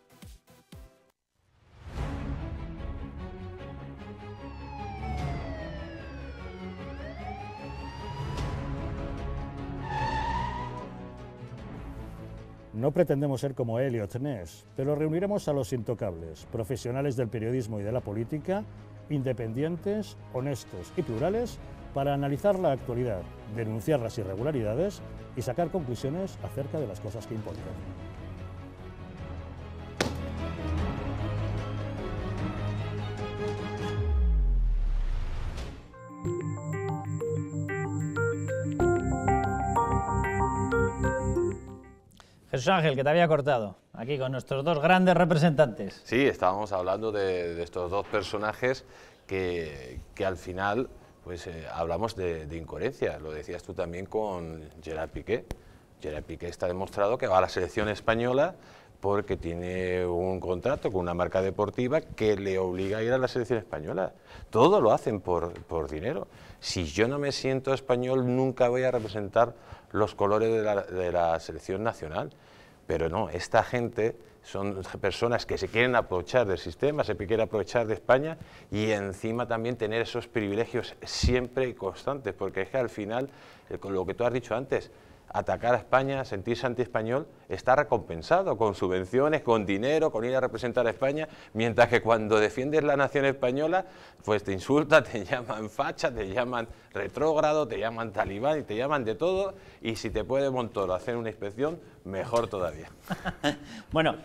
No pretendemos ser como Elliot Ness, pero reuniremos a los intocables, profesionales del periodismo y de la política, independientes, honestos y plurales, para analizar la actualidad, denunciar las irregularidades y sacar conclusiones acerca de las cosas que importan. Jesús Ángel, que te había cortado, aquí con nuestros 2 grandes representantes. Sí, estábamos hablando de estos 2 personajes que al final pues hablamos de incoherencia. Lo decías tú también con Gerard Piqué. Gerard Piqué está demostrado que va a la selección española porque tiene un contrato con una marca deportiva que le obliga a ir a la selección española. Todo lo hacen por dinero. Si yo no me siento español, nunca voy a representar los colores de la selección nacional. Pero no, esta gente son personas que se quieren aprovechar del sistema, se quieren aprovechar de España y encima también tener esos privilegios siempre y constantes, porque es que al final, con lo que tú has dicho antes, atacar a España, sentirse anti-español, está recompensado con subvenciones, con dinero, con ir a representar a España, mientras que cuando defiendes la nación española, pues te insultan, te llaman facha, te llaman retrógrado, te llaman talibán y te llaman de todo, y si te puede Montoro hacer una inspección, mejor todavía. Bueno,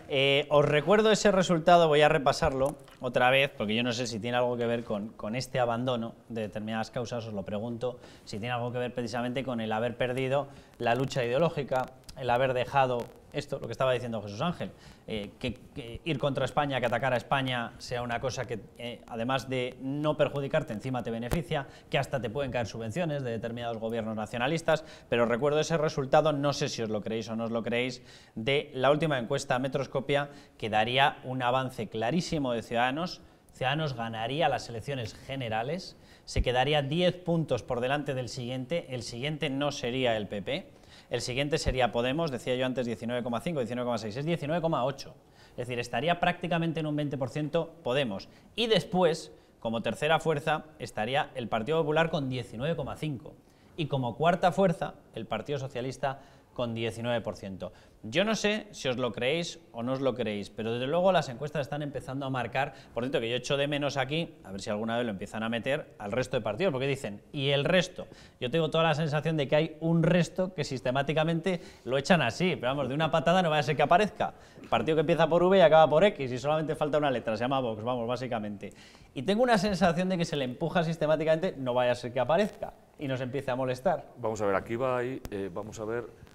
os recuerdo ese resultado, voy a repasarlo otra vez, porque yo no sé si tiene algo que ver con este abandono de determinadas causas, os lo pregunto, si tiene algo que ver precisamente con el haber perdido la lucha ideológica, el haber dejado esto, lo que estaba diciendo Jesús Ángel, que ir contra España, que atacar a España sea una cosa que además de no perjudicarte, encima te beneficia, que hasta te pueden caer subvenciones de determinados gobiernos nacionalistas, pero recuerdo ese resultado, no sé si os lo creéis o no os lo creéis, de la última encuesta Metroscopia, que daría un avance clarísimo de Ciudadanos. Ciudadanos ganaría las elecciones generales, se quedaría 10 puntos por delante del siguiente, el siguiente no sería el PP, el siguiente sería Podemos, decía yo antes 19,5, 19,6, es 19,8, es decir, estaría prácticamente en un 20% Podemos, y después, como tercera fuerza, estaría el Partido Popular con 19,5, y como cuarta fuerza, el Partido Socialista con 19%. Yo no sé si os lo creéis o no os lo creéis, pero desde luego las encuestas están empezando a marcar, por cierto que yo echo de menos aquí, a ver si alguna vez lo empiezan a meter, al resto de partidos, porque dicen, ¿y el resto? Yo tengo toda la sensación de que hay un resto que sistemáticamente lo echan así, pero vamos, de una patada no va a ser que aparezca. Partido que empieza por V y acaba por X y solamente falta una letra, se llama Vox, vamos, básicamente. Y tengo una sensación de que se le empuja sistemáticamente, no vaya a ser que aparezca y nos empiece a molestar. Vamos a ver, aquí va ahí, vamos a ver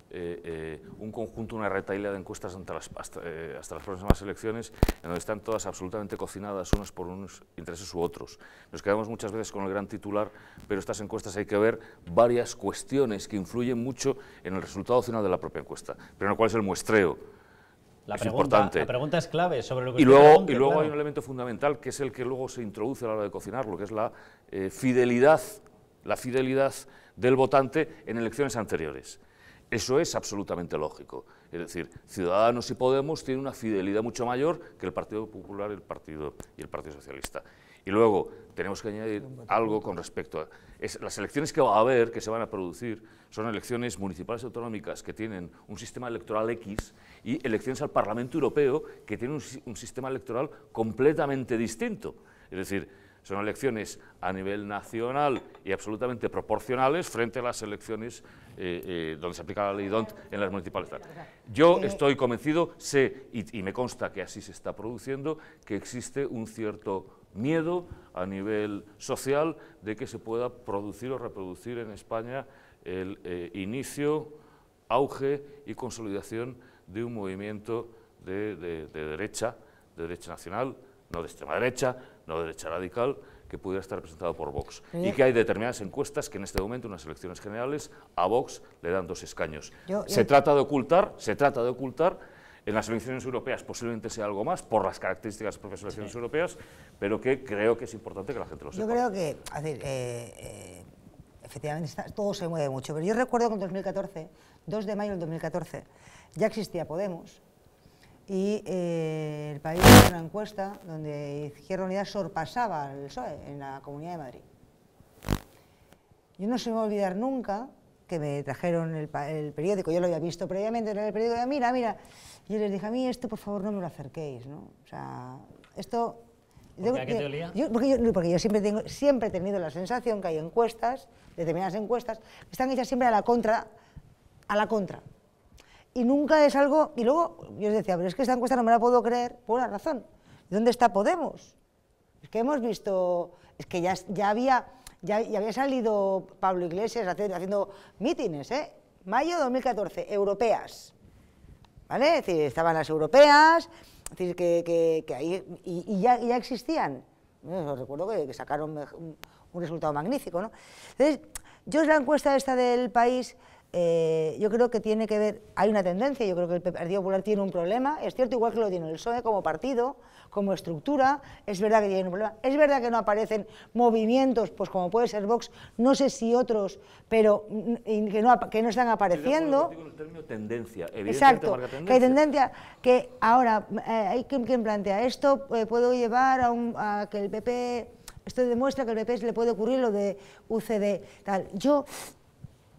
un conjunto, una retahíla de encuestas hasta las próximas elecciones, en donde están todas absolutamente cocinadas unas por unos intereses u otros. Nos quedamos muchas veces con el gran titular, pero estas encuestas hay que ver varias cuestiones que influyen mucho en el resultado final de la propia encuesta. Primero, ¿cuál es el muestreo es importante. La pregunta es clave sobre lo que y usted luego, pregunte, y luego claro. hay un elemento fundamental que es el que luego se introduce a la hora de cocinar, lo que es la fidelidad del votante en elecciones anteriores. Eso es absolutamente lógico. Es decir, Ciudadanos y Podemos tienen una fidelidad mucho mayor que el Partido Popular y el Partido Socialista. Y luego tenemos que añadir algo con respecto a las elecciones que va a haber, que se van a producir, son elecciones municipales autonómicas que tienen un sistema electoral X y elecciones al Parlamento Europeo que tienen un sistema electoral completamente distinto. Es decir, son elecciones a nivel nacional y absolutamente proporcionales frente a las elecciones donde se aplica la ley DONT en las municipales. Yo estoy convencido, sé y me consta que así se está produciendo, que existe un cierto miedo a nivel social de que se pueda producir o reproducir en España el inicio, auge y consolidación de un movimiento de derecha nacional, no de extrema derecha, no de derecha radical, que pudiera estar representado por Vox. Y que hay determinadas encuestas que en este momento, en las elecciones generales, a Vox le dan 2 escaños. Se trata de ocultar, en las elecciones europeas posiblemente sea algo más, por las características de las elecciones europeas, pero que creo que es importante que la gente lo sepa. Yo creo que, efectivamente, todo se mueve mucho, pero yo recuerdo que en 2014, 2 de mayo del 2014, ya existía Podemos, y el país hizo una encuesta donde Izquierda Unida sorpasaba al PSOE en la Comunidad de Madrid. Yo no se me va a olvidar nunca que me trajeron el periódico, yo lo había visto previamente en el periódico, mira, y yo les dije, a mí esto por favor no me lo acerquéis, ¿no? O sea, esto... ¿Por qué? ¿A qué te olía? Porque yo siempre he tenido la sensación que hay encuestas, determinadas encuestas, que están hechas siempre a la contra. Y nunca es algo... Y luego yo decía, pero es que esta encuesta no me la puedo creer por una razón. ¿Dónde está Podemos? Es que hemos visto... Es que ya había salido Pablo Iglesias haciendo mítines, ¿eh? Mayo de 2014, europeas. ¿Vale? Es decir, estaban las europeas, es decir, que ahí... Y ya existían. Os recuerdo que sacaron un resultado magnífico, ¿no? Entonces, yo la encuesta esta del país... yo creo que tiene que ver, hay una tendencia, yo creo que el Partido Popular tiene un problema, es cierto, igual que lo tiene el PSOE como partido, como estructura, es verdad que tiene un problema, es verdad que no aparecen movimientos, pues como puede ser Vox, no sé si otros, pero que no están apareciendo. Estoy de acuerdo contigo en el término tendencia, evidentemente. Exacto, marca tendencia. que hay tendencia, que ahora hay quien plantea esto, puede llevar a que el PP, esto demuestra que el PP le puede ocurrir lo de UCD, tal. Yo...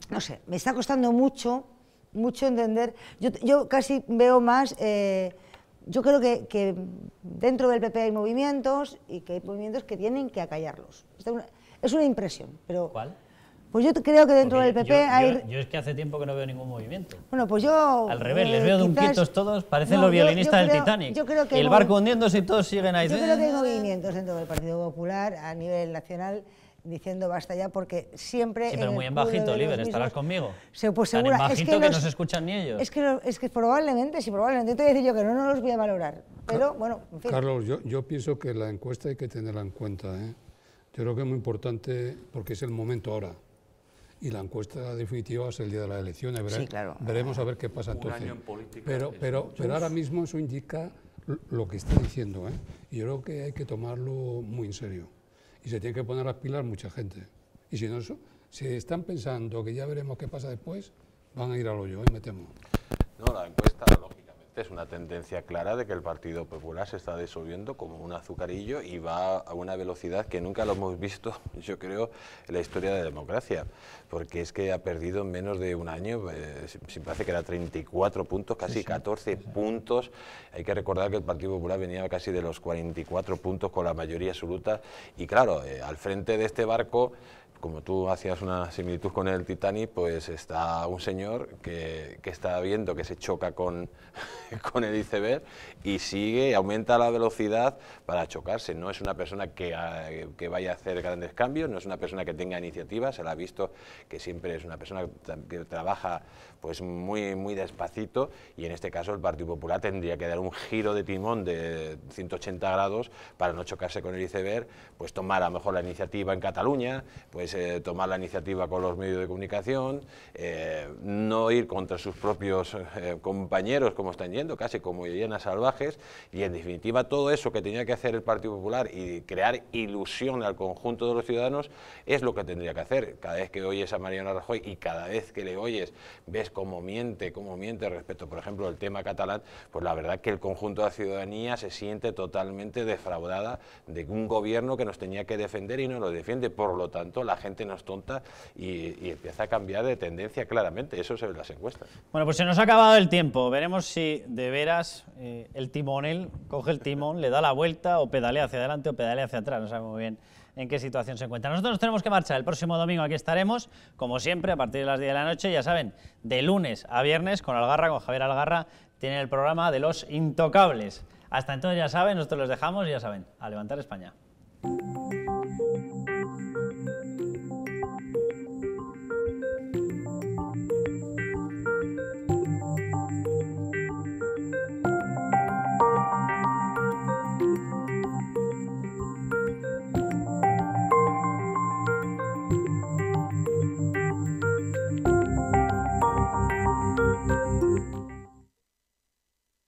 No sé, me está costando mucho entender. Yo casi veo más, yo creo que dentro del PP hay movimientos y que hay movimientos que tienen que acallarlos. Es una impresión, pero... ¿Cuál? Pues yo creo que dentro del PP hay... Yo es que hace tiempo que no veo ningún movimiento. Bueno, pues yo... Al revés, les veo de un quietos todos, parecen No, los violinistas del creo, Titanic. Yo creo que y el barco hundiéndose y todos siguen ahí. Yo creo que hay movimientos dentro del Partido Popular a nivel nacional diciendo basta ya, porque siempre... Sí, pero muy en bajito, Oliver, ¿estarás conmigo? Pues tan segura, en bajito que no se escuchan ni ellos. Es que probablemente, sí, probablemente. Te voy a decir yo que no los voy a valorar, pero bueno, en fin. Carlos, yo pienso que la encuesta hay que tenerla en cuenta, ¿eh? Yo creo que es muy importante porque es el momento ahora. Y la encuesta definitiva es el día de las elecciones. Sí, claro. Veremos a ver qué pasa entonces. Un año en política pero ahora mismo eso indica lo que está diciendo, ¿eh? Y yo creo que hay que tomarlo muy en serio. Y se tiene que poner las pilas mucha gente. Y si no, si están pensando que ya veremos qué pasa después, van a ir al hoyo, me temo. No, la encuesta, lógicamente, es una tendencia clara de que el Partido Popular se está disolviendo como un azucarillo y va a una velocidad que nunca lo hemos visto, yo creo, en la historia de la democracia. Porque es que ha perdido en menos de un año, me parece que era 34 puntos, casi 14 puntos. Hay que recordar que el Partido Popular venía casi de los 44 puntos con la mayoría absoluta. Y claro, al frente de este barco, como tú hacías una similitud con el Titanic, pues está un señor que está viendo que se choca con el iceberg y sigue, aumenta la velocidad para chocarse. No es una persona que vaya a hacer grandes cambios, no es una persona que tenga iniciativa, se la ha visto que siempre es una persona que trabaja pues muy despacito, y en este caso el Partido Popular tendría que dar un giro de timón de 180 grados para no chocarse con el iceberg, pues tomar a lo mejor la iniciativa en Cataluña, pues es tomar la iniciativa con los medios de comunicación, no ir contra sus propios compañeros como están yendo, casi como hienas salvajes, y en definitiva todo eso que tenía que hacer el Partido Popular y crear ilusión al conjunto de los ciudadanos es lo que tendría que hacer. Cada vez que oyes a Mariano Rajoy y cada vez que le oyes ves cómo miente respecto, por ejemplo, al tema catalán, pues la verdad que el conjunto de la ciudadanía se siente totalmente defraudada de un gobierno que nos tenía que defender y no lo defiende. Por lo tanto, la gente no es tonta y empieza a cambiar de tendencia claramente. Eso se ve en las encuestas. Bueno, pues se nos ha acabado el tiempo. Veremos si de veras el timonel coge el timón, le da la vuelta o pedalea hacia adelante o pedalea hacia atrás. No sabemos muy bien en qué situación se encuentra. Nosotros nos tenemos que marchar. El próximo domingo aquí estaremos, como siempre, a partir de las 10 de la noche. Ya saben, de lunes a viernes con Algarra, con Javier Algarra, tienen el programa de Los Intocables. Hasta entonces, ya saben, nosotros les dejamos y ya saben, a levantar España.